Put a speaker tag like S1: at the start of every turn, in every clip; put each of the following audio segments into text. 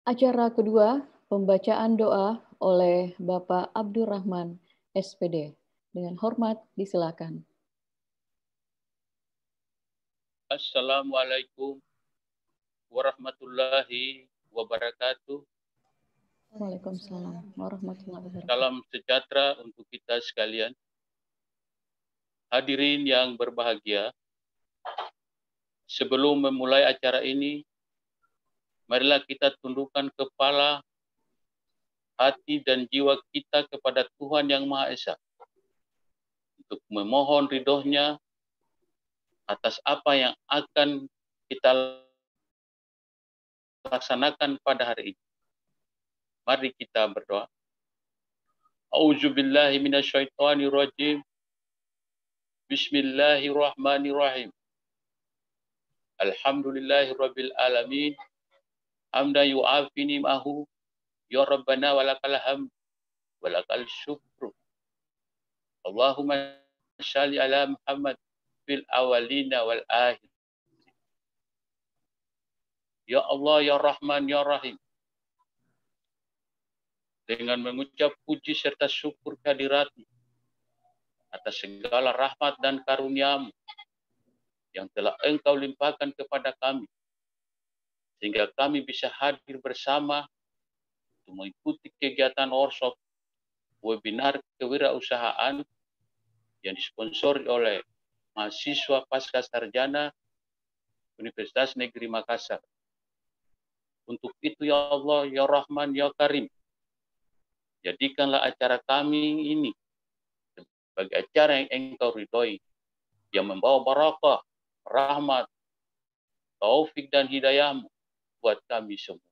S1: Acara kedua, pembacaan doa oleh Bapak Abdurrahman, SPD. Dengan hormat, disilakan.
S2: Assalamualaikum warahmatullahi wabarakatuh.
S1: Waalaikumsalam warahmatullahi wabarakatuh.
S2: Salam sejahtera untuk kita sekalian. Hadirin yang berbahagia, sebelum memulai acara ini, marilah kita tundukkan kepala, hati, dan jiwa kita kepada Tuhan Yang Maha Esa untuk memohon ridhonya atas apa yang akan kita laksanakan pada hari ini. Mari kita berdoa. A'udzubillahi minasyaitonirrajim. Bismillahirrahmanirrahim. Alhamdulillahirabbil alamin. Hamdan yu'afi ni'mahu ya rabbana walakal hamd walakal syukru. Allahumma shalli ala Muhammad fil awalina wal akhir. Ya Allah, ya Rahman, ya Rahim. Dengan mengucap puji serta syukur kehadirat-Mu atas segala rahmat dan karunia-Mu yang telah Engkau limpahkan kepada kami, sehingga kami bisa hadir bersama untuk mengikuti kegiatan workshop webinar kewirausahaan yang disponsori oleh mahasiswa pasca sarjana Universitas Negeri Makassar. Untuk itu ya Allah, ya Rahman, ya Karim, jadikanlah acara kami ini sebagai acara yang Engkau ridhoi, yang membawa barakah, rahmat, taufik dan hidayah-Mu buat kami semua.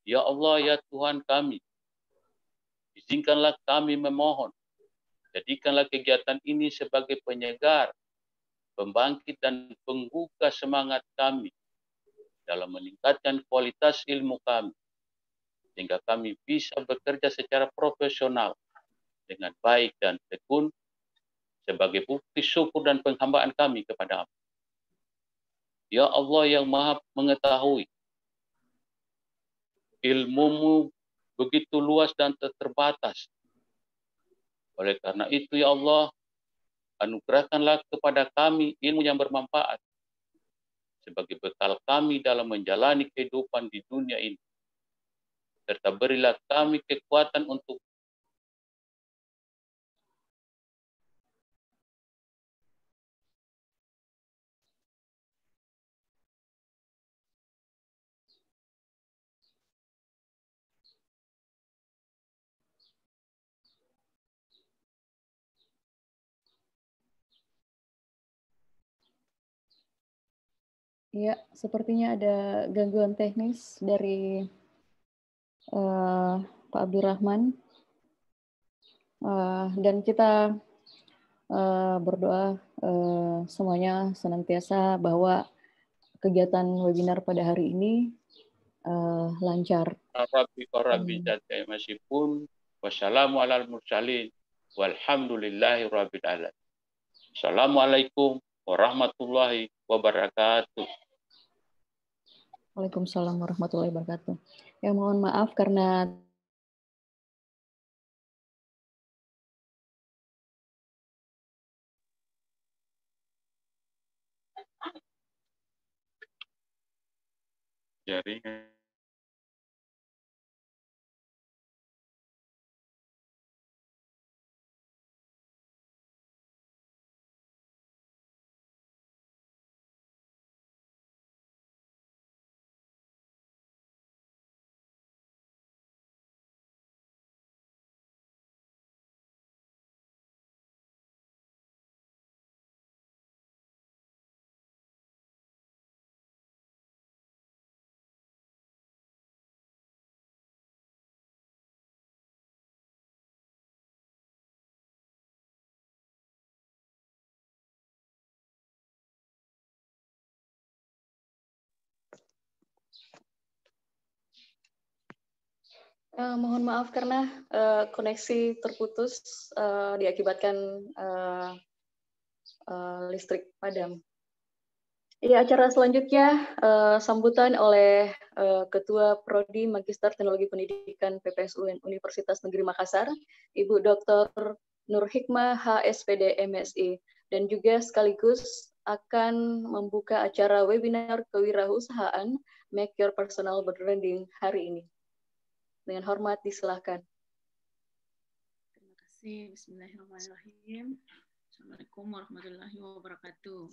S2: Ya Allah, ya Tuhan kami, izinkanlah kami memohon, jadikanlah kegiatan ini sebagai penyegar, pembangkit dan penggugah semangat kami dalam meningkatkan kualitas ilmu kami, sehingga kami bisa bekerja secara profesional dengan baik dan tekun sebagai bukti syukur dan penghambaan kami kepada-Mu. Ya Allah yang Maha mengetahui, ilmu-Mu begitu luas dan terbatas. Oleh karena itu ya Allah, anugerahkanlah kepada kami ilmu yang bermanfaat sebagai bekal kami dalam menjalani kehidupan di dunia ini. Serta berilah kami kekuatan untuk
S1: Ya, sepertinya ada gangguan teknis dari Pak Abdurrahman. Dan kita berdoa semuanya senantiasa bahwa kegiatan webinar pada hari ini lancar.
S2: Rabbi jatai masipun wassalamu alal mursalin walhamdulillahi rabbil alamin. Assalamualaikum warahmatullahi wabarakatuh.
S1: Waalaikumsalam warahmatullahi wabarakatuh. Ya, mohon maaf karena
S2: Jaringan.
S1: mohon maaf karena koneksi terputus diakibatkan listrik padam. Iya, acara selanjutnya sambutan oleh Ketua Prodi Magister Teknologi Pendidikan PPSUN Universitas Negeri Makassar, Ibu Dr. Nur Hikmah HSPD MSI, dan juga sekaligus akan membuka acara webinar kewirausahaan Make Your Personal Branding hari ini. Dengan hormat disilahkan.
S3: Terima kasih. Bismillahirrahmanirrahim. Assalamualaikum warahmatullahi wabarakatuh.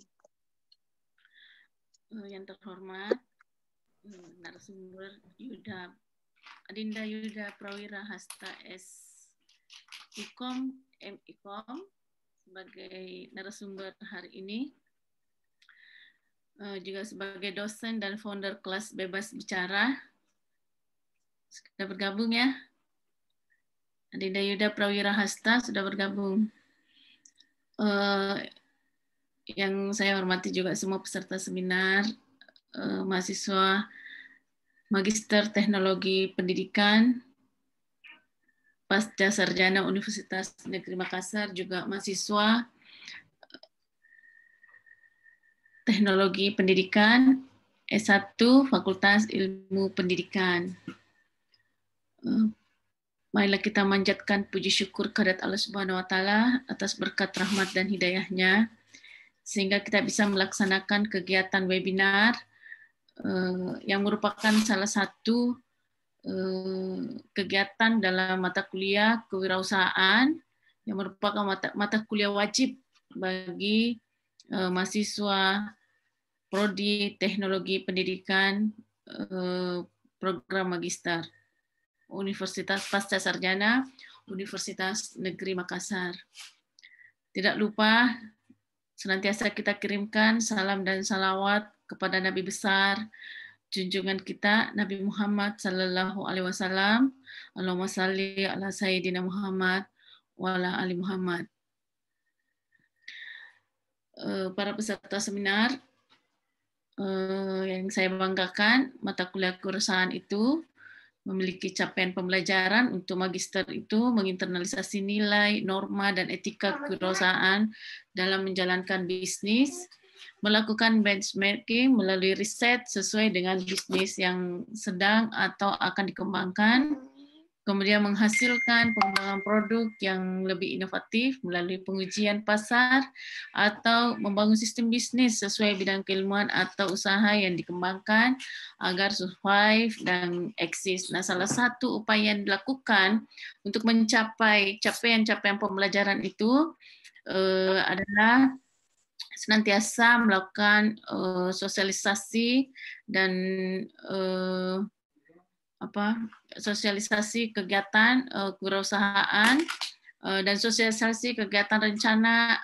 S3: Yang terhormat narasumber Adinda Yuda Prawira Hasta S. Ikom M.Ikom sebagai narasumber hari ini, juga sebagai dosen dan founder kelas bebas bicara. Sudah bergabung ya? Adinda Yuda Prawira Hasta sudah bergabung. Yang saya hormati juga semua peserta seminar, mahasiswa Magister Teknologi Pendidikan, Pasca Sarjana Universitas Negeri Makassar, juga mahasiswa Teknologi Pendidikan S1 Fakultas Ilmu Pendidikan. Marilah kita manjatkan puji syukur kehadirat Allah Subhanahu wa taala atas berkat rahmat dan hidayahnya sehingga kita bisa melaksanakan kegiatan webinar yang merupakan salah satu kegiatan dalam mata kuliah kewirausahaan yang merupakan mata kuliah wajib bagi mahasiswa Prodi Teknologi Pendidikan program Magister Universitas Pasca Sarjana Universitas Negeri Makassar. Tidak lupa senantiasa kita kirimkan salam dan salawat kepada Nabi besar junjungan kita Nabi Muhammad sallallahu alaihi wasallam. Allahumma salli ala sayyidina Muhammad wa ala ali Muhammad. Para peserta seminar yang saya banggakan, mata kuliah kewirausahaan itu memiliki capaian pembelajaran untuk magister itu menginternalisasi nilai, norma, dan etika kewirausahaan dalam menjalankan bisnis, melakukan benchmarking melalui riset sesuai dengan bisnis yang sedang atau akan dikembangkan, kemudian menghasilkan pengembangan produk yang lebih inovatif melalui pengujian pasar atau membangun sistem bisnis sesuai bidang keilmuan atau usaha yang dikembangkan agar survive dan eksis. Nah, salah satu upaya yang dilakukan untuk mencapai capaian-capaian pembelajaran itu adalah senantiasa melakukan sosialisasi dan sosialisasi kegiatan kewirausahaan dan sosialisasi kegiatan rencana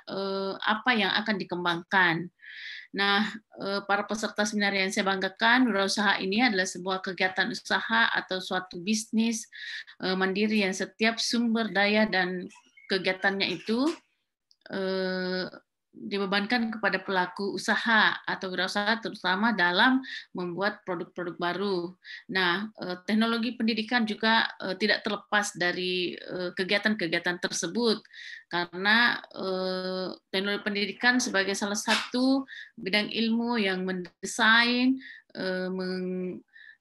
S3: apa yang akan dikembangkan. Nah, para peserta seminar yang saya banggakan, wirausaha ini adalah sebuah kegiatan usaha atau suatu bisnis mandiri yang setiap sumber daya dan kegiatannya itu dibebankan kepada pelaku usaha atau wirausaha terutama dalam membuat produk-produk baru. Nah, teknologi pendidikan juga tidak terlepas dari kegiatan-kegiatan tersebut karena teknologi pendidikan sebagai salah satu bidang ilmu yang mendesain,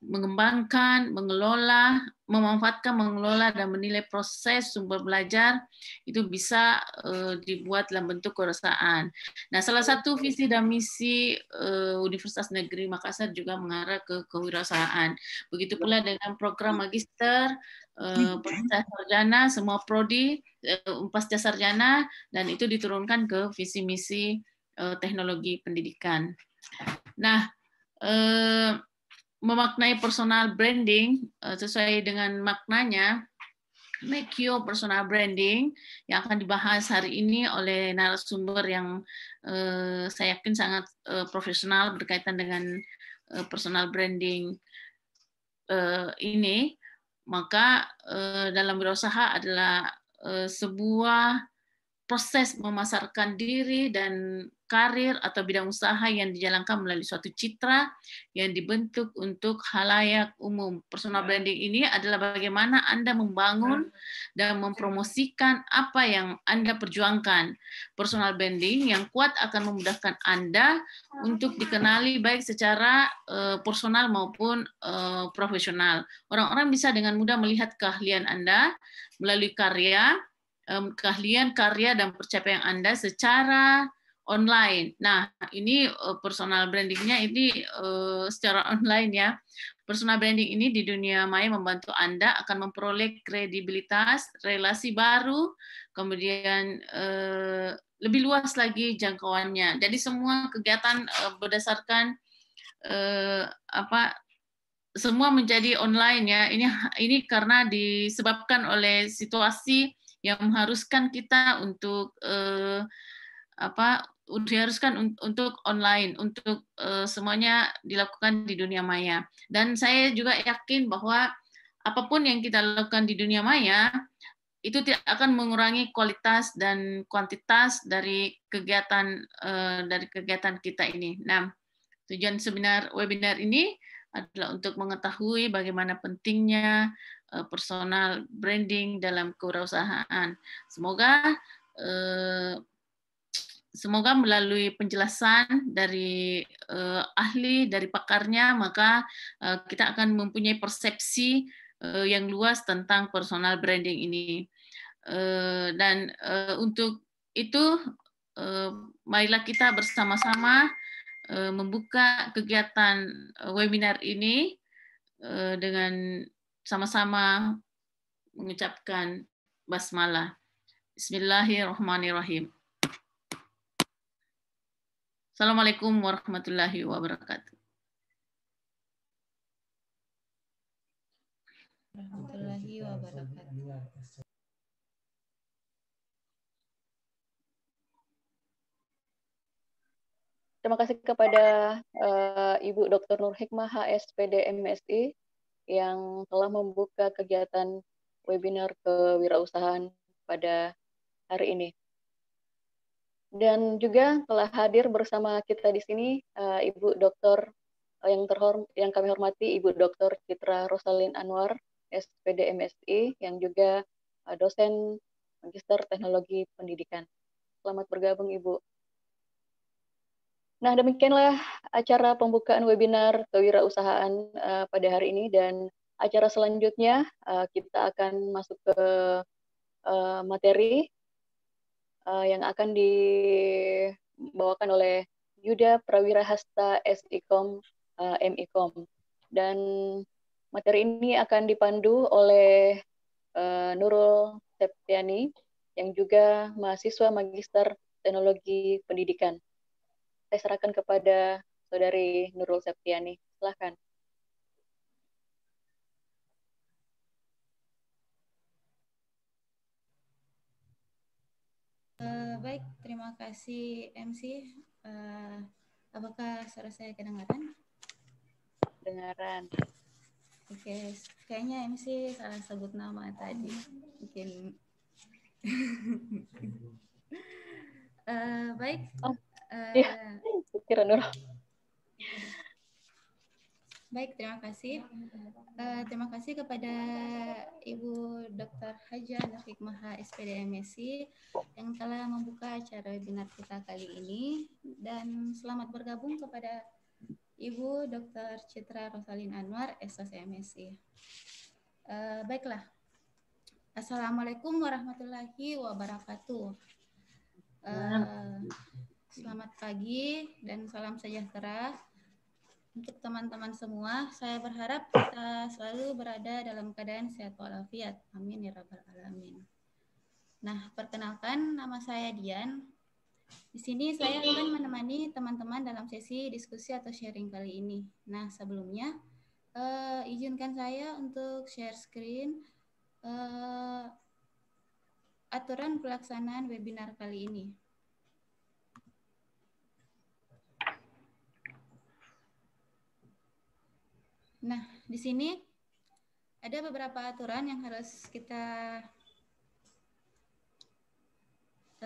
S3: mengembangkan, mengelola, memanfaatkan, mengelola, dan menilai proses sumber belajar itu bisa dibuat dalam bentuk kewirausahaan. Nah, salah satu visi dan misi Universitas Negeri Makassar juga mengarah ke kewirausahaan. Begitu pula dengan program magister, pasca sarjana, semua prodi, pasca sarjana, dan itu diturunkan ke visi misi teknologi pendidikan. Nah, memaknai personal branding sesuai dengan maknanya, make your personal branding yang akan dibahas hari ini oleh narasumber yang saya yakin sangat profesional berkaitan dengan personal branding ini. Maka dalam wirausaha adalah sebuah proses memasarkan diri dan karir atau bidang usaha yang dijalankan melalui suatu citra yang dibentuk untuk khalayak umum. Personal branding ini adalah bagaimana Anda membangun dan mempromosikan apa yang Anda perjuangkan. Personal branding yang kuat akan memudahkan Anda untuk dikenali baik secara personal maupun profesional. Orang-orang bisa dengan mudah melihat keahlian Anda melalui keahlian, karya, dan pencapaian Anda secara online. Nah, ini personal brandingnya ini secara online ya. Personal branding ini di dunia maya membantu Anda akan memperoleh kredibilitas, relasi baru, kemudian lebih luas lagi jangkauannya. Jadi semua kegiatan berdasarkan semua menjadi online ya. Ini karena disebabkan oleh situasi yang mengharuskan kita untuk diharuskan untuk online, untuk semuanya dilakukan di dunia maya. Dan saya juga yakin bahwa apapun yang kita lakukan di dunia maya itu tidak akan mengurangi kualitas dan kuantitas dari kegiatan kita ini. Nah, tujuan webinar ini adalah untuk mengetahui bagaimana pentingnya personal branding dalam kewirausahaan. Semoga melalui penjelasan dari ahli, dari pakarnya, maka kita akan mempunyai persepsi yang luas tentang personal branding ini. Dan untuk itu, marilah kita bersama-sama membuka kegiatan webinar ini dengan sama-sama mengucapkan basmalah. Bismillahirrahmanirrahim. Assalamualaikum warahmatullahi wabarakatuh.
S4: Warahmatullahi wabarakatuh.
S1: Terima kasih kepada Ibu Dr. Nur Hikmah, HSPD MSI, yang telah membuka kegiatan webinar kewirausahaan pada hari ini. Dan juga telah hadir bersama kita di sini Ibu Dr. yang kami hormati, Ibu Dr. Citra Rosalin Anwar, SPD MSI, yang juga dosen Magister Teknologi Pendidikan. Selamat bergabung, Ibu. Nah, demikianlah acara pembukaan webinar kewirausahaan pada hari ini, dan acara selanjutnya kita akan masuk ke materi yang akan dibawakan oleh Yuda Prawirahasta SIKOM MIKOM. Dan materi ini akan dipandu oleh Nurul Septiani, yang juga mahasiswa Magister Teknologi Pendidikan. Saya serahkan kepada Saudari Nurul Septiani. Silakan.
S4: Baik, terima kasih MC. Apakah suara saya kedengaran?
S1: Kedengaran.
S4: Oke, kayaknya MC salah sebut nama tadi. Mungkin. Baik.
S1: Iya, kira Nur.
S4: Baik, terima kasih. Terima kasih kepada Ibu Dr. Haja Nur Hikmah SPD MSI yang telah membuka acara webinar kita kali ini, dan selamat bergabung kepada Ibu Dr. Citra Rosalin Anwar, SOS MSI. Baiklah. Assalamualaikum warahmatullahi wabarakatuh. Selamat pagi dan salam sejahtera untuk teman-teman semua. Saya berharap kita selalu berada dalam keadaan sehat walafiat. Amin ya rabbal alamin. Nah, perkenalkan, nama saya Dian. Di sini saya akan menemani teman-teman dalam sesi diskusi atau sharing kali ini. Nah, sebelumnya izinkan saya untuk share screen aturan pelaksanaan webinar kali ini. Nah, di sini ada beberapa aturan yang harus kita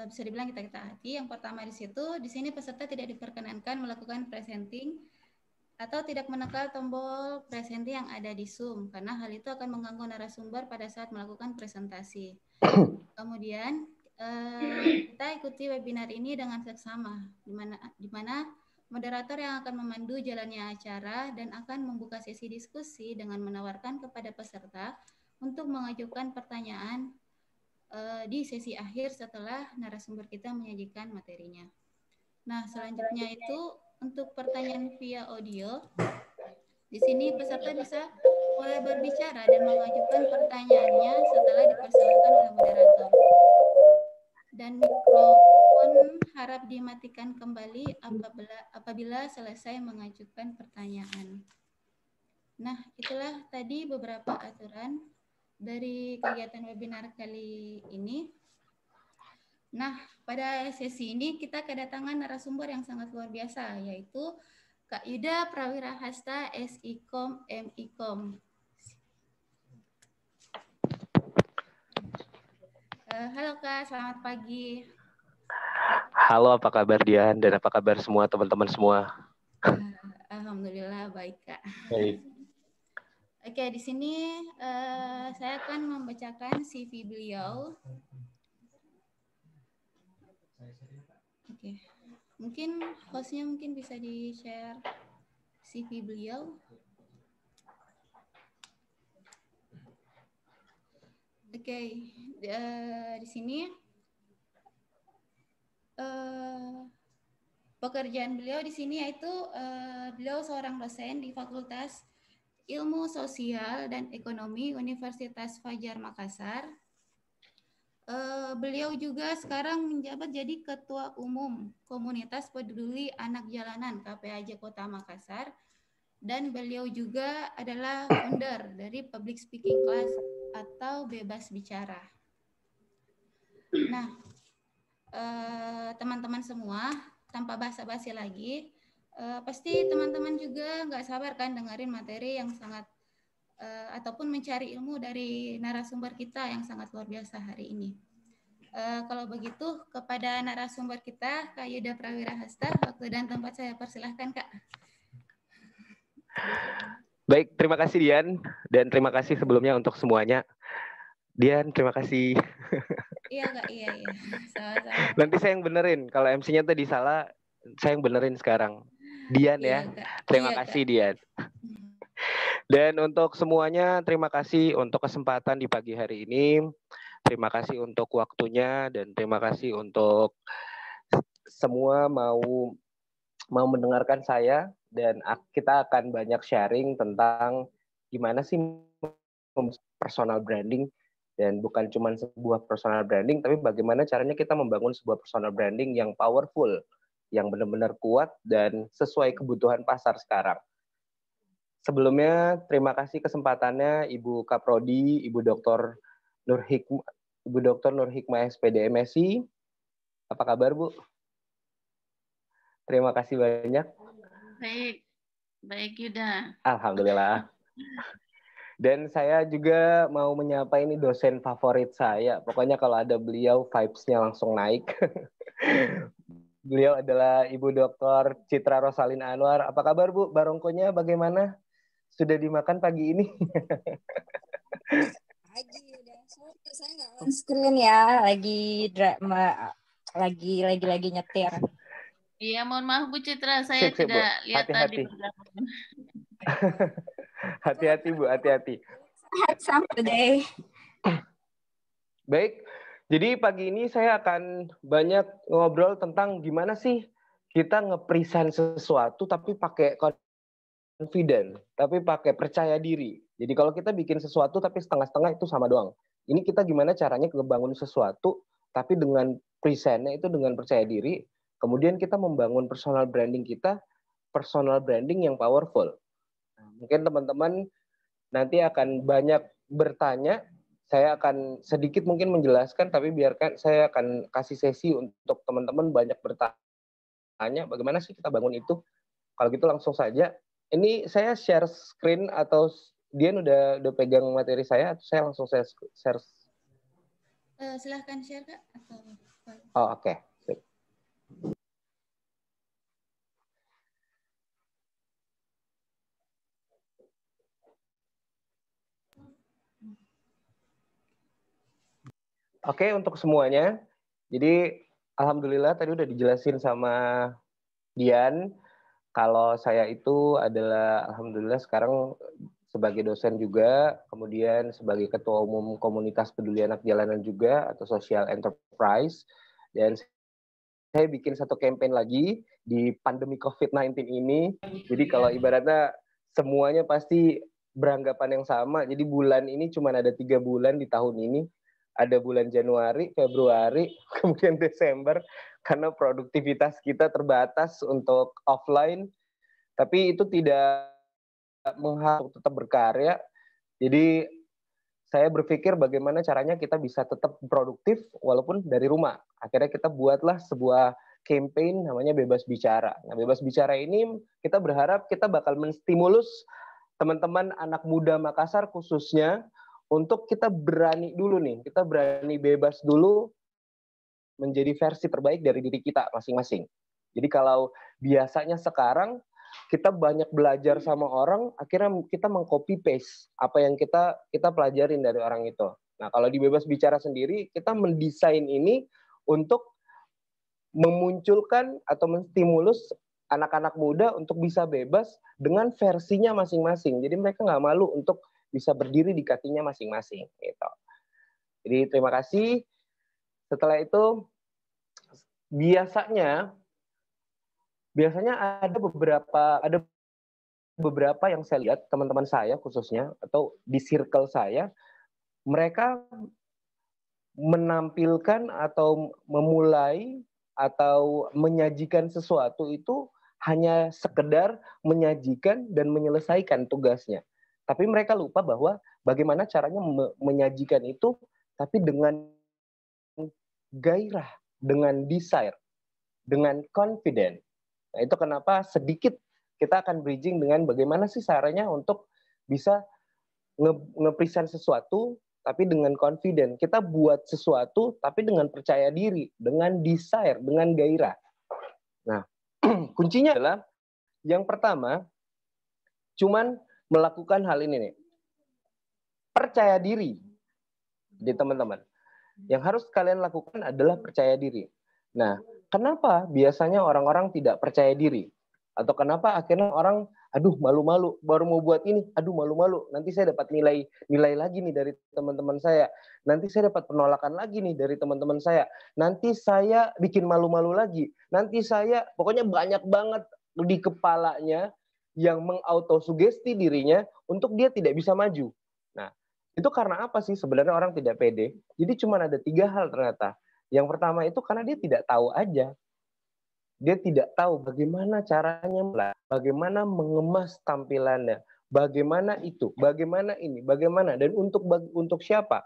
S4: bisa dibilang kita hati. Yang pertama di sini peserta tidak diperkenankan melakukan presenting atau tidak menekan tombol presenting yang ada di Zoom, karena hal itu akan mengganggu narasumber pada saat melakukan presentasi. Kemudian kita ikuti webinar ini dengan seksama, di mana moderator yang akan memandu jalannya acara dan akan membuka sesi diskusi dengan menawarkan kepada peserta untuk mengajukan pertanyaan di sesi akhir setelah narasumber kita menyajikan materinya. Nah, selanjutnya itu untuk pertanyaan via audio. Di sini peserta bisa mulai berbicara dan mengajukan pertanyaannya setelah dipersilahkan oleh moderator. Dan mikrofon harap dimatikan kembali apabila selesai mengajukan pertanyaan. Nah, itulah tadi beberapa aturan dari kegiatan webinar kali ini. Nah, pada sesi ini kita kedatangan narasumber yang sangat luar biasa, yaitu Kak Yuda Prawirahasta, SIKOM, MIKOM. Halo Kak, selamat pagi.
S5: Halo, apa kabar Dian dan apa kabar semua teman-teman semua?
S4: Alhamdulillah baik Kak.
S5: Baik.
S4: Oke, di sini saya akan membacakan CV beliau. Oke, mungkin hostnya bisa di-share CV beliau. Oke, di sini pekerjaan beliau di sini yaitu beliau seorang dosen di Fakultas Ilmu Sosial dan Ekonomi Universitas Fajar Makassar. Beliau juga sekarang menjabat jadi Ketua Umum Komunitas Peduli Anak Jalanan KPAJ Kota Makassar, dan beliau juga adalah founder dari Public Speaking Class atau Bebas Bicara. Nah, teman-teman semua, tanpa basa-basi lagi, pasti teman-teman juga nggak sabar kan dengerin materi yang sangat ataupun mencari ilmu dari narasumber kita yang sangat luar biasa hari ini. Kalau begitu, kepada narasumber kita, Kak Yuda Prawirahasta, waktu dan tempat saya persilahkan, Kak.
S5: Baik, terima kasih Dian, dan terima kasih sebelumnya untuk semuanya. Dian, terima kasih.
S4: Iya Kak, iya. Sama-sama.
S5: Nanti saya yang benerin, kalau MC-nya tadi salah, saya yang benerin sekarang. Dian
S4: iya,
S5: ya,
S4: Kak.
S5: terima
S4: iya,
S5: kasih
S4: Kak.
S5: Dian. Dan untuk semuanya, terima kasih untuk kesempatan di pagi hari ini. Terima kasih untuk waktunya, dan terima kasih untuk semua mau mendengarkan saya, dan kita akan banyak sharing tentang gimana sih personal branding, dan bukan cuma sebuah personal branding, tapi bagaimana caranya kita membangun sebuah personal branding yang powerful, yang benar-benar kuat dan sesuai kebutuhan pasar sekarang. Sebelumnya, terima kasih kesempatannya Ibu Kaprodi, Ibu Dr. Nur Hikmah SPD MSI. Apa kabar, Bu? Terima kasih banyak.
S3: Baik Yuda.
S5: Alhamdulillah. Dan saya juga mau menyapa ini dosen favorit saya. Pokoknya kalau ada beliau, vibes-nya langsung naik. Beliau adalah Ibu Dr. Citra Rosalin Anwar. Apa kabar, Bu? Barongkonya bagaimana? Sudah dimakan pagi ini?
S6: Pagi udah. Saya nggak on screen ya, lagi nyetir.
S3: Iya, mohon maaf Bu Citra, saya
S5: Sip,
S3: tidak
S5: Bu.
S3: lihat
S5: Hati-hati.
S3: tadi.
S5: Hati-hati Bu, hati-hati.
S6: Sehat sampai deh.
S5: Baik, jadi pagi ini saya akan banyak ngobrol tentang gimana sih kita nge-present sesuatu tapi pakai confident, tapi pakai percaya diri. Jadi kalau kita bikin sesuatu tapi setengah-setengah itu sama doang. Ini kita gimana caranya ngebangun sesuatu tapi dengan presentnya itu dengan percaya diri. Kemudian kita membangun personal branding kita, personal branding yang powerful. Mungkin teman-teman nanti akan banyak bertanya. Saya akan sedikit mungkin menjelaskan, tapi biarkan saya akan kasih sesi untuk teman-teman banyak bertanya. Bagaimana sih kita bangun itu? Kalau gitu langsung saja. Ini saya share screen atau Dian udah pegang materi saya atau saya langsung share?
S4: Silahkan share Kak. Atau...
S5: Oh, oke. Sip. Oke, untuk semuanya. Jadi, alhamdulillah tadi udah dijelasin sama Dian. Kalau saya itu adalah, alhamdulillah sekarang sebagai dosen juga, kemudian sebagai ketua umum komunitas peduli anak jalanan juga, atau social enterprise. Dan saya bikin satu campaign lagi di pandemi COVID-19 ini. Jadi kalau ibaratnya semuanya pasti beranggapan yang sama. Jadi bulan ini cuma ada 3 bulan di tahun ini. Ada bulan Januari, Februari, kemudian Desember. Karena produktivitas kita terbatas untuk offline. Tapi itu tidak mengharuskan tetap berkarya. Jadi saya berpikir bagaimana caranya kita bisa tetap produktif walaupun dari rumah. Akhirnya kita buatlah sebuah campaign namanya Bebas Bicara. Nah, Bebas Bicara ini kita berharap kita bakal menstimulus teman-teman anak muda Makassar khususnya untuk kita berani dulu nih, kita berani bebas dulu menjadi versi terbaik dari diri kita masing-masing. Jadi kalau biasanya sekarang kita banyak belajar sama orang, akhirnya kita mengcopy paste apa yang kita pelajarin dari orang itu. Nah, kalau di Bebas Bicara sendiri, kita mendesain ini untuk memunculkan atau menstimulus anak-anak muda untuk bisa bebas dengan versinya masing-masing. Jadi mereka nggak malu untuk bisa berdiri di kakinya masing-masing. Gitu. Jadi terima kasih. Setelah itu, biasanya ada beberapa yang saya lihat teman-teman saya khususnya atau di circle saya, mereka menampilkan atau memulai atau menyajikan sesuatu itu hanya sekedar menyajikan dan menyelesaikan tugasnya. Tapi mereka lupa bahwa bagaimana caranya menyajikan itu tapi dengan gairah, dengan desire, dengan confident. Nah, itu kenapa sedikit kita akan bridging dengan bagaimana sih caranya untuk bisa nge-present sesuatu tapi dengan confident. Kita buat sesuatu tapi dengan percaya diri, dengan desire, dengan gairah. Nah, kuncinya adalah yang pertama cuman melakukan hal ini nih. Percaya diri. Jadi teman-teman, yang harus kalian lakukan adalah percaya diri. Nah, kenapa biasanya orang-orang tidak percaya diri? Atau kenapa akhirnya orang, aduh malu-malu, baru mau buat ini, aduh malu-malu, nanti saya dapat nilai lagi nih dari teman-teman saya, nanti saya dapat penolakan lagi nih dari teman-teman saya, nanti saya bikin malu-malu lagi, nanti saya, pokoknya banyak banget di kepalanya yang mengautosugesti dirinya untuk dia tidak bisa maju. Nah, itu karena apa sih sebenarnya orang tidak pede? Jadi cuma ada 3 hal ternyata. Yang pertama itu karena dia tidak tahu aja. Dia tidak tahu bagaimana caranya, bagaimana mengemas tampilannya, bagaimana itu, bagaimana ini, bagaimana dan untuk siapa.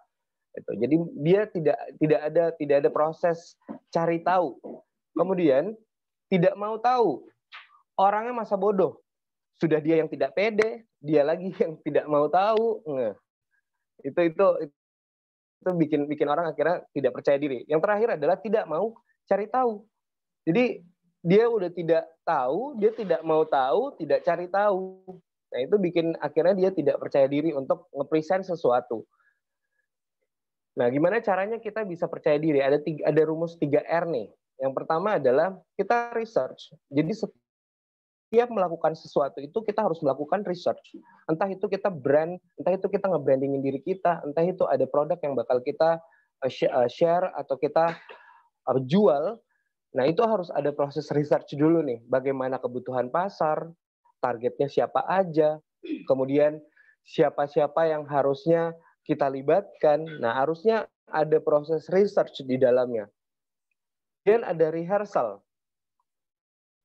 S5: Itu. Jadi dia tidak ada proses cari tahu. Kemudian tidak mau tahu. Orangnya masa bodoh. Sudah dia yang tidak pede, dia lagi yang tidak mau tahu. Nah, itu bikin orang akhirnya tidak percaya diri. Yang terakhir adalah tidak mau cari tahu. Jadi dia udah tidak tahu, dia tidak mau tahu, tidak cari tahu. Nah, itu bikin akhirnya dia tidak percaya diri untuk nge-present sesuatu. Nah, gimana caranya kita bisa percaya diri? Ada rumus 3R nih. Yang pertama adalah kita research. Jadi setiap melakukan sesuatu itu kita harus melakukan research. Entah itu kita brand, entah itu kita nge-brandingin diri kita, entah itu ada produk yang bakal kita share atau kita jual. Nah, itu harus ada proses research dulu nih. Bagaimana kebutuhan pasar, targetnya siapa aja, kemudian siapa-siapa yang harusnya kita libatkan. Nah, harusnya ada proses research di dalamnya. Dan ada rehearsal.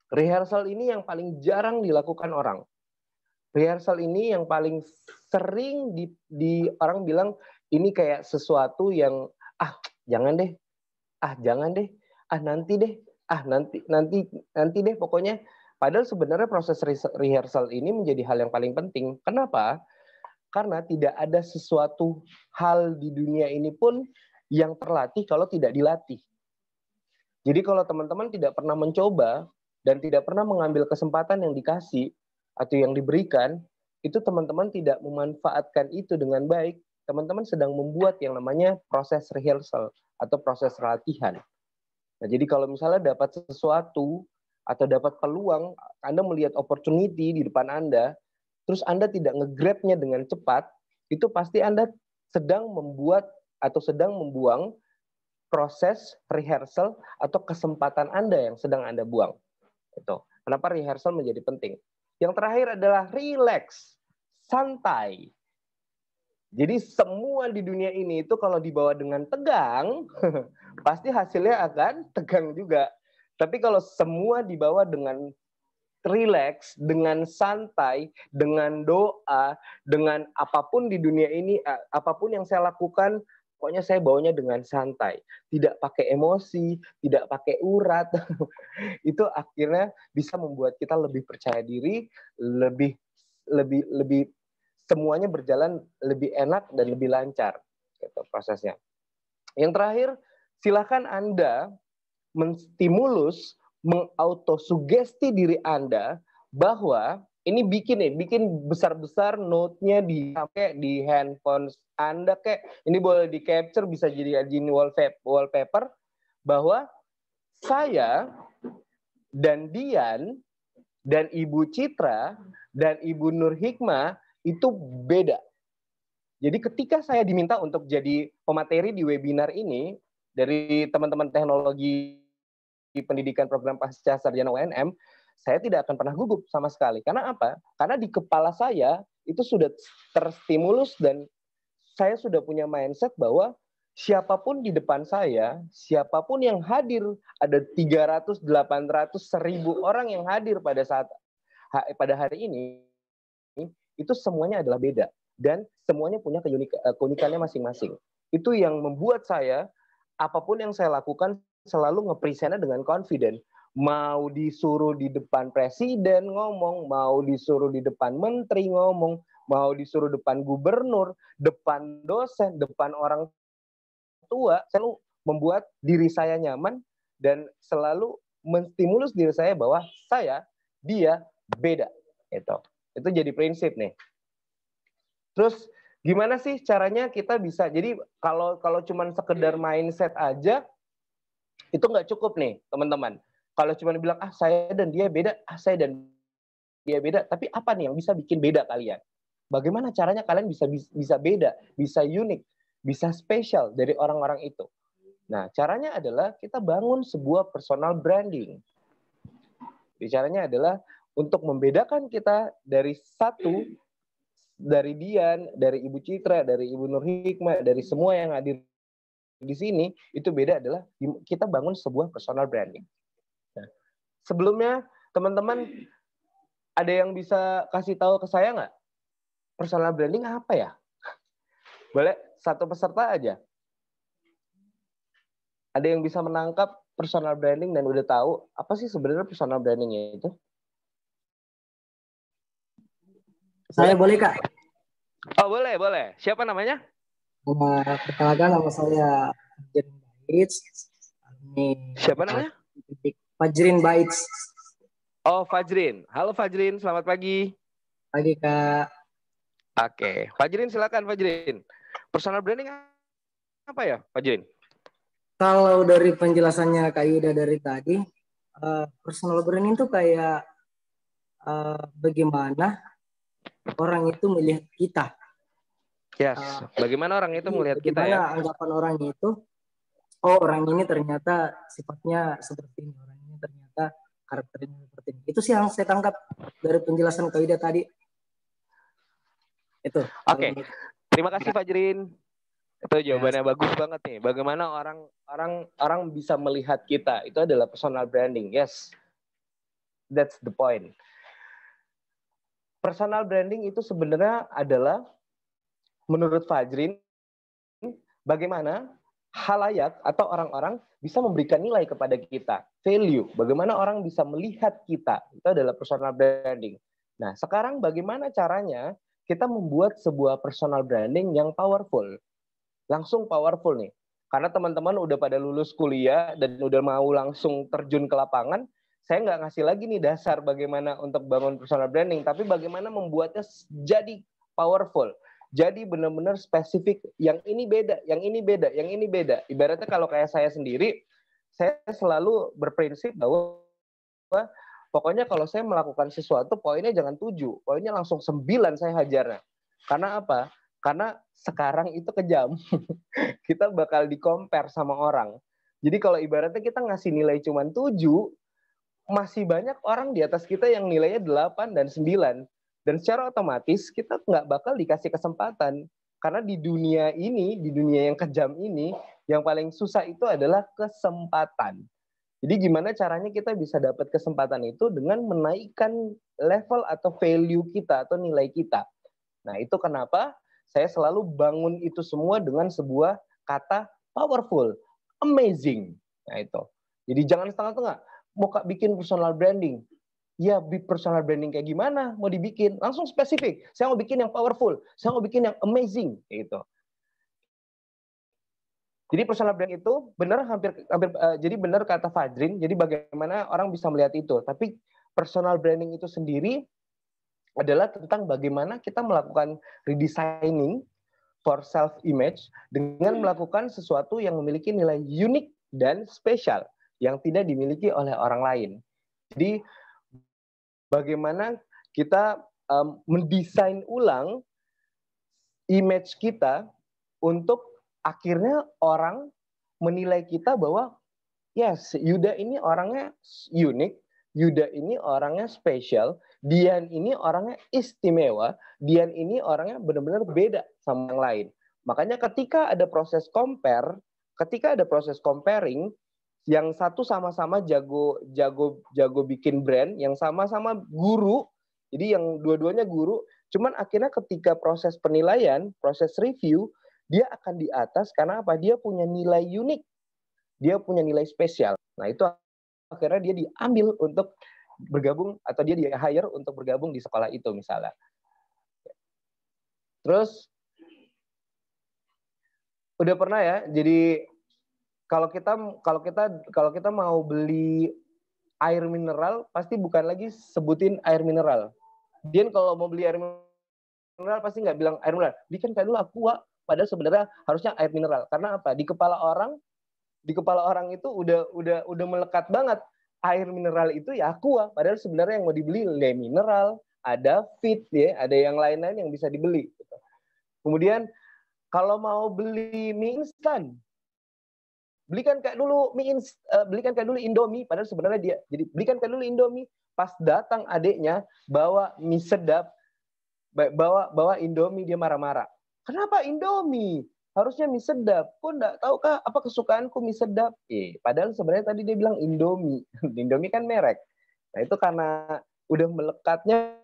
S5: Rehearsal ini yang paling jarang dilakukan orang. Rehearsal ini yang paling sering di orang bilang ini kayak sesuatu yang jangan deh, jangan deh, nanti deh, nanti deh pokoknya. Padahal sebenarnya proses rehearsal ini menjadi hal yang paling penting. Kenapa? Karena tidak ada sesuatu hal di dunia ini pun yang terlatih kalau tidak dilatih. Jadi kalau teman-teman tidak pernah mencoba dan tidak pernah mengambil kesempatan yang dikasih atau yang diberikan, itu teman-teman tidak memanfaatkan itu dengan baik, teman-teman sedang membuat yang namanya proses rehearsal atau proses latihan. Nah, jadi kalau misalnya dapat sesuatu atau dapat peluang, Anda melihat opportunity di depan Anda, terus Anda tidak nge-grab-nya dengan cepat, itu pasti Anda sedang membuat atau sedang membuang proses rehearsal atau kesempatan Anda yang sedang Anda buang. Itu. Kenapa rehearsal menjadi penting? Yang terakhir adalah relax, santai. Jadi semua di dunia ini itu kalau dibawa dengan tegang, pasti hasilnya akan tegang juga. Tapi kalau semua dibawa dengan relax, dengan santai, dengan doa, dengan apapun di dunia ini, apapun yang saya lakukan, pokoknya saya bawanya dengan santai. Tidak pakai emosi, tidak pakai urat. Itu akhirnya bisa membuat kita lebih percaya diri, lebih semuanya berjalan lebih enak dan lebih lancar gitu prosesnya. Yang terakhir, silakan Anda menstimulus, mengautosugesti diri Anda bahwa ini bikin besar-besar note-nya di handphone Anda kayak ini boleh di capture bisa jadi wallpaper bahwa saya dan Dian dan Ibu Citra dan Ibu Nur Hikmah itu beda. Jadi ketika saya diminta untuk jadi pemateri di webinar ini dari teman-teman teknologi pendidikan program pasca sarjana UNM, saya tidak akan pernah gugup sama sekali. Karena apa? Karena di kepala saya itu sudah terstimulus dan saya sudah punya mindset bahwa siapapun di depan saya, siapapun yang hadir, ada 300, 800, 1000 orang yang hadir pada hari ini, itu semuanya adalah beda dan semuanya punya keunikannya masing-masing. Itu yang membuat saya apapun yang saya lakukan selalu nge-present-nya dengan confident. Mau disuruh di depan presiden ngomong, mau disuruh di depan menteri ngomong, mau disuruh depan gubernur, depan dosen, depan orang tua, selalu membuat diri saya nyaman dan selalu menstimulus diri saya bahwa dia beda. Itu jadi prinsip nih. Terus gimana sih caranya kita bisa, jadi kalau cuman sekedar mindset aja, itu nggak cukup nih teman-teman. Kalau cuma bilang, saya dan dia beda, saya dan dia beda, tapi apa nih yang bisa bikin beda kalian? Bagaimana caranya kalian bisa beda, bisa unik, bisa spesial dari orang-orang itu? Nah, caranya adalah kita bangun sebuah personal branding. Jadi caranya adalah untuk membedakan kita dari Dian, dari Ibu Citra, dari Ibu Nur Hikmah, dari semua yang hadir di sini, itu beda adalah kita bangun sebuah personal branding. Nah, sebelumnya, teman-teman ada yang bisa kasih tahu ke saya nggak? Personal branding apa ya? Boleh satu peserta aja. Ada yang bisa menangkap personal branding dan udah tahu apa sih sebenarnya personal brandingnya itu?
S7: Saya boleh, Kak?
S5: Oh, boleh. Siapa namanya?
S7: Perkenalkan, nama saya Fajrin Baits.
S5: Siapa namanya?
S7: Fajrin Baits.
S5: Oh, Fajrin. Halo Fajrin, selamat pagi.
S7: Pagi, Kak.
S5: Oke, Fajrin silakan Fajrin. Personal branding apa ya, Fajrin?
S7: Kalau dari penjelasannya Kak Yuda dari tadi, personal branding itu kayak bagaimana orang itu melihat kita.
S5: Yes, bagaimana orang itu melihat kita ya?
S7: Bagaimana anggapan orang itu, oh orang ini ternyata sifatnya seperti ini, orang ini ternyata karakternya seperti ini. Itu sih yang saya tangkap dari penjelasan Kak Yuda tadi. Itu.
S5: Oke. Terima kasih Fajrin. Itu jawabannya bagus banget nih. Bagaimana orang bisa melihat kita? Itu adalah personal branding. Yes. That's the point. Personal branding itu sebenarnya adalah menurut Fajrin bagaimana halayak atau orang-orang bisa memberikan nilai kepada kita, value. Bagaimana orang bisa melihat kita? Itu adalah personal branding. Nah, sekarang bagaimana caranya kita membuat sebuah personal branding yang powerful? Langsung powerful nih. Karena teman-teman udah pada lulus kuliah dan udah mau langsung terjun ke lapangan, saya nggak ngasih lagi nih dasar bagaimana untuk bangun personal branding, tapi bagaimana membuatnya jadi powerful. Jadi benar-benar spesifik, yang ini beda, yang ini beda, yang ini beda. Ibaratnya kalau kayak saya sendiri, saya selalu berprinsip bahwa pokoknya kalau saya melakukan sesuatu, poinnya jangan 7, poinnya langsung 9 saya hajarnya. Karena apa? Karena sekarang itu kejam. Kita bakal di-compare sama orang. Jadi kalau ibaratnya kita ngasih nilai cuma 7, masih banyak orang di atas kita yang nilainya 8 dan 9. Dan secara otomatis kita nggak bakal dikasih kesempatan. Karena di dunia ini, di dunia yang kejam ini, yang paling susah itu adalah kesempatan. Jadi gimana caranya kita bisa dapat kesempatan itu dengan menaikkan level atau value kita atau nilai kita. Nah itu kenapa saya selalu bangun itu semua dengan sebuah kata powerful, amazing. Nah itu. Jadi jangan setengah-setengah. Mau bikin personal branding. Ya, personal branding kayak gimana? Mau dibikin? Langsung spesifik. Saya mau bikin yang powerful. Saya mau bikin yang amazing. Gitu. Jadi personal branding itu benar hampir jadi benar kata Fajrin. Jadi bagaimana orang bisa melihat itu. Tapi personal branding itu sendiri adalah tentang bagaimana kita melakukan redesigning for self-image dengan melakukan sesuatu yang memiliki nilai unik dan spesial yang tidak dimiliki oleh orang lain. Jadi bagaimana kita mendesain ulang image kita untuk akhirnya orang menilai kita bahwa yes, Yuda ini orangnya unik, Yuda ini orangnya spesial, Dian ini orangnya istimewa, Dian ini orangnya benar-benar beda sama yang lain. Makanya ketika ada proses compare, ketika ada proses comparing, yang satu sama-sama jago bikin brand, yang sama-sama guru, jadi yang dua-duanya guru, cuman akhirnya ketika proses penilaian, proses review, dia akan di atas karena apa? Dia punya nilai unik, dia punya nilai spesial. Nah itu akhirnya dia diambil untuk bergabung atau dia di-hire untuk bergabung di sekolah itu misalnya. Terus udah pernah ya, jadi kalau kita mau beli air mineral pasti bukan lagi sebutin air mineral. Dia kalau mau beli air mineral pasti nggak bilang air mineral. Bikin kayak dulu Aqua, padahal sebenarnya harusnya air mineral. Karena apa? Di kepala orang itu udah melekat banget air mineral itu ya Aqua, padahal sebenarnya yang mau dibeli le mineral, ada Fit ya, ada yang lain-lain yang bisa dibeli. Kemudian kalau mau beli mie instan, belikan kayak dulu Indomie, padahal sebenarnya dia jadi belikan kayak dulu Indomie. Pas datang adiknya bawa mie sedap, bawa Indomie, dia marah-marah. Kenapa Indomie? Harusnya mie sedap. Kok enggak tahu kah apa kesukaanku mie sedap? Padahal sebenarnya tadi dia bilang Indomie. Indomie kan merek. Nah itu karena udah melekatnya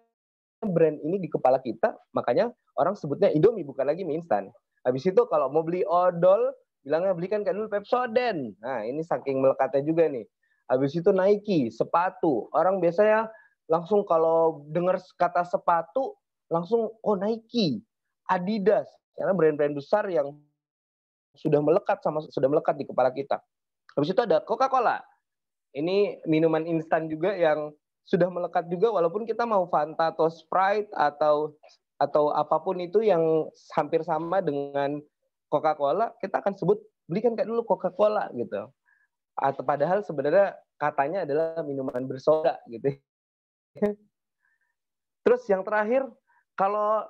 S5: brand ini di kepala kita, makanya orang sebutnya Indomie bukan lagi mie instan. Habis itu kalau mau beli odol, bilangnya belikan kan dulu Pepsodent. Nah, ini saking melekatnya juga nih. Habis itu Nike, sepatu. Orang biasanya langsung kalau dengar kata sepatu, langsung oh Nike, Adidas. Karena brand-brand besar yang sudah melekat di kepala kita. Habis itu ada Coca-Cola. Ini minuman instan juga yang sudah melekat juga, walaupun kita mau Fanta atau Sprite atau apapun itu yang hampir sama dengan Coca-Cola, kita akan sebut belikan kayak dulu Coca-Cola gitu. Atau padahal sebenarnya katanya adalah minuman bersoda gitu. Terus yang terakhir, kalau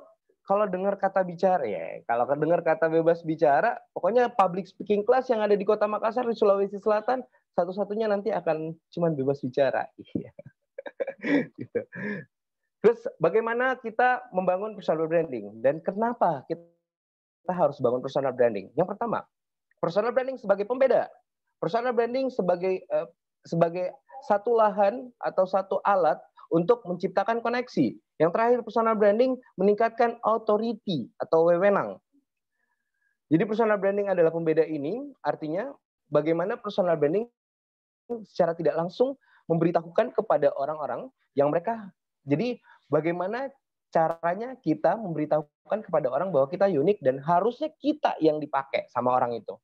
S5: dengar kata bicara ya, kalau dengar kata bebas bicara, pokoknya public speaking class yang ada di Kota Makassar di Sulawesi Selatan satu-satunya nanti akan cuman bebas bicara. Gitu. Terus bagaimana kita membangun personal branding dan kenapa kita harus bangun personal branding? Yang pertama, personal branding sebagai pembeda. Personal branding sebagai satu lahan atau satu alat untuk menciptakan koneksi. Yang terakhir, personal branding meningkatkan authority atau wewenang. Jadi personal branding adalah pembeda ini, artinya bagaimana personal branding secara tidak langsung memberitahukan kepada orang-orang yang mereka, jadi bagaimana caranya kita memberitahukan kepada orang bahwa kita unik dan harusnya kita yang dipakai sama orang itu.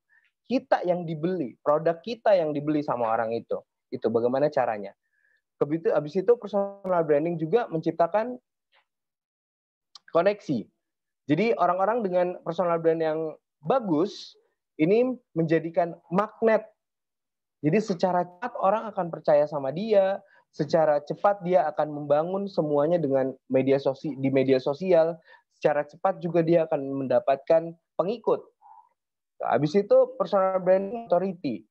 S5: kita yang dibeli, produk kita yang dibeli sama orang itu. Itu bagaimana caranya. Habis itu personal branding juga menciptakan koneksi. Jadi orang-orang dengan personal brand yang bagus ini menjadikan magnet. Jadi secara cepat orang akan percaya sama dia, secara cepat dia akan membangun semuanya dengan di media sosial, secara cepat juga dia akan mendapatkan pengikut. Nah, habis itu personal branding authority.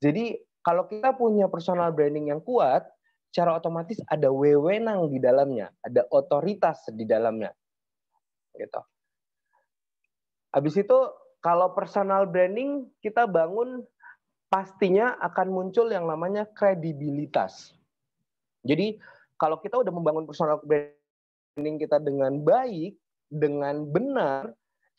S5: Jadi kalau kita punya personal branding yang kuat, secara otomatis ada wewenang di dalamnya, ada otoritas di dalamnya. Gitu. Habis itu kalau personal branding kita bangun pastinya akan muncul yang namanya kredibilitas. Jadi kalau kita udah membangun personal branding kita dengan baik, dengan benar,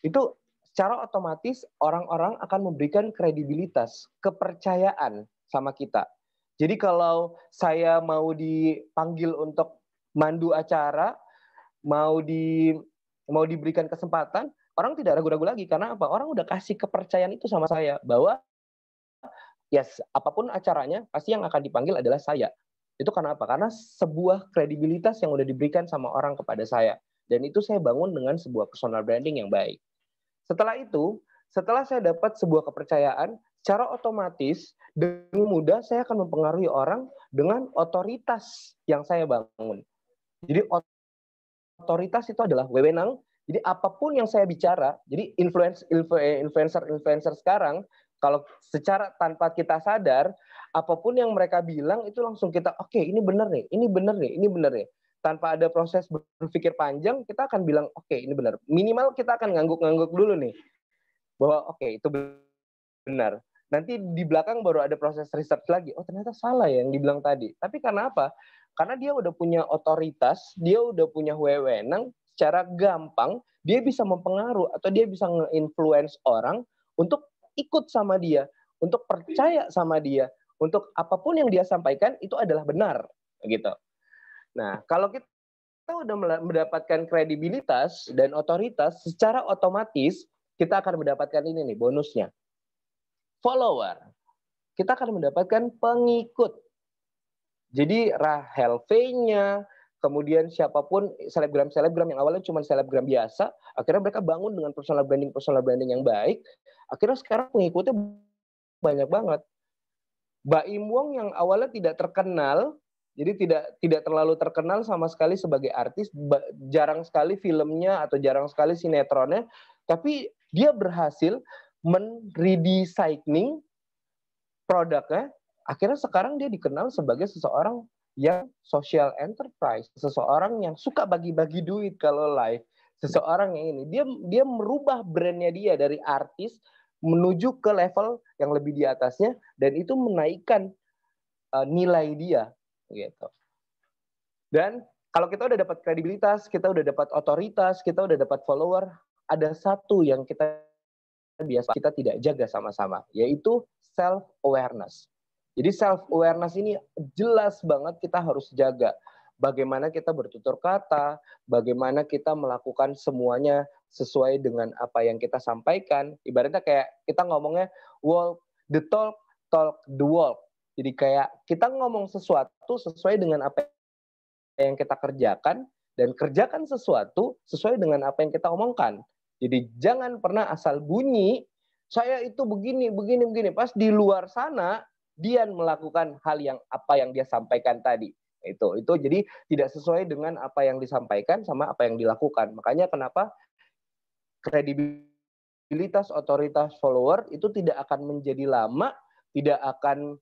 S5: itu secara otomatis orang-orang akan memberikan kredibilitas, kepercayaan sama kita. Jadi kalau saya mau dipanggil untuk mandu acara, mau diberikan kesempatan, orang tidak ragu-ragu lagi. Karena apa? Orang udah kasih kepercayaan itu sama saya bahwa apapun acaranya, pasti yang akan dipanggil adalah saya. Itu karena apa? Karena sebuah kredibilitas yang udah diberikan sama orang kepada saya. Dan itu saya bangun dengan sebuah personal branding yang baik. Setelah itu, setelah saya dapat sebuah kepercayaan, secara otomatis dengan mudah saya akan mempengaruhi orang dengan otoritas yang saya bangun. Jadi otoritas itu adalah wewenang. Jadi apapun yang saya bicara, jadi influencer sekarang, kalau secara tanpa kita sadar, apapun yang mereka bilang itu langsung kita, oke, ini benar nih, ini benar nih, ini benar nih. Tanpa ada proses berpikir panjang, kita akan bilang, oke, ini benar. Minimal kita akan ngangguk-ngangguk dulu nih, bahwa oke, itu benar. Nanti di belakang baru ada proses research lagi, oh ternyata salah ya yang dibilang tadi. Tapi karena apa? Karena dia udah punya otoritas, dia udah punya wewenang, secara gampang, dia bisa mempengaruhi atau dia bisa nge-influence orang untuk ikut sama dia, untuk percaya sama dia, untuk apapun yang dia sampaikan itu adalah benar, gitu. Nah, kalau kita udah mendapatkan kredibilitas dan otoritas, secara otomatis kita akan mendapatkan ini nih bonusnya, follower. Kita akan mendapatkan pengikut. Jadi Rahel V-nya, kemudian siapapun selebgram yang awalnya cuma selebgram biasa, akhirnya mereka bangun dengan personal branding yang baik. Akhirnya sekarang pengikutnya banyak banget. Mbak Im Wong yang awalnya tidak terkenal, jadi tidak terlalu terkenal sama sekali sebagai artis, jarang sekali filmnya atau jarang sekali sinetronnya, tapi dia berhasil redesigning produknya. Akhirnya sekarang dia dikenal sebagai seseorang yang social enterprise, seseorang yang suka bagi-bagi duit kalau live, seseorang yang ini dia merubah brandnya dia dari artis menuju ke level yang lebih di atasnya, dan itu menaikkan nilai dia, gitu. Dan kalau kita udah dapat kredibilitas, kita udah dapat otoritas, kita udah dapat follower, ada satu yang kita tidak jaga sama-sama, yaitu self awareness. Jadi self awareness ini jelas banget kita harus jaga. Bagaimana kita bertutur kata, bagaimana kita melakukan semuanya sesuai dengan apa yang kita sampaikan. Ibaratnya kayak kita ngomongnya walk the talk, talk the walk. Jadi kayak kita ngomong sesuatu sesuai dengan apa yang kita kerjakan, dan kerjakan sesuatu sesuai dengan apa yang kita omongkan. Jadi jangan pernah asal bunyi, saya itu begini. Pas di luar sana, dia melakukan hal yang apa yang dia sampaikan tadi. Itu jadi tidak sesuai dengan apa yang disampaikan sama apa yang dilakukan. Makanya kenapa kredibilitas, otoritas, follower itu tidak akan menjadi lama, tidak akan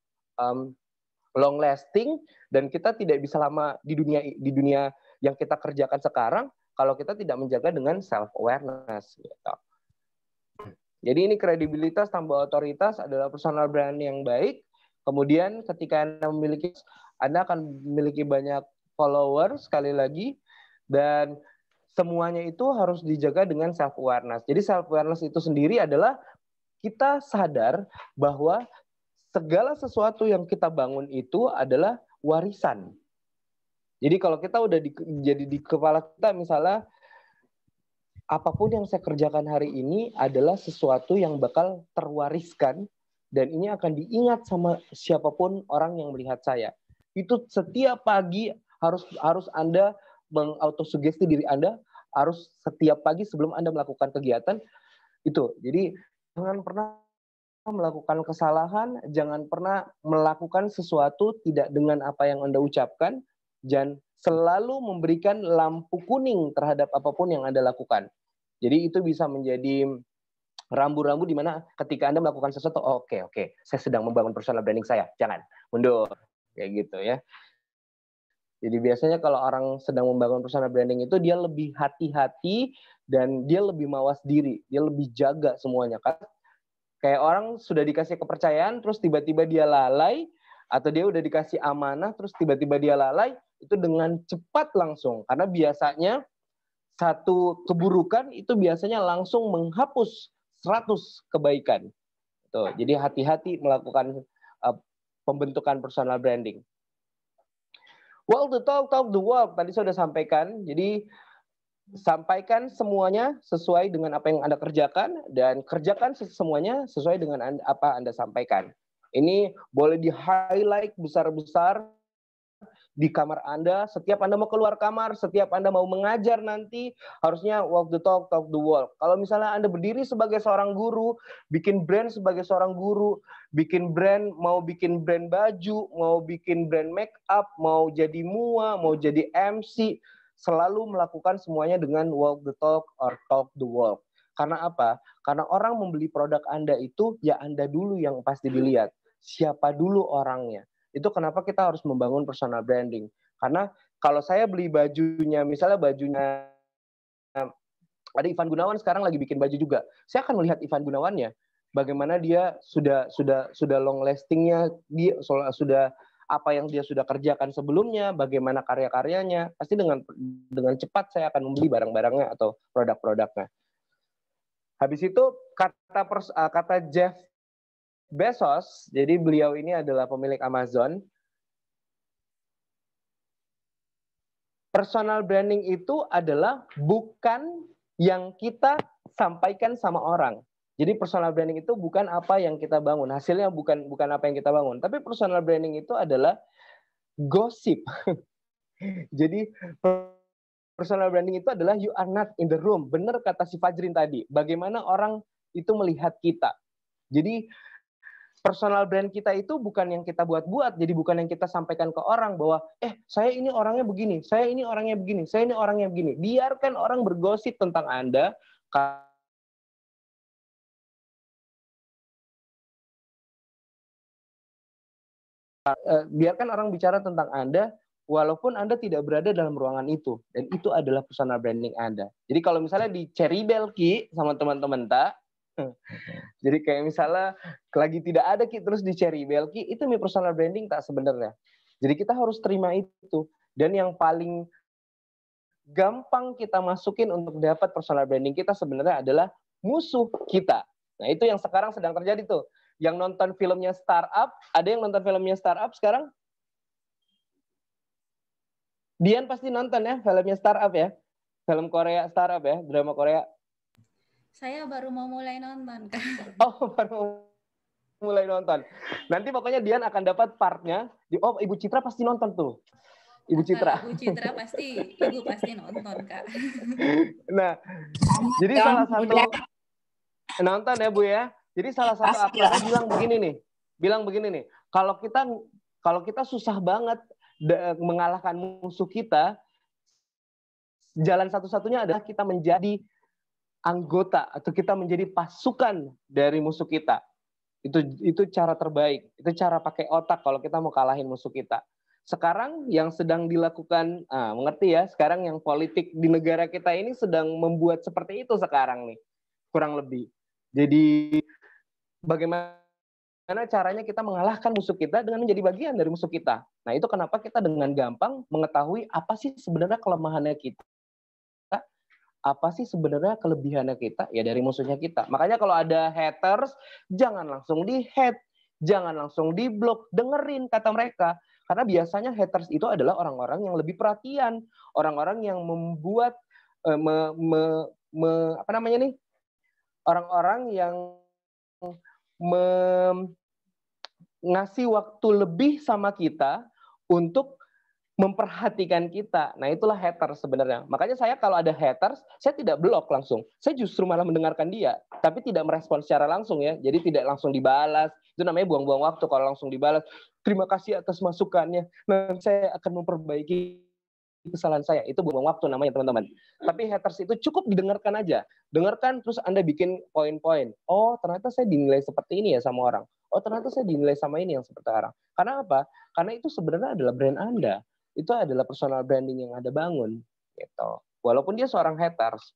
S5: long lasting, dan kita tidak bisa lama di dunia yang kita kerjakan sekarang kalau kita tidak menjaga dengan self awareness, gitu. Jadi ini kredibilitas tambah otoritas adalah personal brand yang baik. Kemudian ketika Anda akan memiliki banyak follower sekali lagi, dan semuanya itu harus dijaga dengan self awareness. Jadi self awareness itu sendiri adalah kita sadar bahwa segala sesuatu yang kita bangun itu adalah warisan. Jadi kalau kita udah jadi di kepala kita misalnya, apapun yang saya kerjakan hari ini adalah sesuatu yang bakal terwariskan dan ini akan diingat sama siapapun orang yang melihat saya. Itu setiap pagi harus Anda mengautosugesti diri Anda, harus setiap pagi sebelum Anda melakukan kegiatan itu. Jadi jangan pernah melakukan kesalahan, jangan pernah melakukan sesuatu tidak dengan apa yang Anda ucapkan, dan selalu memberikan lampu kuning terhadap apapun yang Anda lakukan. Jadi itu bisa menjadi rambu-rambu di mana ketika Anda melakukan sesuatu, oke, saya sedang membangun personal branding saya, jangan mundur, kayak gitu ya. Jadi biasanya kalau orang sedang membangun personal branding itu dia lebih hati-hati dan dia lebih mawas diri, dia lebih jaga semuanya. Kayak orang sudah dikasih kepercayaan, terus tiba-tiba dia lalai, atau dia udah dikasih amanah, terus tiba-tiba dia lalai, itu dengan cepat langsung. Karena biasanya satu keburukan itu biasanya langsung menghapus 100 kebaikan. Tuh, jadi hati-hati melakukan pembentukan personal branding. Walk the talk, talk the walk. Tadi saya sudah sampaikan. Jadi sampaikan semuanya sesuai dengan apa yang Anda kerjakan dan kerjakan semuanya sesuai dengan apa Anda sampaikan. Ini boleh di-highlight besar-besar di kamar Anda. Setiap Anda mau keluar kamar, setiap Anda mau mengajar nanti, harusnya walk the talk, talk the walk. Kalau misalnya Anda berdiri sebagai seorang guru, bikin brand sebagai seorang guru, mau bikin brand baju, mau bikin brand make up, mau jadi MUA, mau jadi MC, selalu melakukan semuanya dengan walk the talk or talk the walk. Karena apa? Karena orang membeli produk Anda itu, ya Anda dulu yang pasti dilihat. Siapa dulu orangnya. Itu kenapa kita harus membangun personal branding. Karena kalau saya beli bajunya, misalnya bajunya, ada Ivan Gunawan sekarang lagi bikin baju juga. Saya akan melihat Ivan Gunawannya. Bagaimana dia sudah long lastingnya, dia sudah apa yang dia sudah kerjakan sebelumnya, bagaimana karya-karyanya, pasti dengan cepat saya akan membeli barang-barangnya atau produk-produknya. Habis itu kata Jeff Bezos, jadi beliau ini adalah pemilik Amazon. Personal branding itu adalah bukan yang kita sampaikan sama orang. Jadi personal branding itu bukan apa yang kita bangun, hasilnya bukan apa yang kita bangun. Tapi personal branding itu adalah gosip. Jadi personal branding itu adalah you are not in the room. Benar kata si Fajrin tadi. Bagaimana orang itu melihat kita. Jadi personal brand kita itu bukan yang kita buat-buat. Jadi bukan yang kita sampaikan ke orang bahwa saya ini orangnya begini, saya ini orangnya begini, saya ini orangnya begini. Biarkan orang bergosip tentang Anda. Biarkan orang bicara tentang Anda, walaupun Anda tidak berada dalam ruangan itu. Dan itu adalah personal branding Anda. Jadi kalau misalnya di Cherry Bell, Ki, sama teman-teman, jadi kayak misalnya lagi tidak ada Ki, terus di Cherry Bell, Ki, itu personal branding tak sebenarnya. Jadi kita harus terima itu. Dan yang paling gampang kita masukin untuk dapat personal branding kita sebenarnya adalah musuh kita. Nah itu yang sekarang sedang terjadi tuh. Yang nonton filmnya Startup, ada yang nonton filmnya Startup sekarang? Dian pasti nonton ya filmnya Startup ya? Film Korea Startup ya, drama Korea.
S4: Saya baru mau mulai nonton.
S5: Oh, baru mulai nonton. Nanti pokoknya Dian akan dapat partnya. Ibu Citra pasti nonton tuh. Ibu Citra.
S4: Ibu Citra pasti, Ibu pasti nonton, Kak.
S5: Nah, jadi salah satu nonton ya Bu ya. Jadi salah satu aktornya bilang begini nih. Kalau kita susah banget mengalahkan musuh kita, jalan satu-satunya adalah kita menjadi anggota atau kita menjadi pasukan dari musuh kita. Itu cara terbaik. Itu cara pakai otak kalau kita mau kalahin musuh kita. Sekarang yang sedang dilakukan, mengerti ya? Sekarang yang politik di negara kita ini sedang membuat seperti itu sekarang nih, kurang lebih. Jadi bagaimana caranya kita mengalahkan musuh kita dengan menjadi bagian dari musuh kita. Nah itu kenapa kita dengan gampang mengetahui apa sih sebenarnya kelemahannya kita, apa sih sebenarnya kelebihannya kita, ya dari musuhnya kita. Makanya kalau ada haters, jangan langsung di-hate, jangan langsung di-block, dengerin kata mereka. Karena biasanya haters itu adalah orang-orang yang lebih perhatian, orang-orang yang membuat orang-orang yang ngasih waktu lebih sama kita untuk memperhatikan kita. Nah, itulah haters sebenarnya. Makanya saya kalau ada haters, saya tidak blok langsung. Saya justru malah mendengarkan dia, tapi tidak merespon secara langsung ya. Jadi tidak langsung dibalas. Itu namanya buang-buang waktu kalau langsung dibalas. Terima kasih atas masukannya. Nanti saya akan memperbaiki kesalahan saya. Itu buang-buang waktu namanya, teman-teman. Tapi haters itu cukup didengarkan aja. Dengarkan terus Anda bikin poin-poin. Oh, ternyata saya dinilai seperti ini ya sama orang. Oh, ternyata saya dinilai sama ini yang seperti orang. Karena apa? Karena itu sebenarnya adalah brand Anda. Itu adalah personal branding yang Anda bangun gitu. Walaupun dia seorang haters.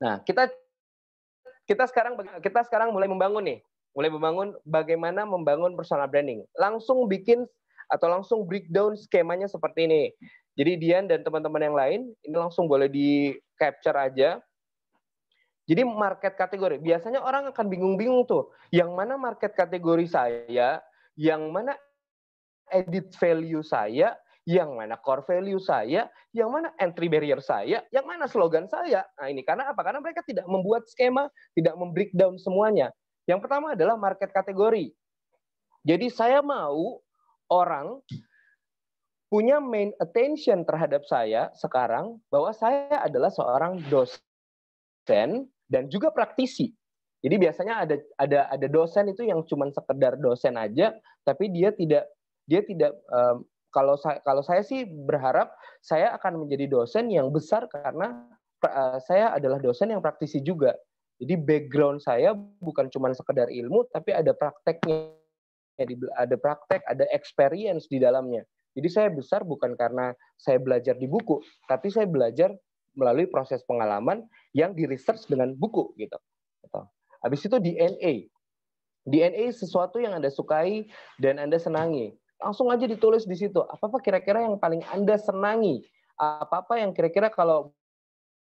S5: Nah, kita sekarang mulai membangun nih. Mulai membangun bagaimana membangun personal branding. Langsung bikin atau langsung breakdown skemanya seperti ini. Jadi Dian dan teman-teman yang lain ini langsung boleh di capture aja. Jadi market kategori. Biasanya orang akan bingung-bingung tuh, yang mana market kategori saya, yang mana edit value saya, yang mana core value saya, yang mana entry barrier saya, yang mana slogan saya. Nah ini karena apa? Karena mereka tidak membuat skema, tidak membreakdown semuanya. Yang pertama adalah market kategori. Jadi saya mau orang punya main attention terhadap saya sekarang bahwa saya adalah seorang dosen dan juga praktisi. Jadi biasanya ada dosen itu yang cuma sekedar dosen aja, tapi dia tidak kalau saya sih berharap saya akan menjadi dosen yang besar karena saya adalah dosen yang praktisi juga. Jadi background saya bukan cuma sekedar ilmu, tapi ada prakteknya, ada praktek, ada experience di dalamnya. Jadi saya besar bukan karena saya belajar di buku, tapi saya belajar melalui proses pengalaman yang di research dengan buku gitu. Habis itu DNA. DNA sesuatu yang Anda sukai dan Anda senangi. Langsung aja ditulis di situ. Apa-apa kira-kira yang paling Anda senangi? Apa-apa yang kira-kira kalau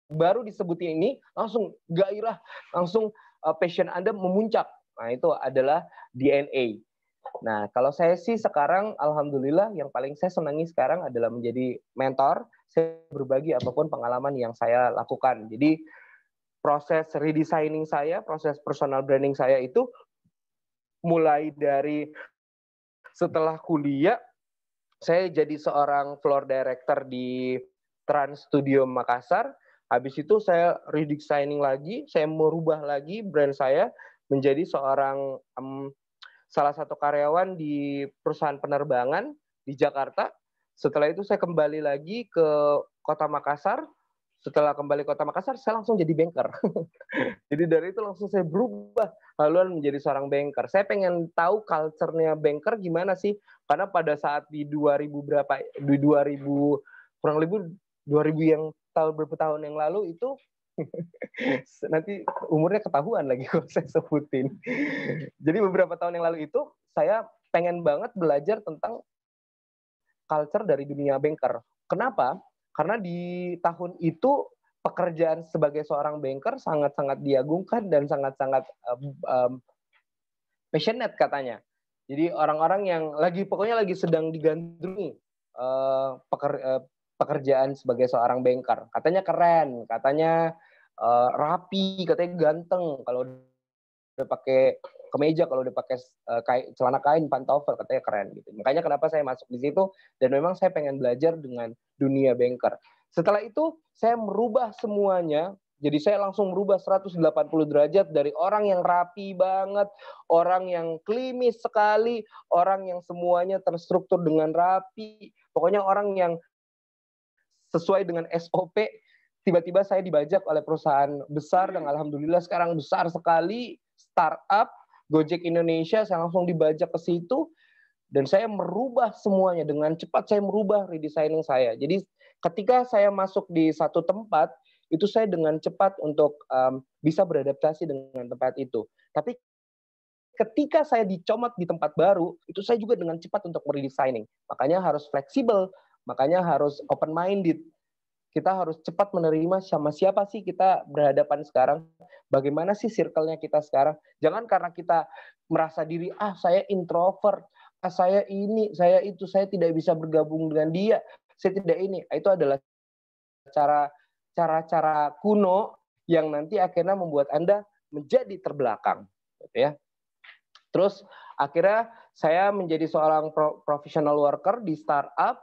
S5: baru disebutin ini, langsung gairah, langsung passion Anda memuncak. Nah, itu adalah DNA. Nah, kalau saya sih sekarang, alhamdulillah, yang paling saya senangi sekarang adalah menjadi mentor. Saya berbagi apapun pengalaman yang saya lakukan. Jadi, proses redesigning saya, proses personal branding saya itu mulai dari setelah kuliah, saya jadi seorang floor director di Trans Studio Makassar. Habis itu saya redesigning lagi, saya merubah lagi brand saya menjadi seorang salah satu karyawan di perusahaan penerbangan di Jakarta. Setelah itu saya kembali lagi ke Kota Makassar. Setelah kembali Kota Makassar, saya langsung jadi banker. Jadi dari itu langsung saya berubah haluan menjadi seorang banker. Saya pengen tahu culture-nya banker gimana sih? Karena pada saat di 2000 kurang lebih 2000 yang beberapa tahun yang lalu itu nanti umurnya ketahuan lagi kalau saya sebutin. Jadi beberapa tahun yang lalu itu saya pengen banget belajar tentang culture dari dunia banker. Kenapa? Karena di tahun itu pekerjaan sebagai seorang banker sangat-sangat diagungkan dan sangat-sangat passionate katanya. Jadi orang-orang yang pokoknya lagi sedang digandrungi pekerjaan sebagai seorang banker. Katanya keren, katanya rapi, katanya ganteng. Kalau udah pakai kemeja, kalau udah pakai celana kain, pantofel, katanya keren gitu. Makanya kenapa saya masuk di situ dan memang saya pengen belajar dengan dunia banker. Setelah itu saya merubah semuanya. Jadi saya langsung merubah 180 derajat dari orang yang rapi banget, orang yang klimis sekali, orang yang semuanya terstruktur dengan rapi, pokoknya orang yang sesuai dengan SOP. Tiba-tiba saya dibajak oleh perusahaan besar dan alhamdulillah sekarang besar sekali, startup Gojek Indonesia, saya langsung dibajak ke situ dan saya merubah semuanya dengan cepat. Saya merubah redesigning saya. Jadi ketika saya masuk di satu tempat, itu saya dengan cepat untuk bisa beradaptasi dengan tempat itu. Tapi ketika saya dicomot di tempat baru, itu saya juga dengan cepat untuk meredesigning. Makanya harus fleksibel, makanya harus open minded. Kita harus cepat menerima sama siapa sih kita berhadapan sekarang, bagaimana sih circle-nya kita sekarang. Jangan karena kita merasa diri, saya introvert, saya ini, saya itu, saya tidak bisa bergabung dengan dia, saya tidak ini. Itu adalah cara-cara kuno yang nanti akhirnya membuat Anda menjadi terbelakang. Gitu ya. Terus Akhirnya saya menjadi seorang professional worker di startup,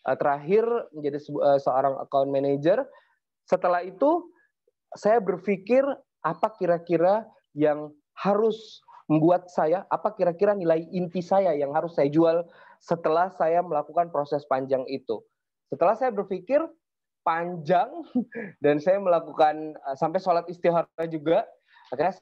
S5: terakhir menjadi seorang account manager. Setelah itu saya berpikir apa kira-kira yang harus membuat saya, apa kira-kira nilai inti saya yang harus saya jual setelah saya melakukan proses panjang itu. Setelah saya berpikir panjang dan saya melakukan sampai sholat istihara juga, akhirnya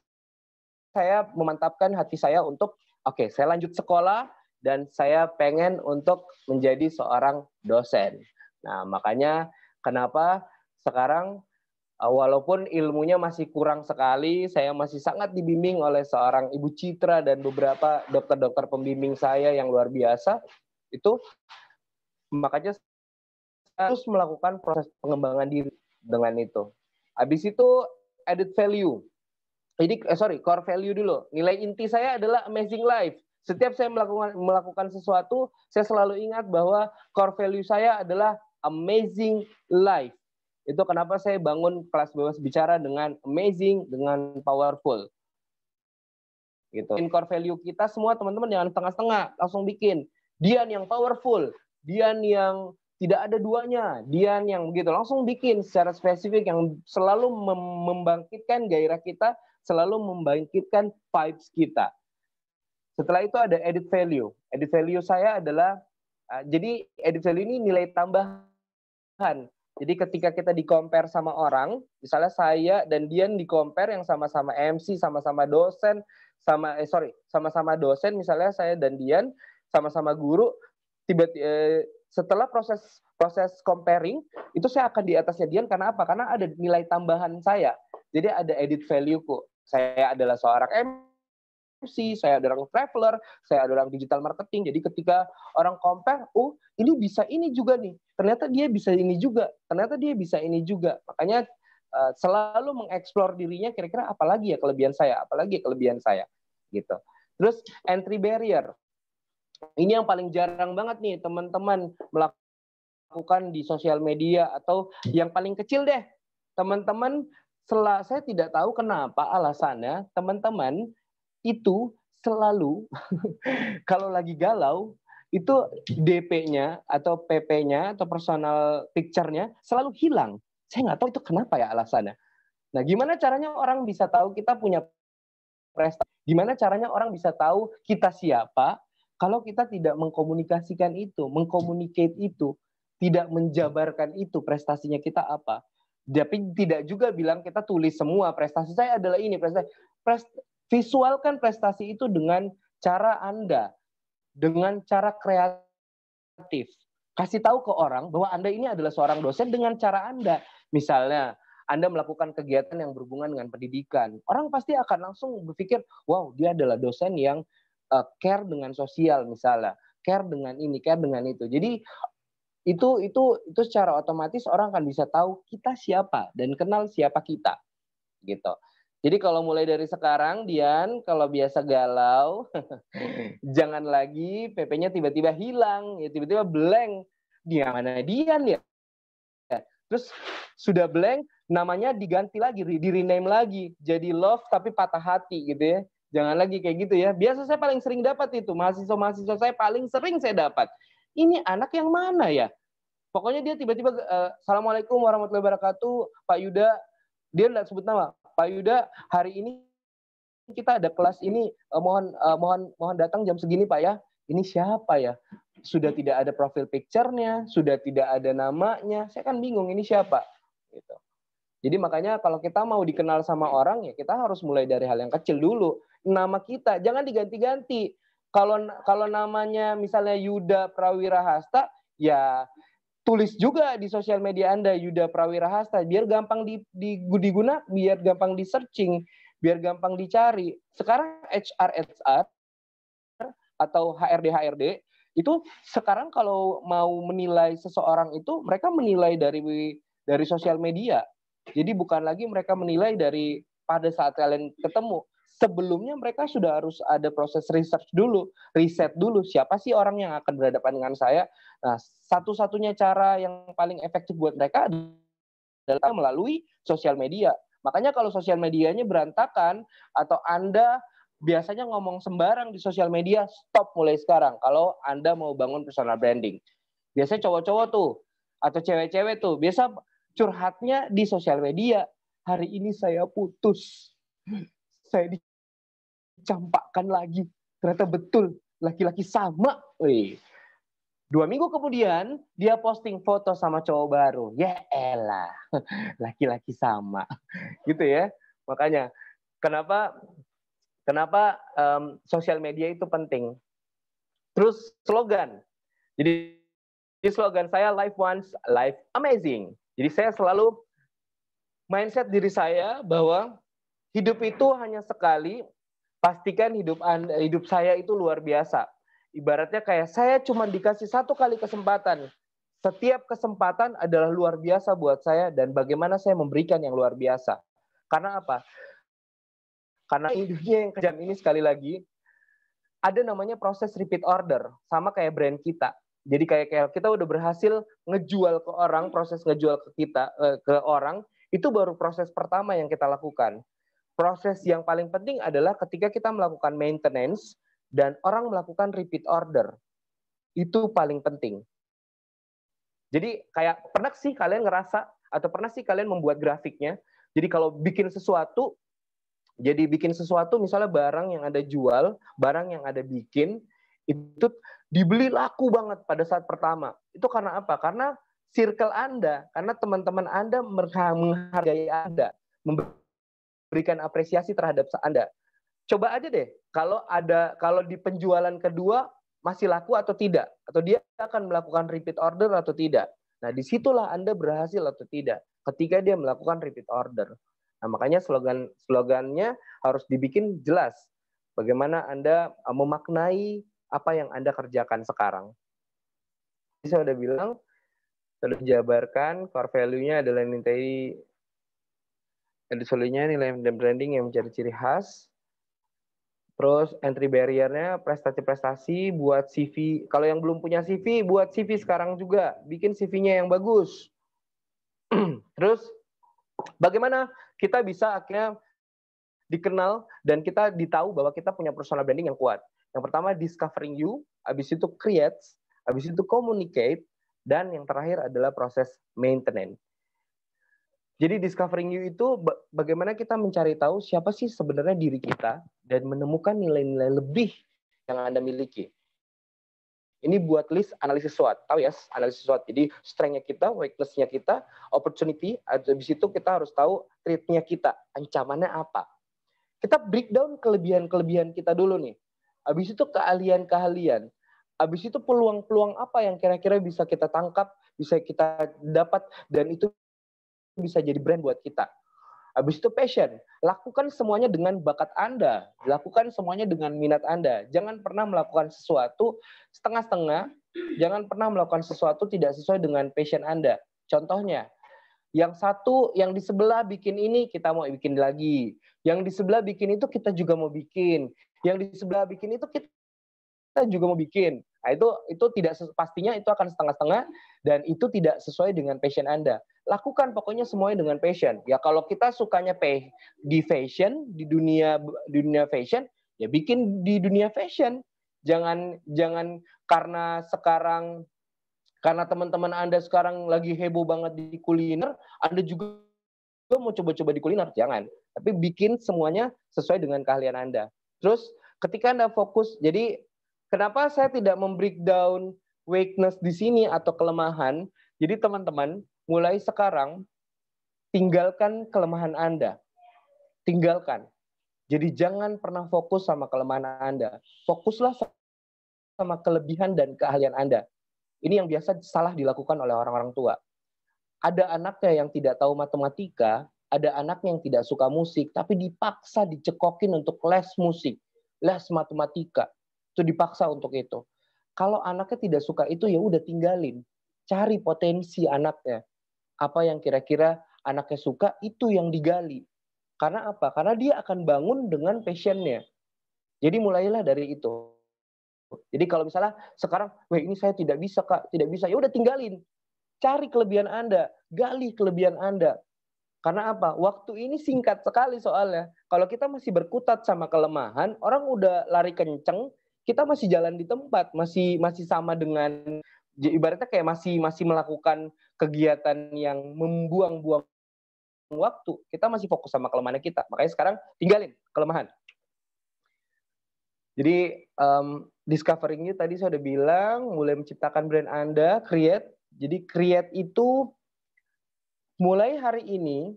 S5: saya memantapkan hati saya untuk oke, saya lanjut sekolah dan saya pengen untuk menjadi seorang dosen. Nah, makanya kenapa sekarang walaupun ilmunya masih kurang sekali, saya masih sangat dibimbing oleh seorang Ibu Citra dan beberapa dokter-dokter pembimbing saya yang luar biasa. Itu makanya saya harus melakukan proses pengembangan diri dengan itu. Habis itu added value. Jadi core value dulu. Nilai inti saya adalah amazing life. Setiap saya melakukan sesuatu, saya selalu ingat bahwa core value saya adalah amazing life. Itu kenapa saya bangun kelas bebas bicara dengan amazing, dengan powerful. Gitu. In core value kita semua teman-teman jangan setengah-setengah, langsung bikin. Dian yang powerful, Dian yang tidak ada duanya, Dian yang begitu. Langsung bikin secara spesifik yang selalu membangkitkan gairah kita, selalu membangkitkan vibes kita. Setelah itu ada added value. Added value saya adalah, jadi added value ini nilai tambahan. Jadi ketika kita di-compare sama orang, misalnya saya dan Dian di-compare yang sama-sama MC, sama-sama dosen, sama-sama dosen, misalnya saya dan Dian sama-sama guru, setelah proses comparing, itu saya akan di atasnya Dian karena apa? Karena ada nilai tambahan saya. Jadi ada added value ku. Saya adalah seorang MC, saya adalah traveler, saya adalah digital marketing. Jadi ketika orang compare, oh ini bisa ini juga nih. Ternyata dia bisa ini juga. Ternyata dia bisa ini juga. Makanya selalu mengeksplor dirinya kira-kira apalagi ya kelebihan saya, apalagi kelebihan saya gitu. Terus entry barrier. Ini yang paling jarang banget nih teman-teman melakukan di sosial media atau yang paling kecil deh. Teman-teman, saya tidak tahu kenapa alasannya teman-teman itu selalu kalau lagi galau itu DP-nya atau PP-nya atau personal picture-nya selalu hilang. Saya nggak tahu itu kenapa ya alasannya. Nah, gimana caranya orang bisa tahu kita punya prestasi? Gimana caranya orang bisa tahu kita siapa kalau kita tidak mengkomunikasikan itu, mengcommunicate itu, tidak menjabarkan itu prestasinya kita apa? Tapi tidak juga bilang kita tulis semua prestasi saya adalah ini, visualkan prestasi itu dengan cara Anda, dengan cara kreatif. Kasih tahu ke orang bahwa Anda ini adalah seorang dosen dengan cara Anda. Misalnya, Anda melakukan kegiatan yang berhubungan dengan pendidikan. Orang pasti akan langsung berpikir, wow, dia adalah dosen yang care dengan sosial misalnya. Care dengan ini, care dengan itu. Jadi, itu secara otomatis orang akan bisa tahu kita siapa dan kenal siapa kita. Gitu. Jadi kalau mulai dari sekarang, Dian, kalau biasa galau, jangan lagi PP-nya tiba-tiba hilang, ya tiba-tiba blank. Di mana Dian ya? Terus sudah blank, namanya diganti lagi, di-rename lagi. Jadi love tapi patah hati gitu ya. Jangan lagi kayak gitu ya. Biasa saya paling sering dapat itu, mahasiswa-mahasiswa saya paling sering saya dapat. Ini anak yang mana ya? Pokoknya dia tiba-tiba, Assalamualaikum warahmatullahi wabarakatuh, Pak Yuda, dia nggak sebut nama. Pak Yuda, hari ini kita ada kelas ini, mohon datang jam segini Pak ya. Ini siapa ya? Sudah tidak ada profil picture-nya, sudah tidak ada namanya. Saya kan bingung ini siapa. Gitu. Jadi makanya kalau kita mau dikenal sama orang ya kita harus mulai dari hal yang kecil dulu. Nama kita jangan diganti-ganti. Kalau namanya misalnya Yuda Prawira Hasta, ya tulis juga di sosial media Anda Yuda Prawira Hasta biar gampang digunakan, biar gampang di searching, biar gampang dicari. Sekarang HR atau HRD itu sekarang kalau mau menilai seseorang itu mereka menilai dari sosial media. Jadi bukan lagi mereka menilai dari pada saat kalian ketemu. Sebelumnya mereka sudah harus ada proses riset dulu siapa sih orang yang akan berhadapan dengan saya. Nah, satu-satunya cara yang paling efektif buat mereka adalah melalui sosial media. Makanya kalau sosial medianya berantakan atau Anda biasanya ngomong sembarang di sosial media, stop mulai sekarang kalau Anda mau bangun personal branding. Biasanya cowok-cowok tuh, atau cewek-cewek tuh, biasa curhatnya di sosial media. Hari ini saya putus, saya dicampakkan lagi. Ternyata betul, laki-laki sama. Wih. 2 minggu kemudian, dia posting foto sama cowok baru. Ya elah, laki-laki sama. Gitu ya. Makanya, kenapa sosial media itu penting. Terus slogan. Jadi slogan saya, life once, life amazing. Jadi saya selalu mindset diri saya bahwa hidup itu hanya sekali, pastikan hidup saya itu luar biasa. Ibaratnya kayak saya cuma dikasih 1 kali kesempatan. Setiap kesempatan adalah luar biasa buat saya dan bagaimana saya memberikan yang luar biasa. Karena apa? Karena dunia yang kejam ini sekali lagi, ada namanya proses repeat order. Sama kayak brand kita. Jadi kayak kita udah berhasil ngejual ke orang, proses ngejual ke orang, itu baru proses pertama yang kita lakukan. Proses yang paling penting adalah ketika kita melakukan maintenance dan orang melakukan repeat order. Itu paling penting. Jadi kayak pernah sih kalian ngerasa atau pernah sih kalian membuat grafiknya. Jadi kalau bikin sesuatu misalnya barang yang Anda jual, barang yang Anda bikin itu dibeli laku banget pada saat pertama. Itu karena apa? Karena circle Anda, karena teman-teman Anda menghargai Anda, memberikan apresiasi terhadap Anda. Coba aja deh, kalau di penjualan kedua masih laku atau tidak, atau dia akan melakukan repeat order atau tidak. Nah, disitulah Anda berhasil atau tidak, ketika dia melakukan repeat order. Nah, makanya slogannya harus dibikin jelas. Bagaimana Anda memaknai apa yang Anda kerjakan sekarang. Jadi saya udah bilang, sudah dijabarkan, core value-nya adalah nilai dan branding yang mencari ciri khas. Terus entry barrier-nya prestasi-prestasi buat CV. Kalau yang belum punya CV, buat CV sekarang juga. Bikin CV-nya yang bagus. Terus bagaimana kita bisa akhirnya dikenal dan kita ditahu bahwa kita punya personal branding yang kuat. Yang pertama discovering you, habis itu create, habis itu communicate, dan yang terakhir adalah proses maintenance. Jadi discovering you itu bagaimana kita mencari tahu siapa sih sebenarnya diri kita dan menemukan nilai-nilai lebih yang Anda miliki. Ini buat list analisis SWOT. Tahu ya, analisis SWOT. Jadi strength-nya kita, weakness-nya kita, opportunity, habis itu kita harus tahu threat-nya kita, ancamannya apa. Kita breakdown kelebihan-kelebihan kita dulu nih. Habis itu keahlian-keahlian. Habis itu peluang-peluang apa yang kira-kira bisa kita tangkap, bisa kita dapat, dan itu bisa jadi brand buat kita. Habis itu passion. Lakukan semuanya dengan bakat Anda. Lakukan semuanya dengan minat Anda. Jangan pernah melakukan sesuatu setengah-setengah. Jangan pernah melakukan sesuatu tidak sesuai dengan passion Anda. Contohnya, yang satu, yang di sebelah bikin ini, kita mau bikin lagi. Yang di sebelah bikin itu, kita juga mau bikin. Yang di sebelah bikin itu, kita juga mau bikin. Nah, itu tidak pastinya itu akan setengah-setengah dan itu tidak sesuai dengan passion Anda. Lakukan pokoknya semuanya dengan passion. Ya kalau kita sukanya di fashion, di dunia fashion, ya bikin di dunia fashion. Jangan karena teman-teman Anda sekarang lagi heboh banget di kuliner, Anda juga mau coba-coba di kuliner, jangan. Tapi bikin semuanya sesuai dengan keahlian Anda. Terus ketika Anda fokus, jadi kenapa saya tidak membreakdown weakness di sini atau kelemahan? Jadi teman-teman, mulai sekarang tinggalkan kelemahan Anda. Tinggalkan. Jadi jangan pernah fokus sama kelemahan Anda. Fokuslah sama kelebihan dan keahlian Anda. Ini yang biasa salah dilakukan oleh orang-orang tua. Ada anaknya yang tidak tahu matematika, ada anaknya yang tidak suka musik, tapi dipaksa dicekokin untuk les musik, les matematika. Itu dipaksa untuk itu. Kalau anaknya tidak suka itu, ya udah tinggalin. Cari potensi anaknya. Apa yang kira-kira anaknya suka, itu yang digali. Karena apa? Karena dia akan bangun dengan passion-nya. Jadi mulailah dari itu. Jadi kalau misalnya sekarang, wah ini saya tidak bisa Kak, tidak bisa. Ya udah tinggalin. Cari kelebihan Anda, gali kelebihan Anda. Karena apa? Waktu ini singkat sekali soalnya. Kalau kita masih berkutat sama kelemahan, orang udah lari kenceng, kita masih jalan di tempat, masih sama dengan ibaratnya kayak masih melakukan kegiatan yang membuang-buang waktu. Kita masih fokus sama kelemahan kita. Makanya sekarang tinggalin kelemahan. Jadi discovering you tadi saya udah bilang, mulai menciptakan brand Anda, create. Jadi create itu mulai hari ini,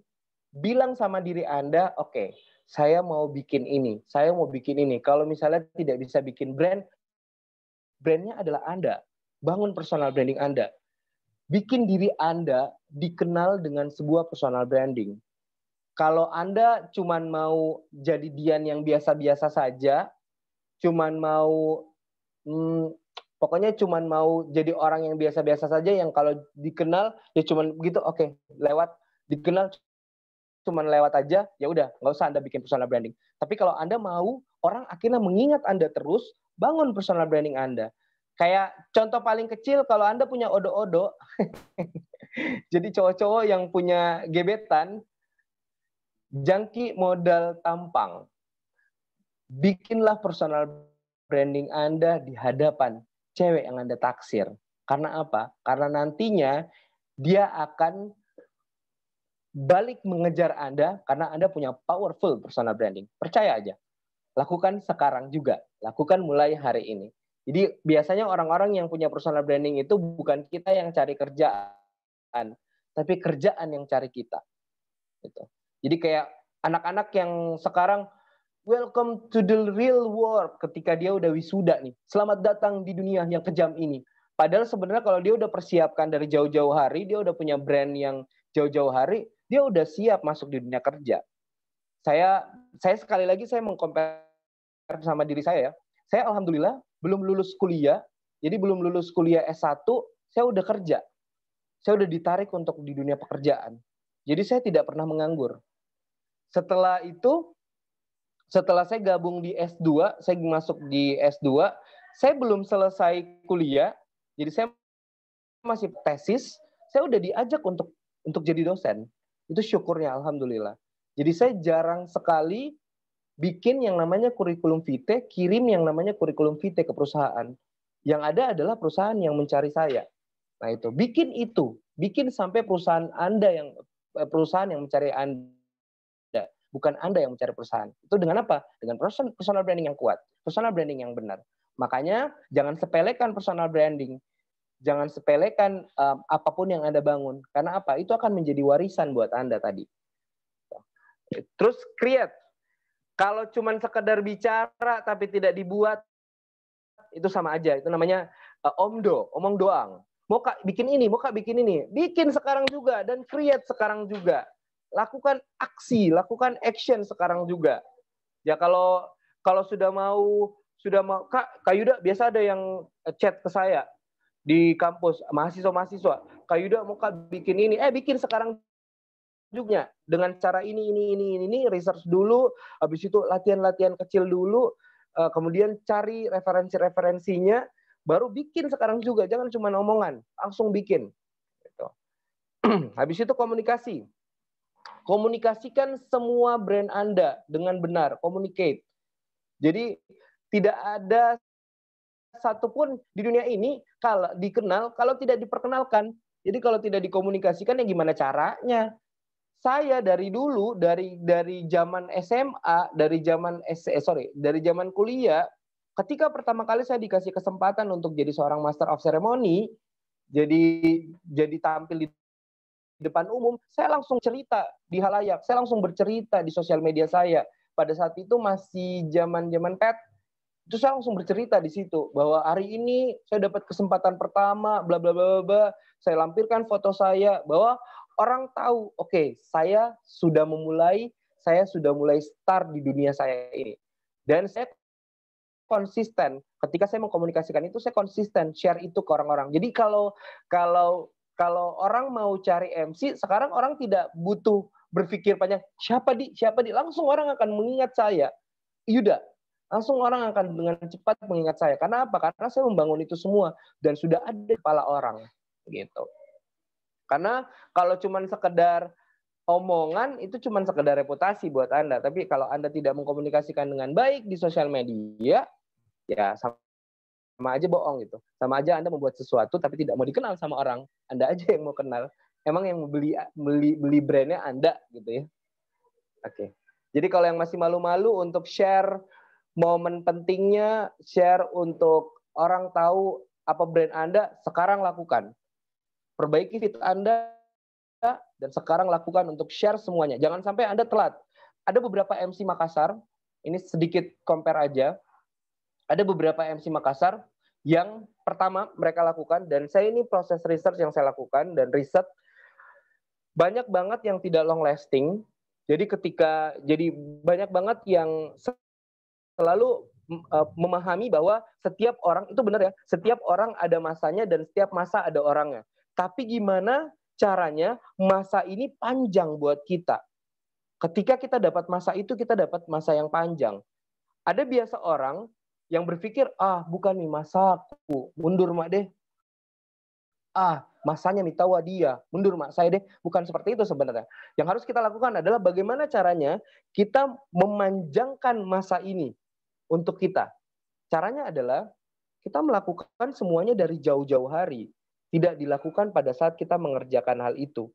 S5: bilang sama diri Anda, oke, saya mau bikin ini, saya mau bikin ini. Kalau misalnya tidak bisa bikin brand, brandnya adalah Anda. Bangun personal branding Anda. Bikin diri Anda dikenal dengan sebuah personal branding. Kalau Anda cuman mau jadi Dian yang biasa-biasa saja, cuman mau, pokoknya cuman mau jadi orang yang biasa-biasa saja, yang kalau dikenal, ya cuman begitu, oke, lewat, dikenal cuman lewat aja, ya udah, nggak usah Anda bikin personal branding. Tapi kalau Anda mau orang akhirnya mengingat Anda terus, bangun personal branding Anda. Kayak contoh paling kecil, kalau Anda punya odo-odo, jadi cowok-cowok yang punya gebetan, jangki modal tampang. Bikinlah personal branding Anda di hadapan cewek yang Anda taksir. Karena apa? Karena nantinya dia akan balik mengejar Anda karena Anda punya powerful personal branding. Percaya aja. Lakukan sekarang juga. Lakukan mulai hari ini. Jadi biasanya orang-orang yang punya personal branding itu bukan kita yang cari kerjaan, tapi kerjaan yang cari kita. Gitu. Jadi kayak anak-anak yang sekarang welcome to the real world ketika dia udah wisuda nih. Selamat datang di dunia yang kejam ini. Padahal sebenarnya kalau dia udah persiapkan dari jauh-jauh hari, dia udah punya brand yang jauh-jauh hari, dia udah siap masuk di dunia kerja. Saya sekali lagi saya mengcompare sama diri saya ya. Saya alhamdulillah belum lulus kuliah. Jadi belum lulus kuliah S1, saya udah kerja. Saya udah ditarik untuk di dunia pekerjaan. Jadi saya tidak pernah menganggur. Setelah itu, setelah saya gabung di S2, saya masuk di S2, saya belum selesai kuliah, jadi saya masih tesis, saya udah diajak untuk jadi dosen. Itu syukurnya, alhamdulillah. Jadi saya jarang sekali bikin yang namanya kurikulum vitae, kirim yang namanya kurikulum vitae ke perusahaan. Yang ada adalah perusahaan yang mencari saya. Nah itu, bikin sampai perusahaan yang mencari Anda, bukan Anda yang mencari perusahaan. Itu dengan apa? Dengan personal branding yang kuat, personal branding yang benar. Makanya jangan sepelekan personal branding. Jangan sepelekan apapun yang Anda bangun. Karena apa? Itu akan menjadi warisan buat Anda tadi. Terus create. Kalau cuma sekedar bicara tapi tidak dibuat, itu sama aja. Itu namanya omong doang. Mau Kak bikin ini, mau Kak bikin ini. Bikin sekarang juga dan create sekarang juga. Lakukan aksi, lakukan action sekarang juga. Ya kalau sudah mau Kak Yuda, biasa ada yang chat ke saya di kampus, mahasiswa, Kak Yuda mau Kak bikin ini, bikin sekarang juga dengan cara ini, research dulu, habis itu latihan kecil dulu, kemudian cari referensinya, baru bikin sekarang juga, jangan cuma omongan, langsung bikin. Gitu. Habis itu komunikasi. Komunikasikan semua brand Anda dengan benar, communicate. Jadi tidak ada satupun di dunia ini kalau dikenal, kalau tidak diperkenalkan. Jadi kalau tidak dikomunikasikan, ya gimana caranya? Saya dari dulu, dari zaman SMA, dari zaman kuliah, ketika pertama kali saya dikasih kesempatan untuk jadi seorang Master of Ceremony, jadi tampil di depan umum, saya langsung cerita di halayak, saya langsung bercerita di sosial media saya. Pada saat itu masih zaman pet, itu saya langsung bercerita di situ bahwa hari ini saya dapat kesempatan pertama, bla bla bla bla. Saya lampirkan foto saya bahwa orang tahu, oke, saya sudah mulai start di dunia saya ini. Dan saya konsisten. Ketika saya mengkomunikasikan itu, saya konsisten share itu ke orang-orang. Jadi kalau orang mau cari MC, sekarang orang tidak butuh berpikir panjang, siapa di, langsung orang akan mengingat saya. Yuda, langsung orang akan dengan cepat mengingat saya. Karena apa? Karena saya membangun itu semua dan sudah ada di kepala orang, gitu. Karena kalau cuma sekedar omongan itu cuma sekedar reputasi buat Anda. Tapi kalau Anda tidak mengkomunikasikan dengan baik di sosial media, ya sama aja bohong gitu. Sama aja Anda membuat sesuatu tapi tidak mau dikenal sama orang. Anda aja yang mau kenal. Emang yang beli brandnya Anda gitu ya. Oke. Jadi kalau yang masih malu-malu untuk share momen pentingnya, share untuk orang tahu apa brand Anda, sekarang lakukan. Perbaiki feed Anda dan sekarang lakukan untuk share semuanya. Jangan sampai Anda telat. Ada beberapa MC Makassar, ini sedikit compare aja. Ada beberapa MC Makassar yang pertama mereka lakukan, dan saya ini proses research yang saya lakukan, dan riset banyak banget yang tidak long lasting. Jadi banyak banget yang selalu memahami bahwa setiap orang, itu benar ya, setiap orang ada masanya dan setiap masa ada orangnya. Tapi gimana caranya masa ini panjang buat kita? Ketika kita dapat masa itu, kita dapat masa yang panjang. Ada biasa orang yang berpikir, bukan nih masaku, mundur mak deh. Masanya nih tawa dia, mundur mak saya deh. Bukan seperti itu sebenarnya. Yang harus kita lakukan adalah bagaimana caranya kita memanjangkan masa ini untuk kita. Caranya adalah kita melakukan semuanya dari jauh-jauh hari. Tidak dilakukan pada saat kita mengerjakan hal itu.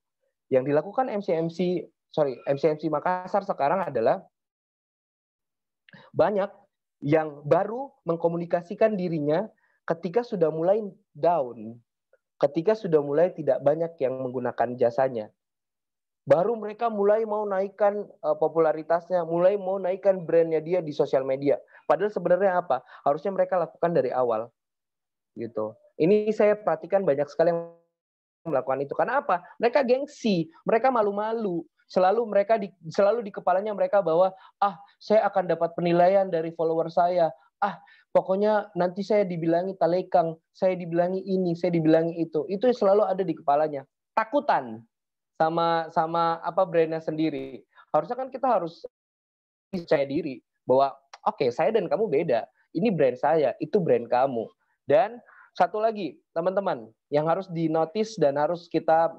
S5: Yang dilakukan MC Makassar sekarang adalah banyak yang baru mengkomunikasikan dirinya ketika sudah mulai down. Ketika sudah mulai tidak banyak yang menggunakan jasanya. Baru mereka mulai mau naikkan popularitasnya, mulai mau naikkan brandnya dia di sosial media. Padahal sebenarnya apa? Harusnya mereka lakukan dari awal. Gitu. Ini saya perhatikan banyak sekali yang melakukan itu. Karena apa? Mereka gengsi, mereka malu-malu. Selalu di kepalanya mereka bahwa saya akan dapat penilaian dari follower saya. Pokoknya nanti saya dibilangi talekang, saya dibilangi ini, saya dibilangi itu. Itu selalu ada di kepalanya. Takutan sama apa brandnya sendiri. Harusnya kan kita harus percaya diri bahwa oke, saya dan kamu beda. Ini brand saya, itu brand kamu. Dan satu lagi, teman-teman, yang harus dinotis dan harus kita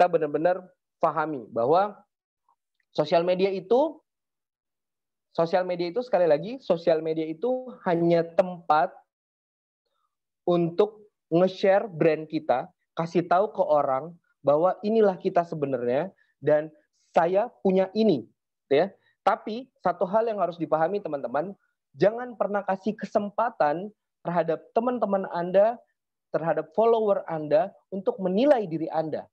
S5: benar-benar pahami bahwa sosial media itu sekali lagi, sosial media itu hanya tempat untuk nge-share brand kita, kasih tahu ke orang bahwa inilah kita sebenarnya dan saya punya ini, ya. Tapi satu hal yang harus dipahami teman-teman, jangan pernah kasih kesempatan terhadap teman-teman Anda, terhadap follower Anda untuk menilai diri Anda.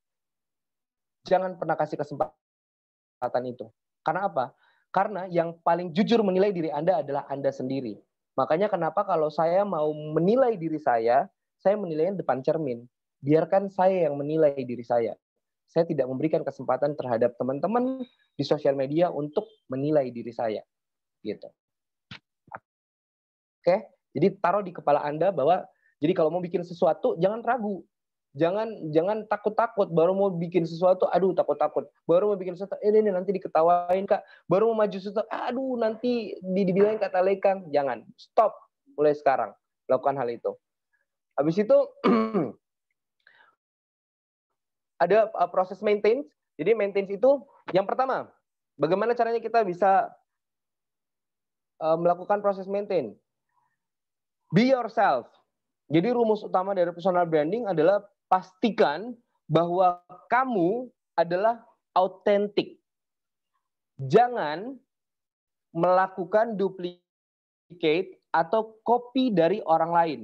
S5: Jangan pernah kasih kesempatan itu. Karena apa? Karena yang paling jujur menilai diri Anda adalah Anda sendiri. Makanya kenapa kalau saya mau menilai diri saya menilainya depan cermin. Biarkan saya yang menilai diri saya. Saya tidak memberikan kesempatan terhadap teman-teman di sosial media untuk menilai diri saya. Gitu. Oke? Jadi taruh di kepala Anda bahwa jadi kalau mau bikin sesuatu jangan ragu. Jangan takut-takut baru mau bikin sesuatu, aduh takut-takut. Baru mau bikin sesuatu, ini nanti diketawain Kak. Baru mau maju sesuatu, aduh nanti dibilangin kata lekang. Jangan. Stop mulai sekarang. Lakukan hal itu. Habis itu ada proses maintenance. Jadi maintenance itu yang pertama, bagaimana caranya kita bisa melakukan proses maintenance? Be yourself. Jadi rumus utama dari personal branding adalah pastikan bahwa kamu adalah autentik. Jangan melakukan duplicate atau copy dari orang lain.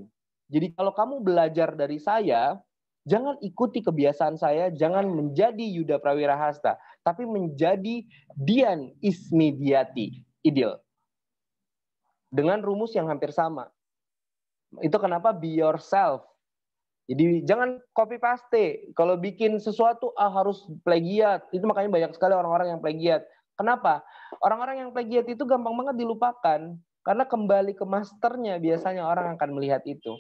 S5: Jadi kalau kamu belajar dari saya, jangan ikuti kebiasaan saya, jangan menjadi Yuda Prawirahasta, tapi menjadi Dian Ismidiati, Idil. Dengan rumus yang hampir sama. Itu kenapa be yourself. Jadi jangan copy paste. Kalau bikin sesuatu harus plagiat. Itu makanya banyak sekali orang-orang yang plagiat. Kenapa? Orang-orang yang plagiat itu gampang banget dilupakan. Karena kembali ke masternya biasanya orang akan melihat itu.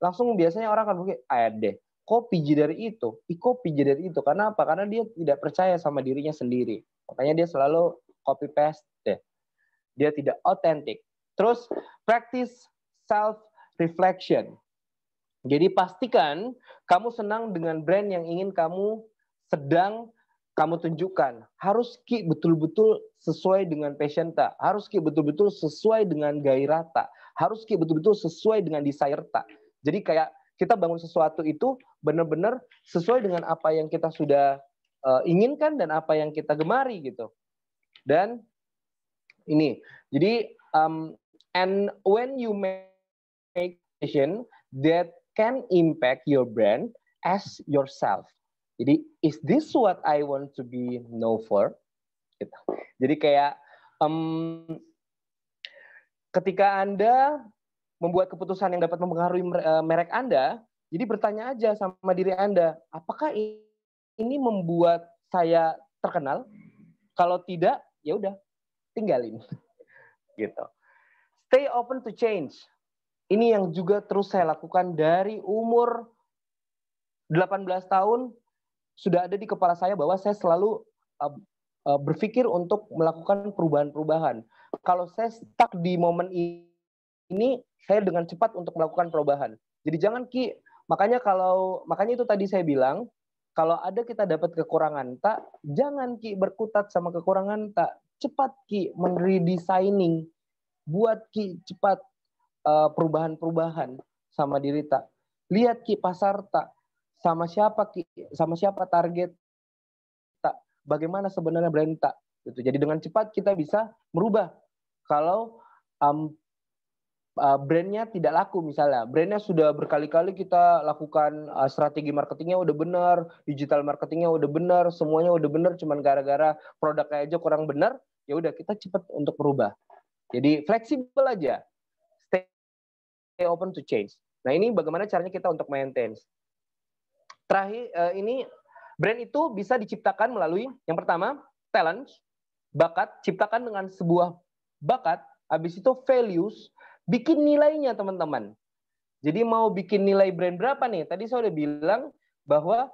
S5: Langsung biasanya orang akan berpikir, deh, copy dari itu. Copy dari itu. Karena apa? Karena dia tidak percaya sama dirinya sendiri. Makanya dia selalu copy paste. Dia tidak otentik. Terus practice self-reflection. Jadi pastikan kamu senang dengan brand yang ingin kamu sedang kamu tunjukkan. Harus Ki betul-betul sesuai dengan passion tak. Harus Ki betul-betul sesuai dengan gairah tak. Harus Ki betul-betul sesuai dengan desire tak. Jadi kayak kita bangun sesuatu itu benar-benar sesuai dengan apa yang kita sudah inginkan dan apa yang kita gemari gitu. Dan ini, jadi and when you make decision that can impact your brand as yourself. Jadi, is this what I want to be known for? Gitu. Jadi kayak ketika Anda membuat keputusan yang dapat mempengaruhi merek Anda, jadi bertanya aja sama diri Anda, apakah ini membuat saya terkenal? Kalau tidak, ya udah, tinggalin. Gitu. Stay open to change. Ini yang juga terus saya lakukan dari umur 18 tahun, sudah ada di kepala saya bahwa saya selalu berpikir untuk melakukan perubahan-perubahan. Kalau saya stuck di momen ini, saya dengan cepat untuk melakukan perubahan. Jadi jangan Ki, makanya itu tadi saya bilang, kalau ada kita dapat kekurangan tak, jangan Ki berkutat sama kekurangan tak. Cepat Ki meredesigning, buat Ki cepat perubahan-perubahan sama diri tak. Lihat Ki pasar tak, sama siapa target tak, bagaimana sebenarnya brand tak. Gitu. Jadi dengan cepat kita bisa merubah. Kalau brandnya tidak laku misalnya, brandnya sudah berkali-kali kita lakukan strategi marketingnya udah benar, digital marketingnya udah benar, semuanya udah benar, cuman gara-gara produknya aja kurang benar, ya udah kita cepat untuk merubah. Jadi fleksibel aja, stay open to change. Nah ini bagaimana caranya kita untuk maintain. Terakhir ini brand itu bisa diciptakan melalui yang pertama talent, bakat, ciptakan dengan sebuah bakat, habis itu values, bikin nilainya teman-teman. Jadi mau bikin nilai brand berapa nih? Tadi saya udah bilang bahwa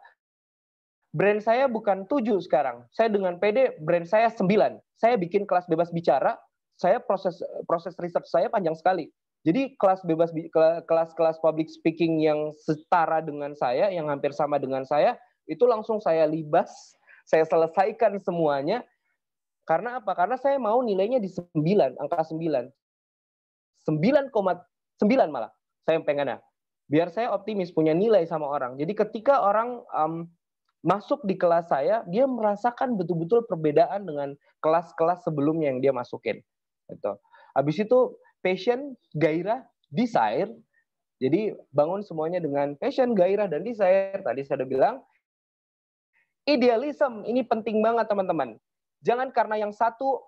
S5: brand saya bukan 7 sekarang. Saya dengan PD brand saya 9. Saya bikin kelas bebas bicara, saya proses research saya panjang sekali. Jadi kelas public speaking yang setara dengan saya, yang hampir sama dengan saya, itu langsung saya libas, saya selesaikan semuanya. Karena apa? Karena saya mau nilainya di 9, angka 9. 9,9 malah saya pengennya. Biar saya optimis, punya nilai sama orang. Jadi ketika orang masuk di kelas saya, dia merasakan betul-betul perbedaan dengan kelas-kelas sebelumnya yang dia masukin. Gitu. Habis itu passion, gairah, desire. Jadi bangun semuanya dengan passion, gairah, dan desire. Tadi saya udah bilang, idealism ini penting banget teman-teman. Jangan karena yang satu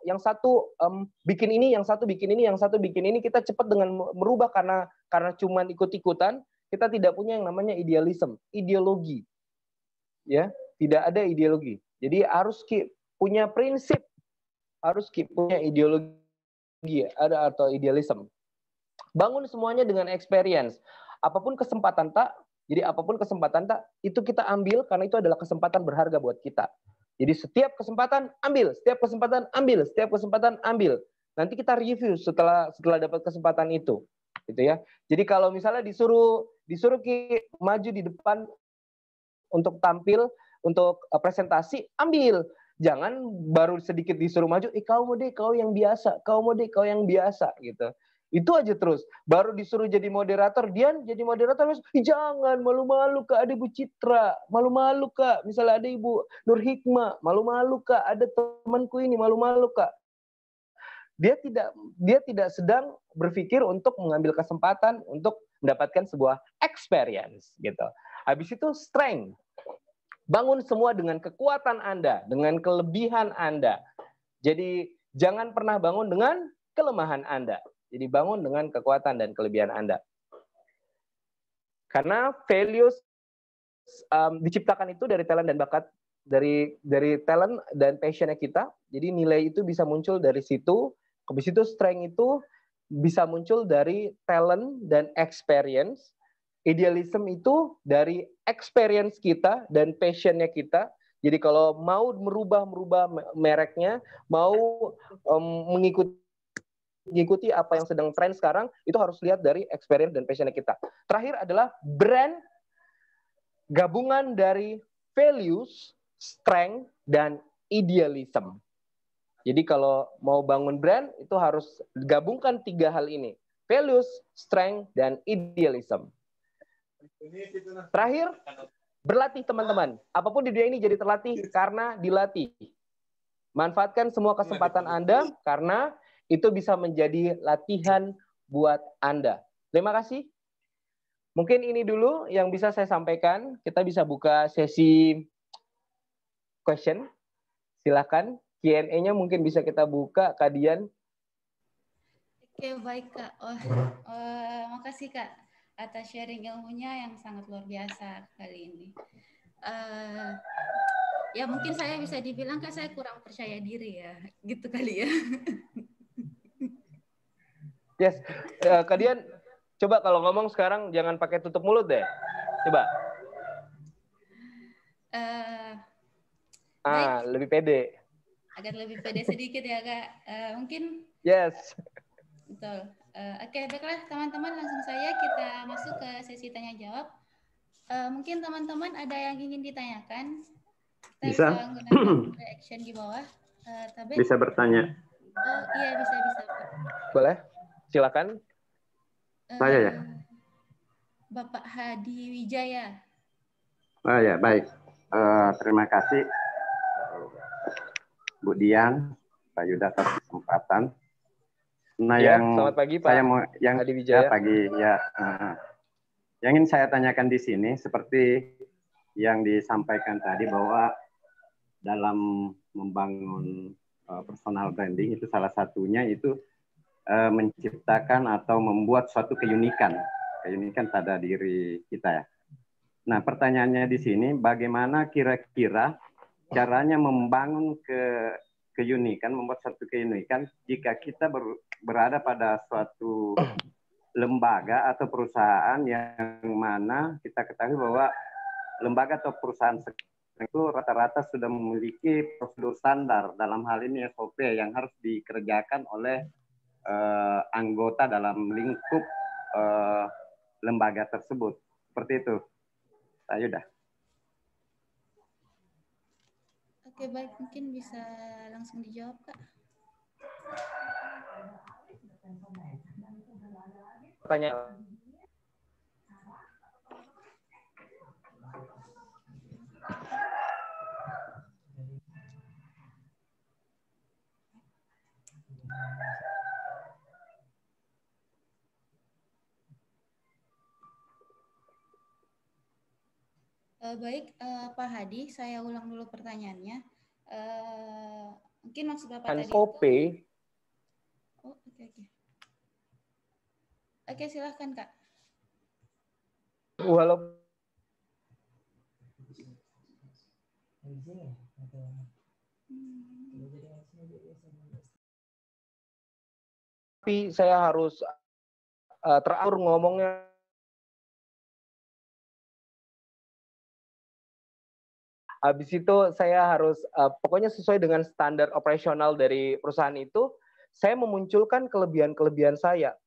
S5: bikin ini, yang satu bikin ini, yang satu bikin ini, kita cepat dengan merubah karena cuman ikut-ikutan. Kita tidak punya yang namanya idealism, ideologi. Ya, tidak ada ideologi. Jadi harus punya prinsip, harus punya ideologi. Ada atau idealism. Bangun semuanya dengan experience. Apapun kesempatan tak, jadi apapun kesempatan tak, itu kita ambil karena itu adalah kesempatan berharga buat kita. Jadi setiap kesempatan ambil, setiap kesempatan ambil, setiap kesempatan ambil. Nanti kita review setelah dapat kesempatan itu, gitu ya. Jadi kalau misalnya disuruh maju di depan untuk tampil, untuk presentasi, ambil. Jangan baru sedikit disuruh maju, kau mau deh, kau yang biasa, kau mau deh, kau yang biasa, gitu. Itu aja terus. Baru disuruh jadi moderator, Dian jadi moderator, jangan, malu-malu Kak, ada Ibu Citra, malu-malu Kak, misalnya ada Ibu Nur Hikmah, malu-malu Kak, ada temanku ini, malu-malu Kak. Dia tidak sedang berpikir untuk mengambil kesempatan untuk mendapatkan sebuah experience, gitu. Habis itu strength. Bangun semua dengan kekuatan Anda, dengan kelebihan Anda. Jadi jangan pernah bangun dengan kelemahan Anda. Jadi bangun dengan kekuatan dan kelebihan Anda. Karena values diciptakan itu dari talent dan bakat, dari talent dan passionnya kita. Jadi nilai itu bisa muncul dari situ. Habis itu strength itu bisa muncul dari talent dan experience. Idealism itu dari experience kita dan passionnya kita. Jadi kalau mau merubah mereknya, mau mengikuti apa yang sedang tren sekarang, itu harus lihat dari experience dan passionnya kita. Terakhir adalah brand, gabungan dari values, strength, dan idealism. Jadi kalau mau bangun brand itu harus gabungkan 3 hal ini. Values, strength, dan idealism. Terakhir, berlatih teman-teman. Apapun di dunia ini jadi terlatih karena dilatih. Manfaatkan semua kesempatan Anda karena itu bisa menjadi latihan buat Anda. Terima kasih. Mungkin ini dulu yang bisa saya sampaikan. Kita bisa buka sesi question. Silakan. Q&A-nya mungkin bisa kita buka, Kak Dian.
S4: Oke, baik Kak. Makasih Kak atas sharing ilmunya yang sangat luar biasa kali ini. Ya mungkin saya bisa dibilang Kak saya kurang percaya diri ya, gitu kali ya.
S5: Yes, Kak Dian, coba kalau ngomong sekarang jangan pakai tutup mulut deh. Coba.
S4: Baik.
S5: Lebih pede.
S4: Agar lebih pede sedikit ya Kak. Mungkin.
S5: Yes.
S4: Betul. Oke, baiklah teman-teman, langsung saja kita masuk ke sesi tanya jawab. Mungkin teman-teman ada yang ingin ditanyakan. Kita bisa menggunakan reaction di bawah.
S8: Bisa bertanya.
S4: Oh iya, bisa Pak.
S5: Boleh, silakan.
S8: Saya ya.
S4: Bapak Hadi Wijaya.
S8: Oh ya, baik. Terima kasih Bu Dian, Pak Yuda atas kesempatan. Nah,
S5: ya,
S8: yang
S5: selamat pagi Pak
S8: saya mau yang
S5: Hadi Wijaya.
S8: Ya, pagi ya. Yang ingin saya tanyakan di sini seperti yang disampaikan tadi bahwa dalam membangun personal branding itu salah satunya itu menciptakan atau membuat suatu keunikan pada diri kita ya. Nah, pertanyaannya di sini bagaimana kira-kira caranya membangun keunikan, membuat suatu keunikan jika kita berada pada suatu lembaga atau perusahaan yang mana kita ketahui bahwa lembaga atau perusahaan itu rata-rata sudah memiliki prosedur standar, dalam hal ini SOP yang harus dikerjakan oleh anggota dalam lingkup lembaga tersebut. Seperti itu. Pak Yuda.
S4: Oke, baik, mungkin bisa langsung dijawab Kak.
S5: Pertanyaan.
S4: Baik, Pak Hadi, saya ulang dulu pertanyaannya. Mungkin maksud Bapak tadi
S5: SOP.
S4: itu... Oh, oke. Oke, silahkan Kak.
S5: Walaupun tapi saya harus teratur ngomongnya. Habis itu saya harus pokoknya sesuai dengan standar operasional dari perusahaan itu, saya memunculkan kelebihan-kelebihan saya.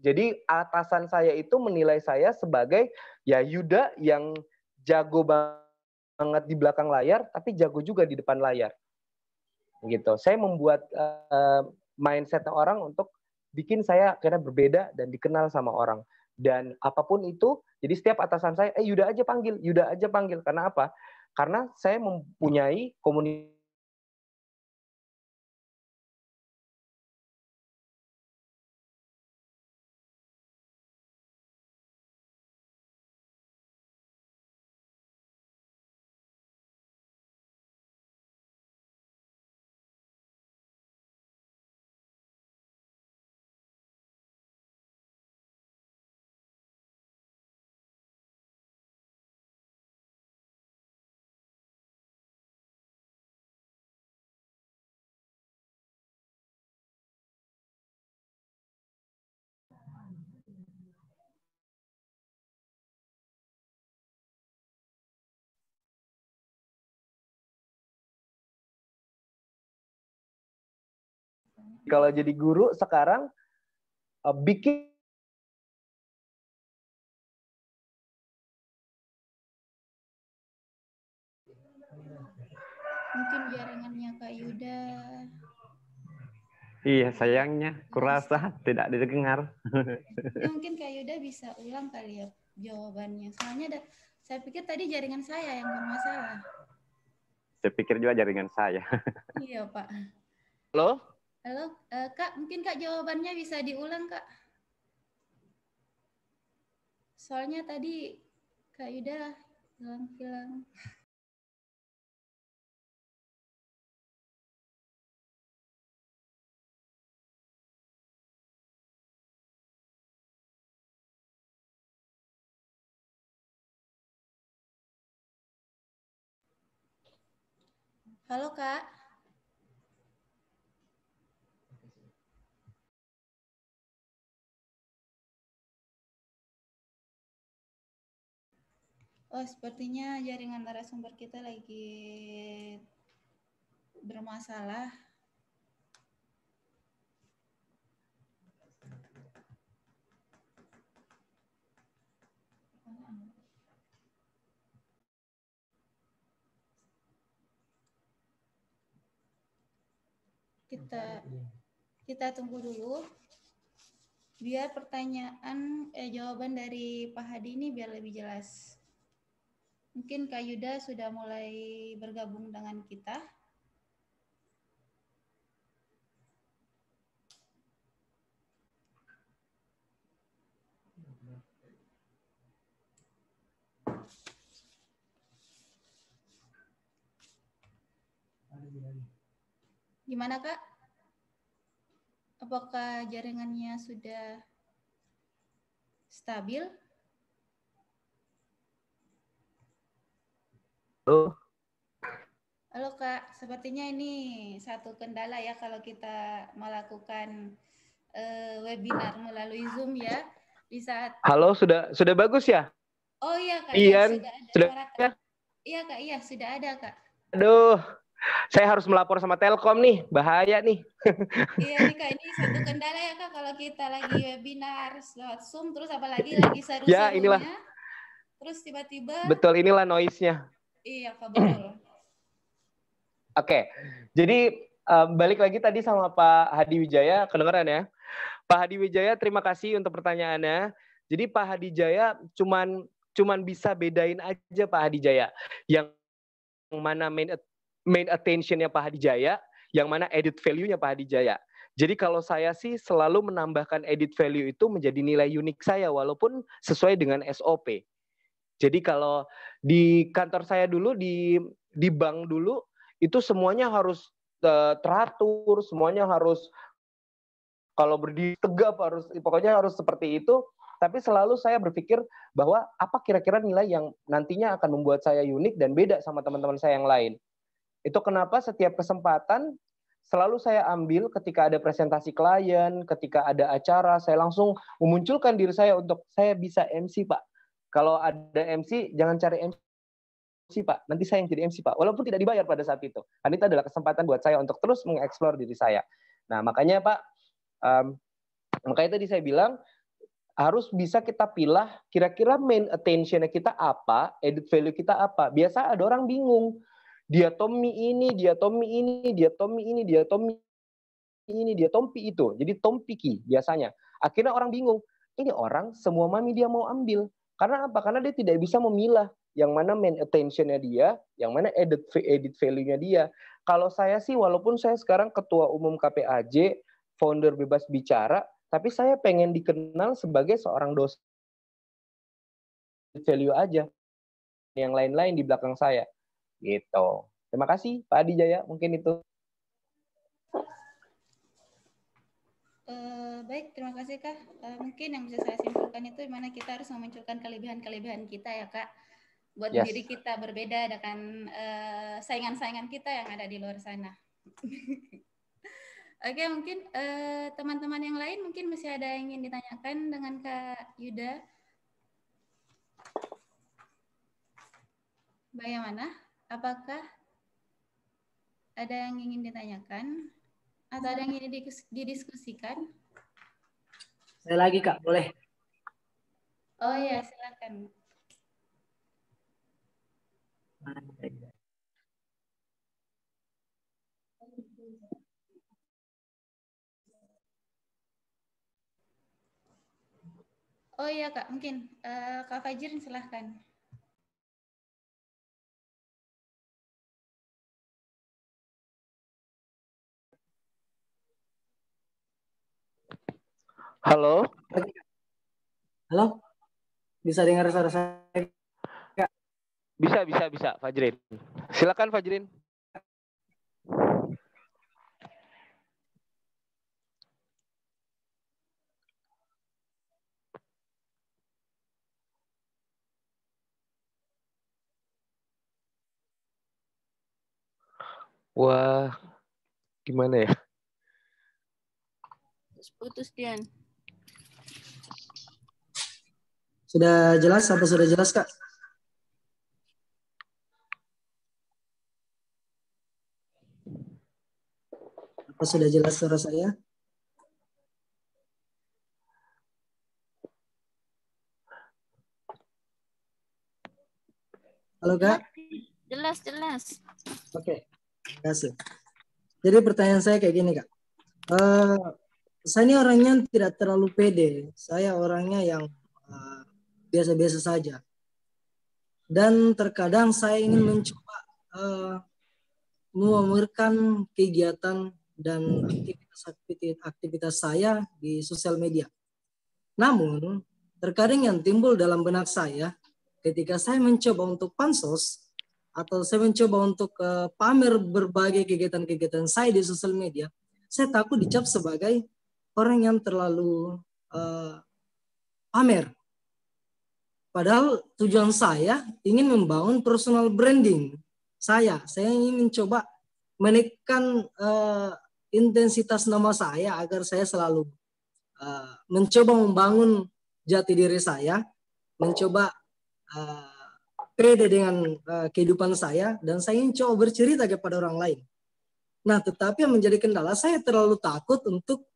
S5: Jadi atasan saya itu menilai saya sebagai ya Yuda yang jago banget di belakang layar, tapi jago juga di depan layar. Gitu. Saya membuat mindset orang untuk bikin saya akhirnya berbeda dan dikenal sama orang. Dan apapun itu, jadi setiap atasan saya, Yuda aja panggil. Karena apa? Karena saya mempunyai komunikasi. Kalau jadi guru sekarang bikin
S4: Kak Yuda.
S8: Iya, sayangnya kurasa tidak didengar.
S4: Ini mungkin Kak Yuda bisa ulang kali ya jawabannya. Soalnya saya pikir tadi jaringan saya yang bermasalah.
S8: Saya pikir juga jaringan saya.
S4: Iya, Pak.
S5: Halo?
S4: Halo, Kak, mungkin Kak jawabannya bisa diulang, Kak. Soalnya tadi Kak Yuda hilang-hilang. Halo, Kak. Oh, sepertinya jaringan narasumber kita lagi bermasalah. Kita tunggu dulu biar jawaban dari Pak Hadi ini biar lebih jelas. Mungkin Kak Yuda sudah mulai bergabung dengan kita. Gimana, Kak? Apakah jaringannya sudah stabil? Halo, Kak. Sepertinya ini satu kendala ya kalau kita melakukan webinar melalui Zoom ya. Di saat
S5: Halo, sudah bagus ya?
S4: Oh iya, Kak.
S5: Ian,
S4: Iya, sudah ada
S5: sudah
S4: suara, Kak.
S5: ya?
S4: Iya, Kak. Iya, sudah ada, Kak.
S5: Aduh, saya harus melapor sama Telkom nih, bahaya nih.
S4: Iya nih Kak, ini satu kendala ya Kak kalau kita lagi webinar lewat Zoom, terus apalagi lagi
S5: Ya, inilah.
S4: seru-serunya, terus tiba-tiba.
S5: Betul, inilah noise-nya.
S4: Iya Kak, betul.
S5: Oke, jadi balik lagi tadi sama Pak Hadi Wijaya, kedengeran ya? Pak Hadi Wijaya, terima kasih untuk pertanyaannya. Jadi Pak Hadi Jaya cuman bisa bedain aja Pak Hadi Jaya. Yang mana main attention-nya Pak Hadi Jaya, yang mana edit value-nya Pak Hadi Jaya. Jadi kalau saya sih selalu menambahkan edit value itu menjadi nilai unik saya walaupun sesuai dengan SOP. Jadi kalau di kantor saya dulu di bank dulu itu semuanya harus teratur, semuanya harus kalau berdiri tegap pokoknya harus seperti itu. Tapi selalu saya berpikir bahwa apa kira-kira nilai yang nantinya akan membuat saya unik dan beda sama teman-teman saya yang lain. Itu kenapa setiap kesempatan selalu saya ambil ketika ada presentasi klien, ketika ada acara, saya langsung memunculkan diri saya untuk saya bisa MC Pak. Kalau ada MC, jangan cari MC Pak, nanti saya yang jadi MC Pak. Walaupun tidak dibayar pada saat itu. Karena itu adalah kesempatan buat saya untuk terus mengeksplor diri saya. Nah makanya Pak, makanya tadi saya bilang, harus bisa kita pilah kira-kira main attention-nya kita apa, edit value kita apa. Biasa ada orang bingung. Dia Tommy ini, dia Tommy ini, dia Tommy ini, dia Tommy ini, dia Tompi itu. Jadi Tompiki biasanya. Akhirnya orang bingung. Ini orang semua mami dia mau ambil. Karena apa? Karena dia tidak bisa memilah yang mana main attention-nya dia, yang mana edit value-nya dia. Kalau saya sih, walaupun saya sekarang ketua umum KPAJ, founder Bebas Bicara, tapi saya pengen dikenal sebagai seorang dosen value aja. Yang lain-lain di belakang saya. Gitu. Terima kasih Pak Adi Jaya, mungkin itu.
S4: Baik, terima kasih Kak. Mungkin yang bisa saya simpulkan itu dimana kita harus memunculkan kelebihan-kelebihan kita ya Kak. Buat diri kita berbeda dengan saingan-saingan kita yang ada di luar sana. Oke, mungkin teman-teman yang lain mungkin masih ada yang ingin ditanyakan dengan Kak Yuda. Bagaimana? Apakah ada yang ingin ditanyakan atau ada yang ingin didiskusikan?
S7: Saya lagi Kak, boleh?
S4: Oh ya, silakan. Oh iya Kak, mungkin Kak Fajrin silahkan.
S5: Halo?
S7: Halo? Bisa dengar suara saya?
S5: Bisa, Fajrin. Silakan Fajrin. Wah, gimana ya?
S3: Putus Dian.
S7: Sudah jelas? Apa sudah jelas Kak? Apa sudah jelas suara saya? Halo Kak?
S3: Jelas.
S7: Oke, terima kasih. Jadi pertanyaan saya kayak gini Kak. Saya ini orangnya tidak terlalu pede. Saya orangnya yang biasa-biasa saja. Dan terkadang saya ingin mencoba memberikan kegiatan dan aktivitas saya di sosial media. Namun, terkadang yang timbul dalam benak saya ketika saya mencoba untuk pansos atau saya mencoba untuk pamer berbagai kegiatan-kegiatan saya di sosial media, saya takut dicap sebagai orang yang terlalu pamer. Padahal tujuan saya ingin membangun personal branding saya ingin mencoba menaikkan intensitas nama saya agar saya selalu mencoba membangun jati diri saya, mencoba pede dengan kehidupan saya, dan saya ingin coba bercerita kepada orang lain. Nah, tetapi yang menjadi kendala, saya terlalu takut untuk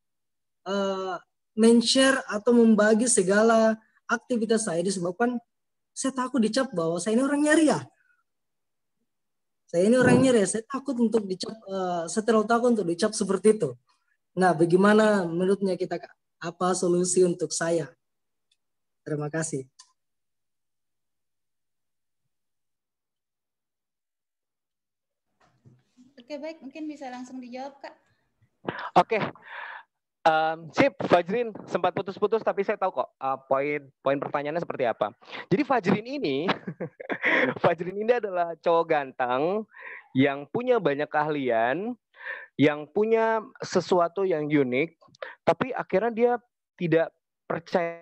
S7: men-share atau membagi segala aktivitas saya disebabkan saya takut dicap bahwa saya ini orangnya ria. Saya takut untuk dicap, saya terlalu takut untuk dicap seperti itu. Nah, bagaimana menurutnya kita, Kak? Apa solusi untuk saya? Terima kasih.
S4: Oke, baik. Mungkin bisa langsung dijawab, Kak.
S5: Oke. Sip, Fajrin sempat putus-putus tapi saya tahu kok poin pertanyaannya seperti apa. Jadi Fajrin ini adalah cowok ganteng yang punya banyak keahlian, yang punya sesuatu yang unik, tapi akhirnya dia tidak percaya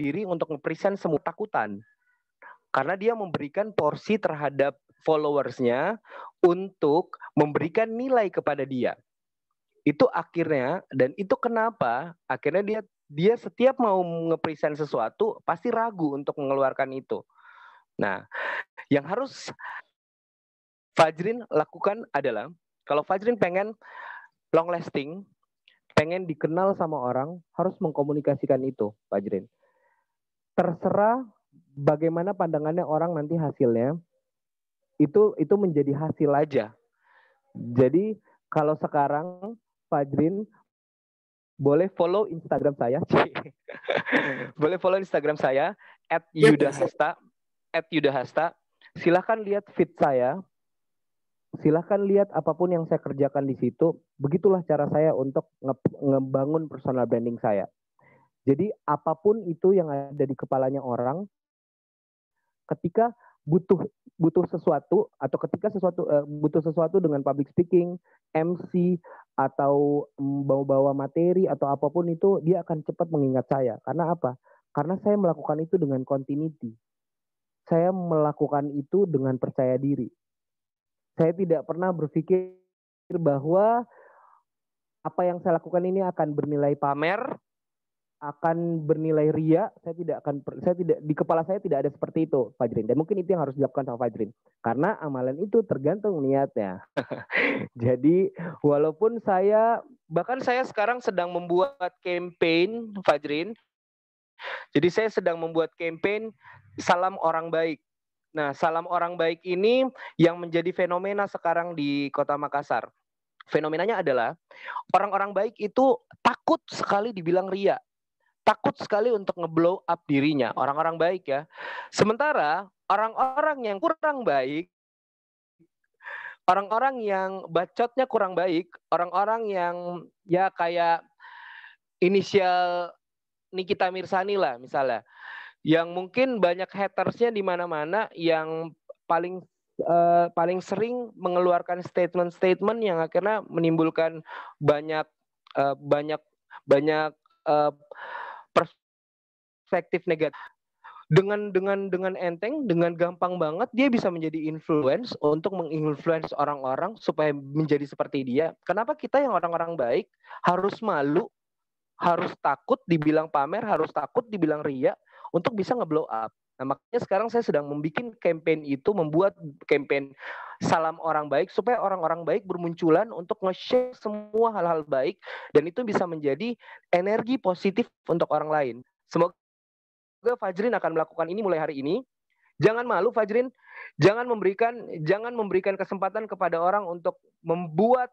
S5: diri untuk nge-present semua takutan. Karena dia memberikan porsi terhadap followersnya untuk memberikan nilai kepada dia. Itu akhirnya, dan itu kenapa akhirnya dia setiap mau nge-present sesuatu pasti ragu untuk mengeluarkan itu. Nah, yang harus Fajrin lakukan adalah kalau Fajrin pengen long lasting, pengen dikenal sama orang, harus mengkomunikasikan itu, Fajrin. Terserah bagaimana pandangannya orang nanti hasilnya, itu menjadi hasil aja. Jadi kalau sekarang Fajrin boleh follow Instagram saya. Boleh follow Instagram saya @yudahasta. Silahkan lihat feed saya. Silahkan lihat apapun yang saya kerjakan di situ. Begitulah cara saya untuk ngebangun personal branding saya. Jadi apapun itu yang ada di kepalanya orang, ketika butuh sesuatu atau ketika butuh sesuatu dengan public speaking, MC atau bawa materi atau apapun itu, dia akan cepat mengingat saya. Karena apa? Karena saya melakukan itu dengan continuity. Saya melakukan itu dengan percaya diri. Saya tidak pernah berpikir bahwa apa yang saya lakukan ini akan bernilai pamer, akan bernilai ria. Di kepala saya tidak ada seperti itu, Fajrin. Dan mungkin itu yang harus dilakukan sama Fajrin. Karena amalan itu tergantung niatnya. Jadi walaupun bahkan saya sekarang sedang membuat campaign, Fajrin. Jadi saya sedang membuat campaign Salam Orang Baik. Nah, Salam Orang Baik ini yang menjadi fenomena sekarang di Kota Makassar. Fenomenanya adalah orang-orang baik itu takut sekali dibilang ria. takut sekali untuk nge-blow up dirinya, orang-orang baik ya. Sementara orang-orang yang kurang baik, orang-orang yang bacotnya kurang baik, orang-orang yang ya kayak inisial Nikita Mirzani lah misalnya, yang mungkin banyak hatersnya di mana-mana, yang paling sering mengeluarkan statement-statement yang akhirnya menimbulkan banyak perspektif negatif. Dengan enteng, dengan gampang banget dia bisa menjadi influence untuk menginfluence orang-orang supaya menjadi seperti dia. Kenapa kita yang orang-orang baik harus malu, harus takut dibilang pamer, harus takut dibilang ria untuk bisa nge-blow up? Nah, makanya sekarang saya sedang membuat campaign itu, membuat campaign salam orang baik supaya orang-orang baik bermunculan untuk nge-share semua hal-hal baik, dan itu bisa menjadi energi positif untuk orang lain. Semoga Fajrin akan melakukan ini mulai hari ini. Jangan malu Fajrin, jangan memberikan kesempatan kepada orang untuk membuat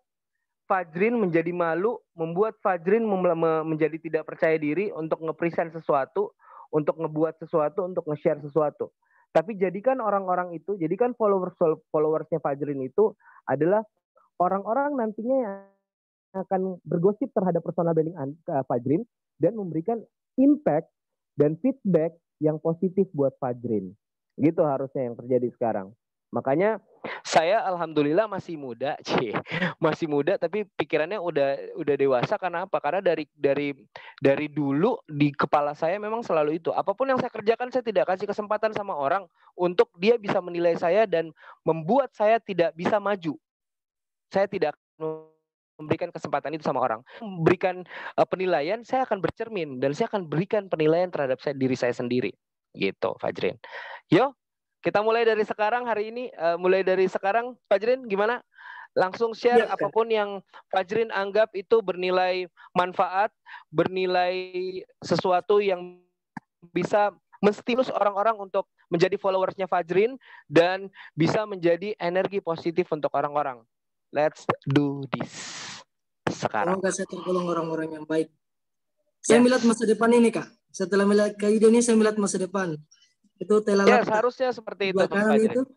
S5: Fajrin menjadi malu, membuat Fajrin menjadi tidak percaya diri untuk nge-present sesuatu, untuk ngebuat sesuatu, untuk nge-share sesuatu. Tapi jadikan orang-orang itu, jadikan followersnya Fajrin itu adalah orang-orang nantinya yang akan bergosip terhadap personal branding Fajrin dan memberikan impact dan feedback yang positif buat Fajrin. Gitu harusnya yang terjadi sekarang. Makanya saya alhamdulillah masih muda, masih muda, tapi pikirannya udah dewasa. Karena apa? Karena dari dulu di kepala saya memang selalu itu. Apapun yang saya kerjakan, saya tidak kasih kesempatan sama orang untuk dia bisa menilai saya dan membuat saya tidak bisa maju. Saya tidak memberikan kesempatan itu sama orang. Memberikan penilaian, saya akan bercermin dan saya akan berikan penilaian terhadap diri saya sendiri. Gitu, Fajrin. Yo, kita mulai dari sekarang hari ini. Mulai dari sekarang, Fajrin gimana? Langsung share apapun yang Fajrin anggap itu bernilai manfaat, bernilai sesuatu yang bisa menstimulus orang-orang untuk menjadi followersnya Fajrin dan bisa menjadi energi positif untuk orang-orang. Let's do this sekarang.
S7: Semoga saya tergolong orang-orang yang baik. Saya melihat masa depan ini, Kak. Setelah melihat Kak Ida ini, saya melihat masa depan. Itu telalap.
S5: Seharusnya seperti itu.
S7: Itu.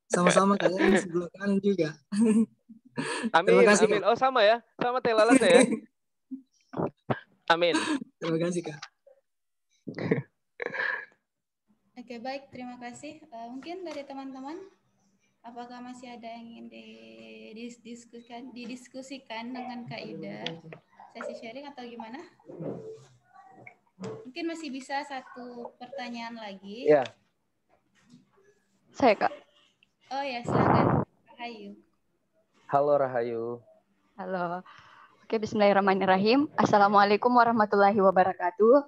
S7: Sama-sama kalian di sebelah kanan juga.
S5: Amin, kasih, amin. Kak. Oh sama ya, sama telalatnya ya. Amin.
S7: Terima kasih, Kak.
S4: Oke, baik. Terima kasih. Mungkin dari teman-teman, apakah masih ada yang ingin didiskusikan dengan Kak Ida? Sesi sharing atau gimana? Mungkin masih bisa satu pertanyaan lagi.
S5: Ya.
S1: Saya, Kak.
S4: Oh ya, silakan. Rahayu.
S5: Halo Rahayu.
S1: Halo. Oke, bismillahirrahmanirrahim. Assalamualaikum warahmatullahi wabarakatuh.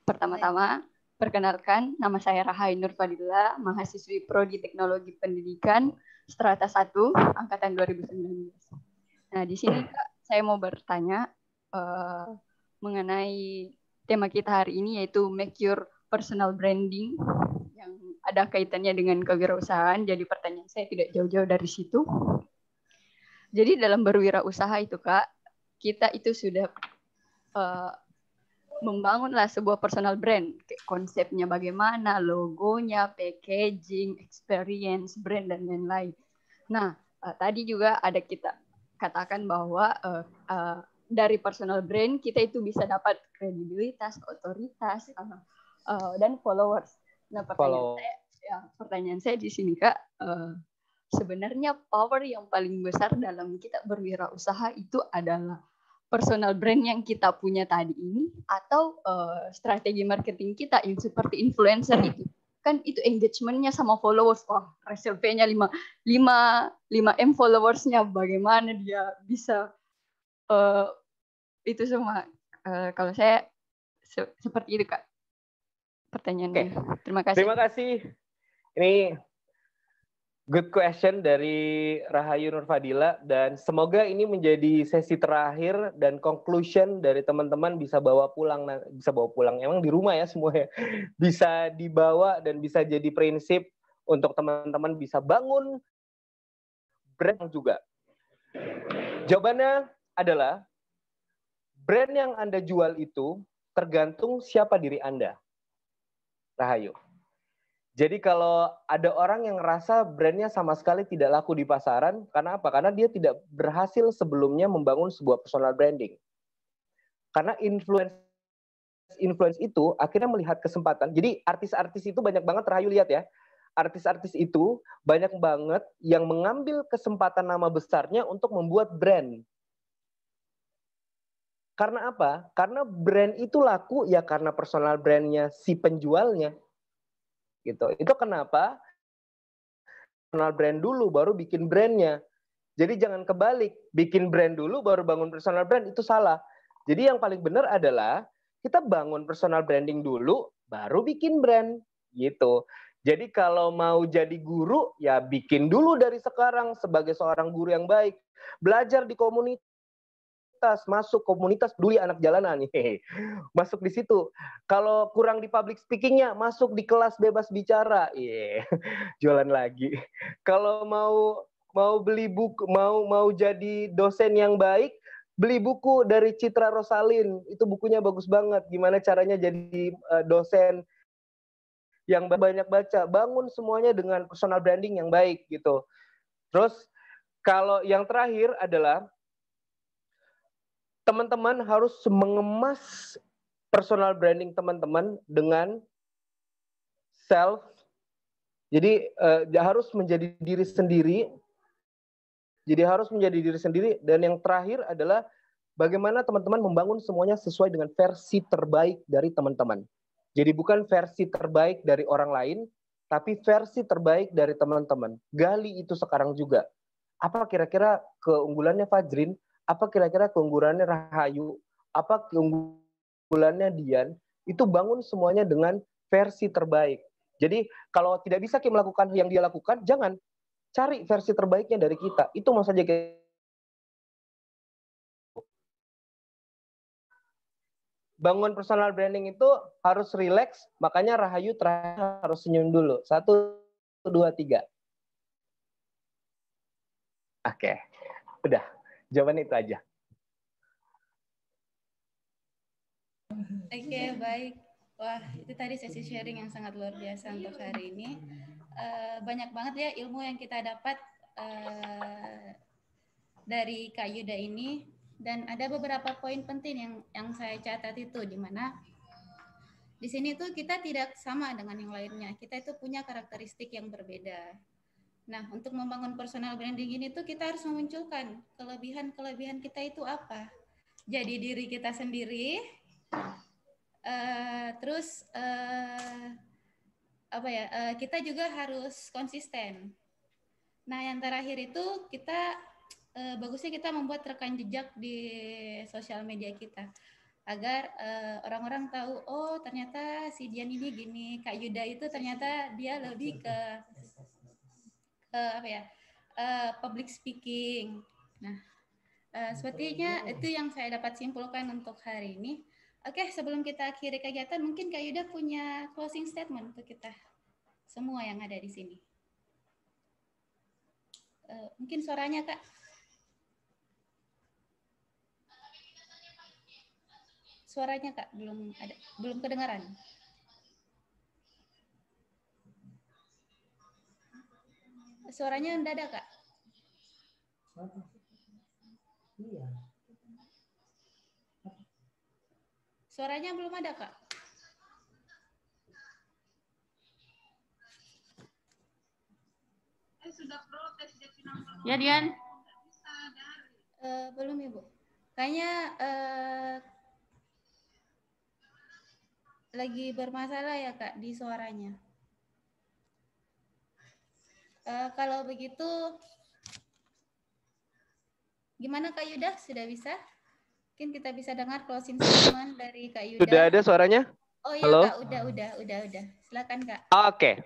S1: Pertama-tama, perkenalkan, nama saya Rahayu Nurfadila, mahasiswi Prodi Teknologi Pendidikan, Strata 1, Angkatan 2019. Nah, di sini Kak, saya mau bertanya mengenai tema kita hari ini, yaitu Make Your Personal Branding, yang ada kaitannya dengan kewirausahaan. Jadi pertanyaan saya tidak jauh-jauh dari situ. Jadi dalam berwirausaha itu Kak, kita itu sudah membangunlah sebuah personal brand, konsepnya bagaimana, logonya, packaging, experience, brand, dan lain-lain. Nah, tadi juga ada kita katakan bahwa dari personal brand kita itu bisa dapat kredibilitas, otoritas, dan followers. Nah, pertanyaan saya di sini Kak, sebenarnya power yang paling besar dalam kita berwirausaha itu adalah personal brand yang kita punya tadi ini, atau strategi marketing kita yang seperti influencer itu. Kan itu engagementnya sama followers. Wah, RSLP-nya 5M followersnya, bagaimana dia bisa itu semua. Kalau saya seperti itu Kak pertanyaannya. Terima kasih.
S5: Terima kasih. Ini good question dari Rahayu Nurfadila, dan semoga ini menjadi sesi terakhir dan conclusion dari teman-teman bisa bawa pulang. Emang di rumah ya semuanya. Bisa dibawa dan bisa jadi prinsip untuk teman-teman bisa bangun brand juga. Jawabannya adalah brand yang Anda jual itu tergantung siapa diri Anda. Rahayu. Jadi kalau ada orang yang ngerasa brandnya sama sekali tidak laku di pasaran, karena apa? Karena dia tidak berhasil sebelumnya membangun sebuah personal branding. Karena influence itu akhirnya melihat kesempatan. Jadi artis-artis itu banyak banget, Rahayu lihat ya. Artis-artis itu banyak banget yang mengambil kesempatan nama besarnya untuk membuat brand. Karena apa? Karena brand itu laku ya karena personal brandnya si penjualnya. Gitu. Itu kenapa personal brand dulu baru bikin brandnya. Jadi jangan kebalik, bikin brand dulu baru bangun personal brand, itu salah. Jadi yang paling benar adalah kita bangun personal branding dulu baru bikin brand gitu. Jadi kalau mau jadi guru ya bikin dulu dari sekarang sebagai seorang guru yang baik. Belajar di komunitas, masuk komunitas peduli anak jalanan nih. Masuk di situ. Kalau kurang di public speakingnya, masuk di kelas bebas bicara. Jualan lagi. Kalau mau beli buku, mau jadi dosen yang baik, beli buku dari Citra Rosalin. Itu bukunya bagus banget. Gimana caranya jadi dosen yang banyak baca. Bangun semuanya dengan personal branding yang baik gitu. Terus kalau yang terakhir adalah teman-teman harus mengemas personal branding teman-teman dengan self. Jadi harus menjadi diri sendiri. Jadi harus menjadi diri sendiri. Dan yang terakhir adalah bagaimana teman-teman membangun semuanya sesuai dengan versi terbaik dari teman-teman. Jadi bukan versi terbaik dari orang lain, tapi versi terbaik dari teman-teman. Gali itu sekarang juga. Apa kira-kira keunggulannya Fajrin? Apa kira-kira keunggulannya Rahayu? Apa keunggulannya Dian? Itu bangun semuanya dengan versi terbaik. Jadi kalau tidak bisa kita melakukan yang dia lakukan, jangan. Cari versi terbaiknya dari kita. Itu mau saja bangun personal branding itu harus relax, makanya Rahayu terakhir harus senyum dulu. 1, 2, 3. Oke, udah. Jawaban itu aja.
S4: Oke, baik. Wah, itu tadi sesi sharing yang sangat luar biasa untuk hari ini. Banyak banget ya ilmu yang kita dapat dari Kak Yuda ini. Dan ada beberapa poin penting yang saya catat itu, di mana di sini tuh kita tidak sama dengan yang lainnya. Kita itu punya karakteristik yang berbeda. Nah, untuk membangun personal branding ini tuh kita harus memunculkan kelebihan-kelebihan kita itu apa. Jadi diri kita sendiri, terus kita juga harus konsisten. Nah, yang terakhir itu kita bagusnya kita membuat rekam jejak di sosial media kita agar orang-orang tahu, oh ternyata si Dian ini gini, Kak Yuda itu ternyata dia lebih ke public speaking. Nah, sepertinya itu yang saya dapat simpulkan untuk hari ini. Oke, sebelum kita akhiri kegiatan, mungkin Kak Yuda punya closing statement untuk kita semua yang ada di sini. Mungkin suaranya, Kak. Suaranya, Kak, belum kedengaran. Suaranya enggak ada, Kak. Iya. Suaranya belum ada, Kak.
S3: Ya, Dian.
S4: Belum, Ibu. Kayaknya lagi bermasalah ya, Kak, di suaranya. Kalau begitu, gimana Kak Yuda? Sudah bisa? Mungkin kita bisa dengar closing statement dari Kak Yuda.
S5: Sudah ada suaranya?
S4: Oh iya,
S5: halo?
S4: Kak, udah. Silakan, Kak.
S5: Oke.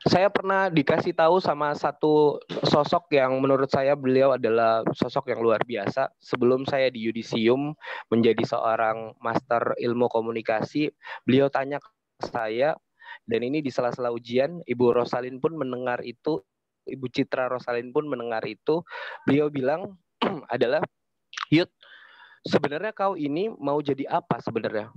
S5: Saya pernah dikasih tahu sama satu sosok yang menurut saya beliau adalah sosok yang luar biasa. Sebelum saya di Yudisium menjadi seorang master ilmu komunikasi, beliau tanya ke saya, dan ini di sela-sela ujian, Ibu Rosalin pun mendengar itu Ibu Citra Rosalin pun mendengar itu, beliau bilang adalah, Yud, sebenarnya kau ini mau jadi apa sebenarnya?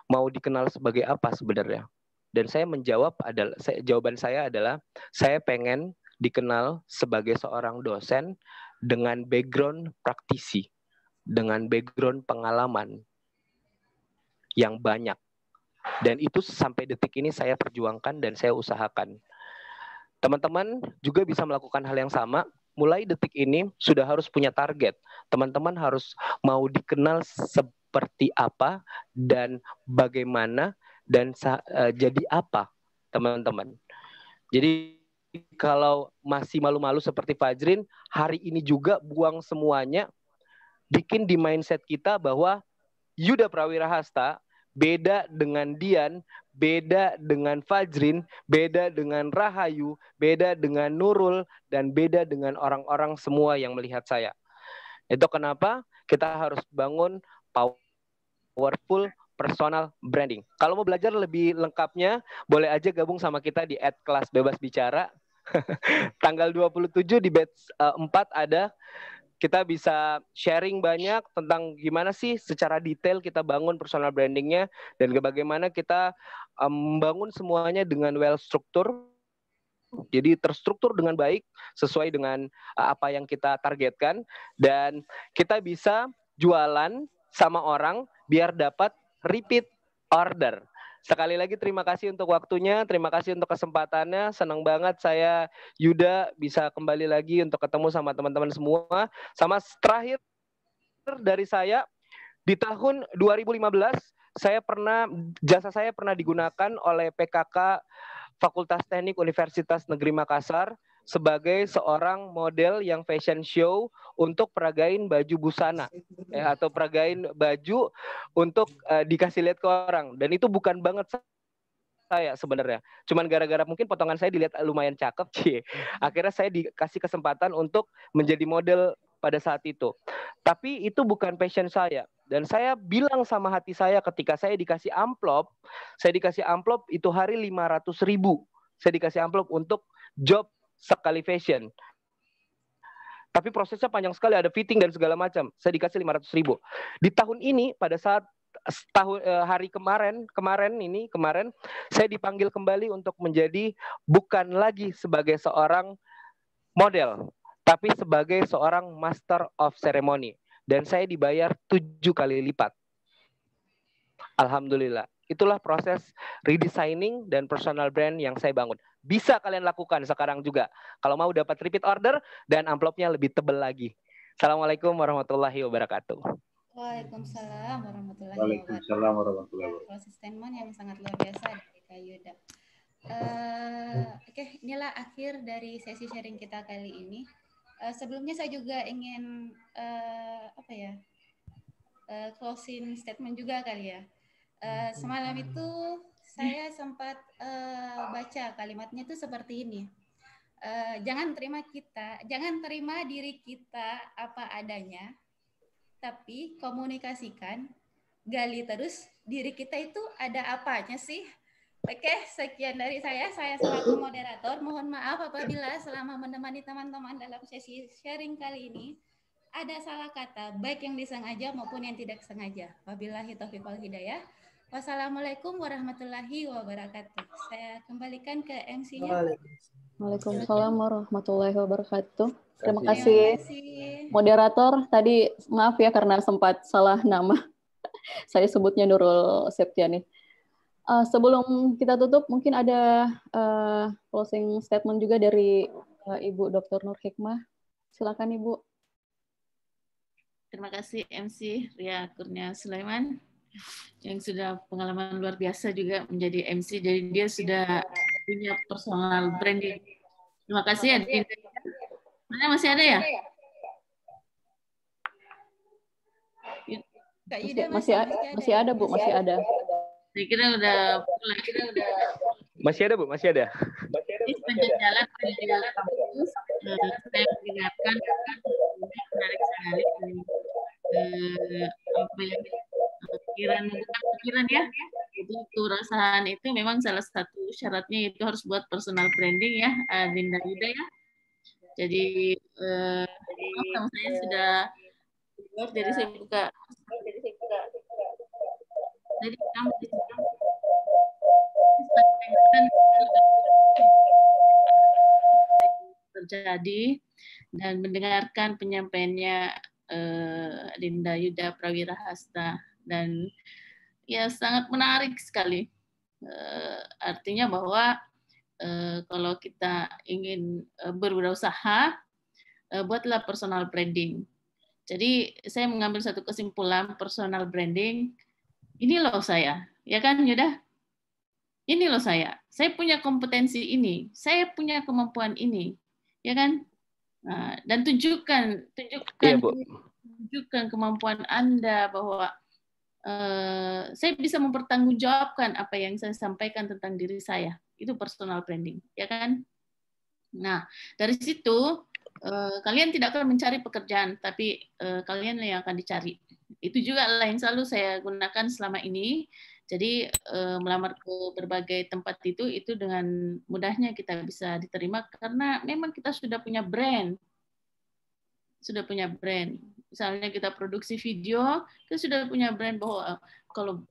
S5: Mau dikenal sebagai apa sebenarnya? Dan saya menjawab adalah, jawaban saya adalah, saya pengen dikenal sebagai seorang dosen dengan background praktisi, dengan background pengalaman yang banyak. Dan itu sampai detik ini saya perjuangkan dan saya usahakan. Teman-teman juga bisa melakukan hal yang sama. Mulai detik ini sudah harus punya target. Teman-teman harus mau dikenal seperti apa dan bagaimana dan jadi apa, teman-teman. Jadi kalau masih malu-malu seperti Fajrin, hari ini juga buang semuanya, bikin di mindset kita bahwa Yuda Prawirahasta beda dengan Dian, beda dengan Fajrin, beda dengan Rahayu, beda dengan Nurul, dan beda dengan orang-orang semua yang melihat saya. Itu kenapa kita harus bangun powerful personal branding. Kalau mau belajar lebih lengkapnya, boleh aja gabung sama kita di @kelas bebas bicara. Tanggal 27 di batch 4 ada. Kita bisa sharing banyak tentang gimana sih secara detail kita bangun personal brandingnya dan bagaimana kita membangun semuanya dengan well struktur. Jadi terstruktur dengan baik sesuai dengan apa yang kita targetkan dan kita bisa jualan sama orang biar dapat repeat order. Sekali lagi terima kasih untuk waktunya, terima kasih untuk kesempatannya. Senang banget saya Yuda bisa kembali lagi untuk ketemu sama teman-teman semua. Sama terakhir dari saya, di tahun 2015 jasa saya pernah digunakan oleh PKK Fakultas Teknik Universitas Negeri Makassar sebagai seorang model yang fashion show untuk peragain baju busana atau peragain baju untuk dikasih lihat ke orang. Dan itu bukan banget saya sebenarnya. Cuman gara-gara mungkin potongan saya dilihat lumayan cakep, akhirnya saya dikasih kesempatan untuk menjadi model pada saat itu. Tapi itu bukan passion saya. Dan saya bilang sama hati saya ketika saya dikasih amplop itu hari 500.000. Saya dikasih amplop untuk job sekali fashion. Tapi prosesnya panjang sekali, ada fitting dan segala macam. Saya dikasih 500.000. Di tahun ini pada saat hari kemarin saya dipanggil kembali untuk menjadi bukan lagi sebagai seorang model, tapi sebagai seorang master of ceremony. Dan saya dibayar 7 kali lipat. Alhamdulillah. Itulah proses redesigning dan personal brand yang saya bangun. Bisa kalian lakukan sekarang juga. Kalau mau dapat repeat order dan amplopnya lebih tebal lagi. Assalamualaikum warahmatullahi wabarakatuh.
S4: Waalaikumsalam warahmatullahi wabarakatuh. Proses statement yang sangat luar biasa dari Kak Yuda. Oke, inilah akhir dari sesi sharing kita kali ini. Sebelumnya saya juga ingin closing statement juga kali ya. Semalam itu saya sempat baca kalimatnya itu seperti ini. Jangan terima diri kita apa adanya, tapi komunikasikan, gali terus diri kita itu ada apanya sih. Oke, sekian dari saya selaku moderator. Mohon maaf apabila selama menemani teman-teman dalam sesi sharing kali ini ada salah kata, baik yang disengaja maupun yang tidak sengaja. Wabillahi taufiq wal hidayah. Wassalamualaikum warahmatullahi wabarakatuh. Saya kembalikan ke MC-nya.
S1: Waalaikumsalam warahmatullahi wabarakatuh. Terima kasih moderator. Tadi maaf ya karena sempat salah nama. Saya sebutnya Nurul Septiani. Sebelum kita tutup, mungkin ada closing statement juga dari Ibu Dr. Nur Hikmah. Silakan Ibu.
S3: Terima kasih MC Ria Kurnia Sulaiman yang sudah pengalaman luar biasa juga menjadi MC. Jadi dia sudah punya personal branding. Terima kasih ya. Mana masih ada ya?
S1: Masih ada Bu, masih ada.
S3: Saya kira udah pulang.
S5: Masih ada Bu, masih ada.
S3: Di sepanjang jalan kampus, saya mendengarkan menarik sekali apa yang pikiran ya. Itu kerasahan itu memang salah satu syaratnya itu harus buat personal branding ya, Dinda Yuda ya. Jadi sama saya sudah jadi saya buka. Jadi kami terjadi dan mendengarkan penyampaiannya Linda Yuda Prawirahasta, dan ya sangat menarik sekali. Artinya bahwa kalau kita ingin berwirausaha, buatlah personal branding. Jadi saya mengambil satu kesimpulan personal branding. Ini loh saya, ya kan Yuda? Ini loh saya punya kompetensi ini, saya punya kemampuan ini, ya kan? Nah, dan tunjukkan kemampuan Anda bahwa saya bisa mempertanggungjawabkan apa yang saya sampaikan tentang diri saya. Itu personal branding, ya kan? Nah, dari situ kalian tidak akan mencari pekerjaan, tapi kalian yang akan dicari. Itu juga yang selalu saya gunakan selama ini. Jadi melamar ke berbagai tempat itu dengan mudahnya kita bisa diterima karena memang kita sudah punya brand. Sudah punya brand. Misalnya kita produksi video, kita sudah punya brand bahwa kalau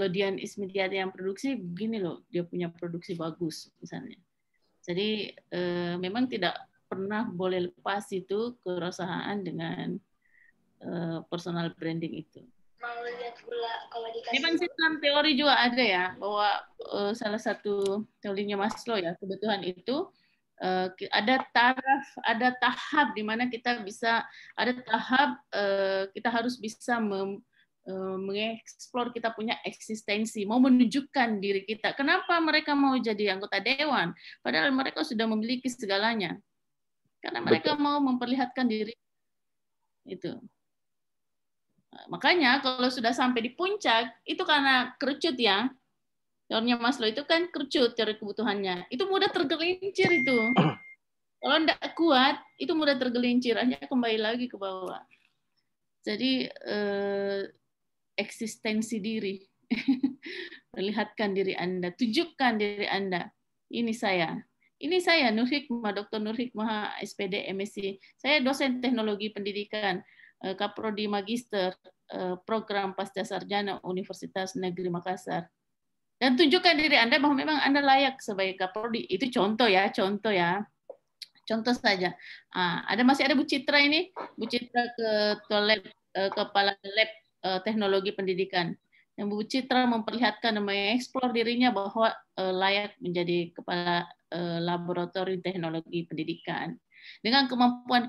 S3: Dian Ismidiati yang produksi begini loh, dia punya produksi bagus misalnya. Jadi memang tidak pernah boleh lepas itu kewirausahaan dengan personal branding itu.
S9: Mau lihat pula kalau dikasih.
S3: Memang sih dalam teori juga ada ya bahwa salah satu teorinya Maslow ya, kebutuhan itu ada tahap di mana kita bisa kita harus bisa mengeksplor kita punya eksistensi, mau menunjukkan diri kita. Kenapa mereka mau jadi anggota dewan? Padahal mereka sudah memiliki segalanya. Karena mereka mau memperlihatkan diri itu. Makanya kalau sudah sampai di puncak, itu karena kerucut ya. Teorinya Maslow itu kan kerucut teori kebutuhannya. Itu mudah tergelincir itu. Kalau tidak kuat, itu mudah tergelincir. Hanya kembali lagi ke bawah. Jadi eksistensi diri. Perlihatkan diri Anda. Tunjukkan diri Anda. Ini saya. Ini saya, Nur Hikmah, Dr. Nur Hikmah, SPD, MSc. Saya dosen teknologi pendidikan. Kaprodi Magister Program Pasca Sarjana Universitas Negeri Makassar. Dan tunjukkan diri Anda bahwa memang Anda layak sebagai Kaprodi. Itu contoh ya. Contoh saja. Masih ada Bu Citra ini. Bu Citra Kepala Lab Teknologi Pendidikan. Yang Bu Citra memperlihatkan dan mengeksplor dirinya bahwa layak menjadi Kepala Laboratorium Teknologi Pendidikan. Dengan kemampuan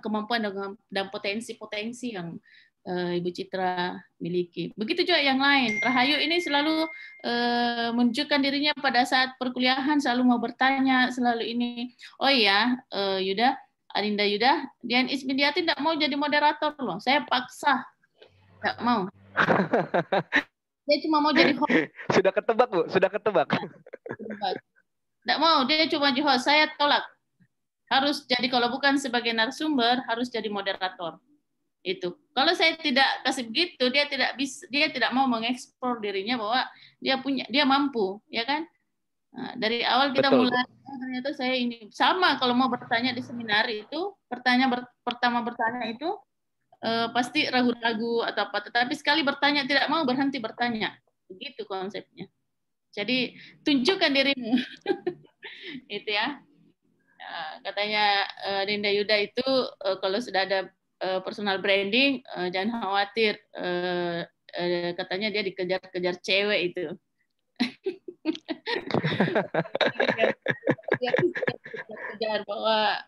S3: dan potensi-potensi yang Ibu Citra miliki. Begitu juga yang lain. Rahayu ini selalu menunjukkan dirinya pada saat perkuliahan, selalu mau bertanya, selalu ini. Oh iya, Yuda, Arinda Yuda, Dian Ismidiati tidak mau jadi moderator loh. Saya paksa. Tidak mau. Dia cuma mau jadi host.
S5: Sudah ketebak, Bu? Sudah ketebak.
S3: Tidak mau, dia cuma jadi host. Saya tolak. Harus jadi, kalau bukan sebagai narasumber, harus jadi moderator. Itu. Kalau saya tidak kasih begitu, dia tidak mau mengeksplor dirinya bahwa dia mampu, ya kan? Nah, dari awal kita mulai, ternyata saya ini sama kalau mau bertanya di seminar itu, pertama bertanya itu pasti ragu-ragu atau apa, tetapi sekali bertanya tidak mau berhenti bertanya. Begitu konsepnya. Jadi tunjukkan dirimu. Itu ya. Katanya Linda Yuda itu kalau sudah ada personal branding jangan khawatir, katanya dia dikejar-kejar cewek itu. Kejar bahwa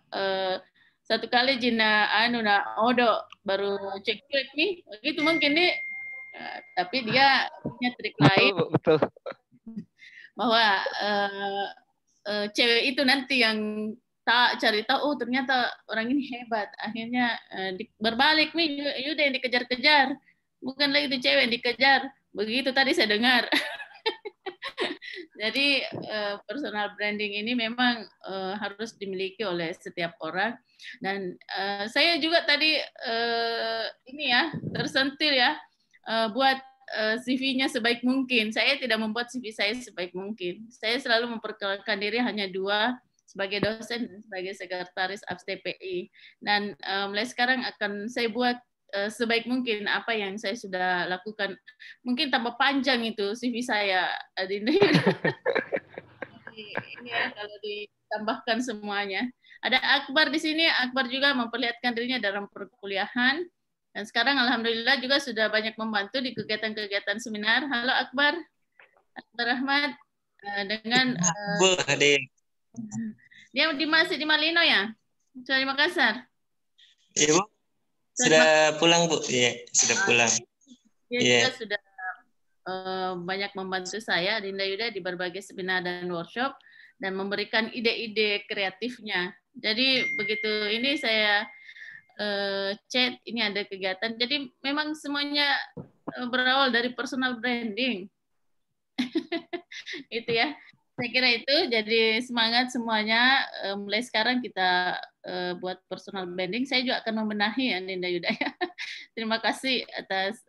S3: satu kali Jina Odo baru cek nih, begitu mungkin nih, tapi dia punya trik lain.
S5: Betul.
S3: Bahwa cewek itu nanti yang cari tahu, oh ternyata orang ini hebat. Akhirnya berbalik nih, Yuda yang dikejar-kejar. Bukan lagi itu cewek yang dikejar. Begitu tadi saya dengar. Jadi personal branding ini memang harus dimiliki oleh setiap orang. Dan saya juga tadi ini ya, tersentil ya, buat CV-nya sebaik mungkin. Saya tidak membuat CV saya sebaik mungkin. Saya selalu memperkenalkan diri hanya 2 sebagai dosen dan sebagai sekretaris APS-TPI. Dan mulai sekarang akan saya buat sebaik mungkin apa yang saya sudah lakukan. Mungkin tambah panjang itu CV saya, Adinda. Ini ya, kalau ditambahkan semuanya. Ada Akbar di sini. Akbar juga memperlihatkan dirinya dalam perkuliahan. Dan sekarang alhamdulillah juga sudah banyak membantu di kegiatan-kegiatan seminar. Halo Akbar. Akbar Ahmad. Dengan
S10: Bu, adik.
S3: dia masih di Malino ya? Sudah di Makassar?
S10: Iya, Bu. Sudah pulang, Bu. Iya, sudah pulang.
S3: Dia juga sudah banyak membantu saya, Dinda Yuda, di berbagai seminar dan workshop, dan memberikan ide-ide kreatifnya. Jadi begitu ini saya chat, ini ada kegiatan. Jadi memang semuanya berawal dari personal branding. Itu ya. Saya kira itu jadi semangat semuanya. Mulai sekarang kita buat personal branding. Saya juga akan membenahi ya, Dinda Yuda. Terima kasih atas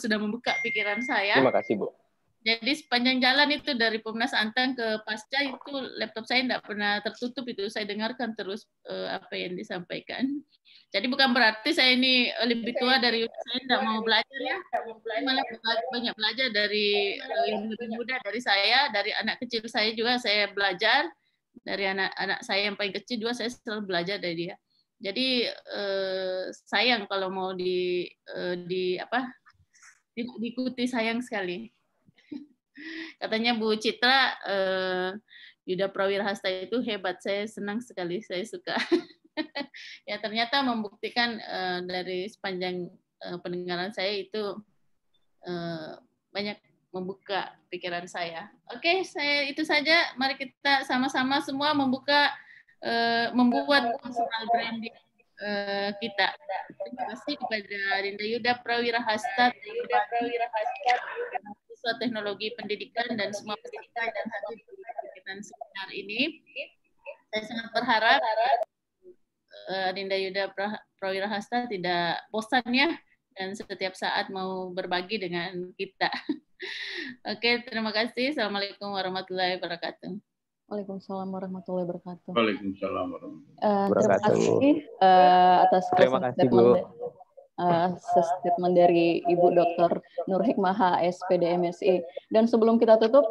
S3: sudah membuka pikiran saya.
S5: Terima kasih, Bu.
S3: Jadi sepanjang jalan itu dari Pemnas Antang ke Pasca itu laptop saya tidak pernah tertutup, itu saya dengarkan terus apa yang disampaikan. Jadi bukan berarti saya ini lebih tua dari saya tidak mau belajar ya, malah banyak belajar dari yang lebih muda dari saya, dari anak kecil saya juga saya belajar, dari anak saya yang paling kecil juga saya selalu belajar dari dia. Jadi sayang kalau mau diikuti, sayang sekali. Katanya Bu Citra, Yuda Prawirahasta itu hebat, saya senang sekali, saya suka. Ya ternyata membuktikan dari sepanjang pendengaran saya itu banyak membuka pikiran saya. Oke, saya itu saja. Mari kita sama-sama semua membuat personal branding kita. Terima kasih kepada Dinda Yuda Prawirahasta, Mahasiswa Teknologi Pendidikan dan semua pendidikan dan hadir di kegiatan seminar ini. Saya sangat berharap Dinda Yuda Prawirahasta tidak bosan ya, dan setiap saat mau berbagi dengan kita. Oke, terima kasih. Assalamualaikum warahmatullahi wabarakatuh.
S1: Waalaikumsalam warahmatullahi wabarakatuh.
S2: Waalaikumsalam warahmatullahi
S1: Terima kasih atas statement dari Ibu Dr. Nur Hikmah HSPD MSI. Dan sebelum kita tutup,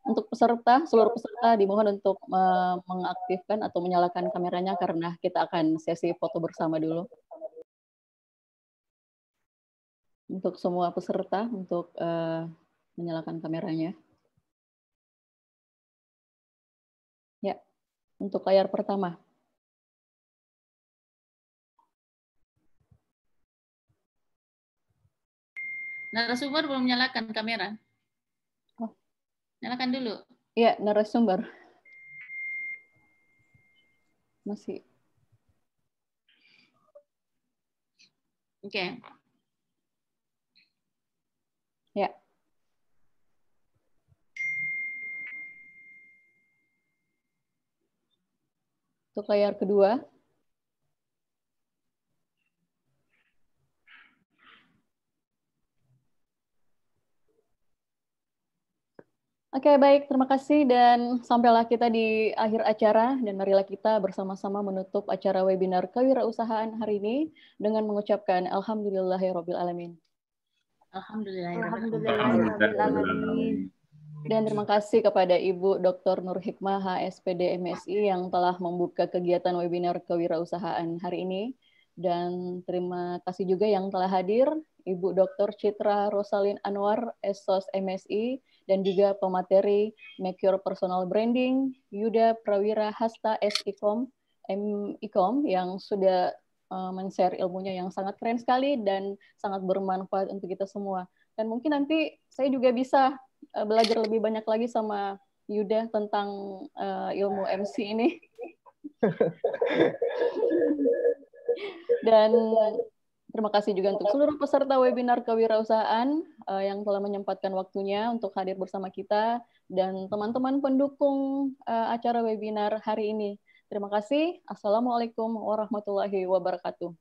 S1: untuk seluruh peserta dimohon untuk mengaktifkan atau menyalakan kameranya karena kita akan sesi foto bersama dulu. Untuk semua peserta untuk menyalakan kameranya. Ya, untuk layar pertama.
S3: Narasumber belum menyalakan kamera.
S1: Oh.
S3: Nyalakan dulu.
S1: Iya, narasumber. Masih.
S3: Oke.
S1: Ya. Untuk layar kedua. Oke, baik. Terima kasih dan sampailah kita di akhir acara dan marilah kita bersama-sama menutup acara webinar kewirausahaan hari ini dengan mengucapkan alhamdulillahirabbil alamin.
S3: Alhamdulillahirabbil alamin.
S1: Dan terima kasih kepada Ibu Dr. Nur Hikmah HSPD MSI yang telah membuka kegiatan webinar kewirausahaan hari ini. Dan terima kasih juga yang telah hadir Ibu Dr. Citra Rosalin Anwar, Esos MSI, dan juga pemateri Make Your Personal Branding, Yuda Prawirahasta S-Ikom, M-Ikom, yang sudah men-share ilmunya yang sangat keren sekali dan sangat bermanfaat untuk kita semua. Dan mungkin nanti saya juga bisa belajar lebih banyak lagi sama Yuda tentang ilmu MC ini. Dan terima kasih juga untuk seluruh peserta webinar kewirausahaan yang telah menyempatkan waktunya untuk hadir bersama kita dan teman-teman pendukung acara webinar hari ini. Terima kasih. Assalamualaikum warahmatullahi wabarakatuh.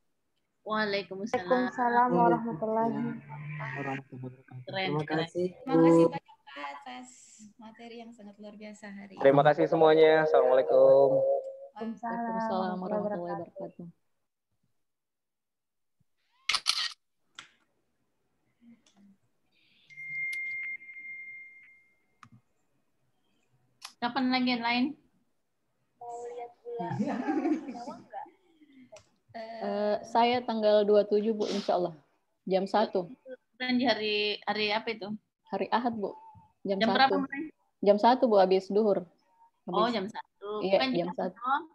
S3: Waalaikumsalam
S6: warahmatullahi wabarakatuh.
S3: Keren.
S7: Terima kasih.
S4: Terima kasih banyak. atas materi yang sangat luar biasa hari ini.
S5: Terima kasih semuanya. Assalamualaikum.
S1: Waalaikumsalam warahmatullahi wabarakatuh.
S3: Kapan lagi yang lain?
S9: Mau lihat bulan Jawa enggak?
S1: Saya tanggal 27 Bu, insya Allah. Jam 1.
S3: Dan di hari apa itu?
S1: Hari Ahad Bu. Jam
S3: Jam
S1: 1.
S3: berapa mulai?
S1: Jam 1 Bu, habis duhur.
S3: Oh,
S1: Habis.
S3: jam 1.
S1: Iya,
S3: Bukan
S1: jam
S3: jam
S1: 1.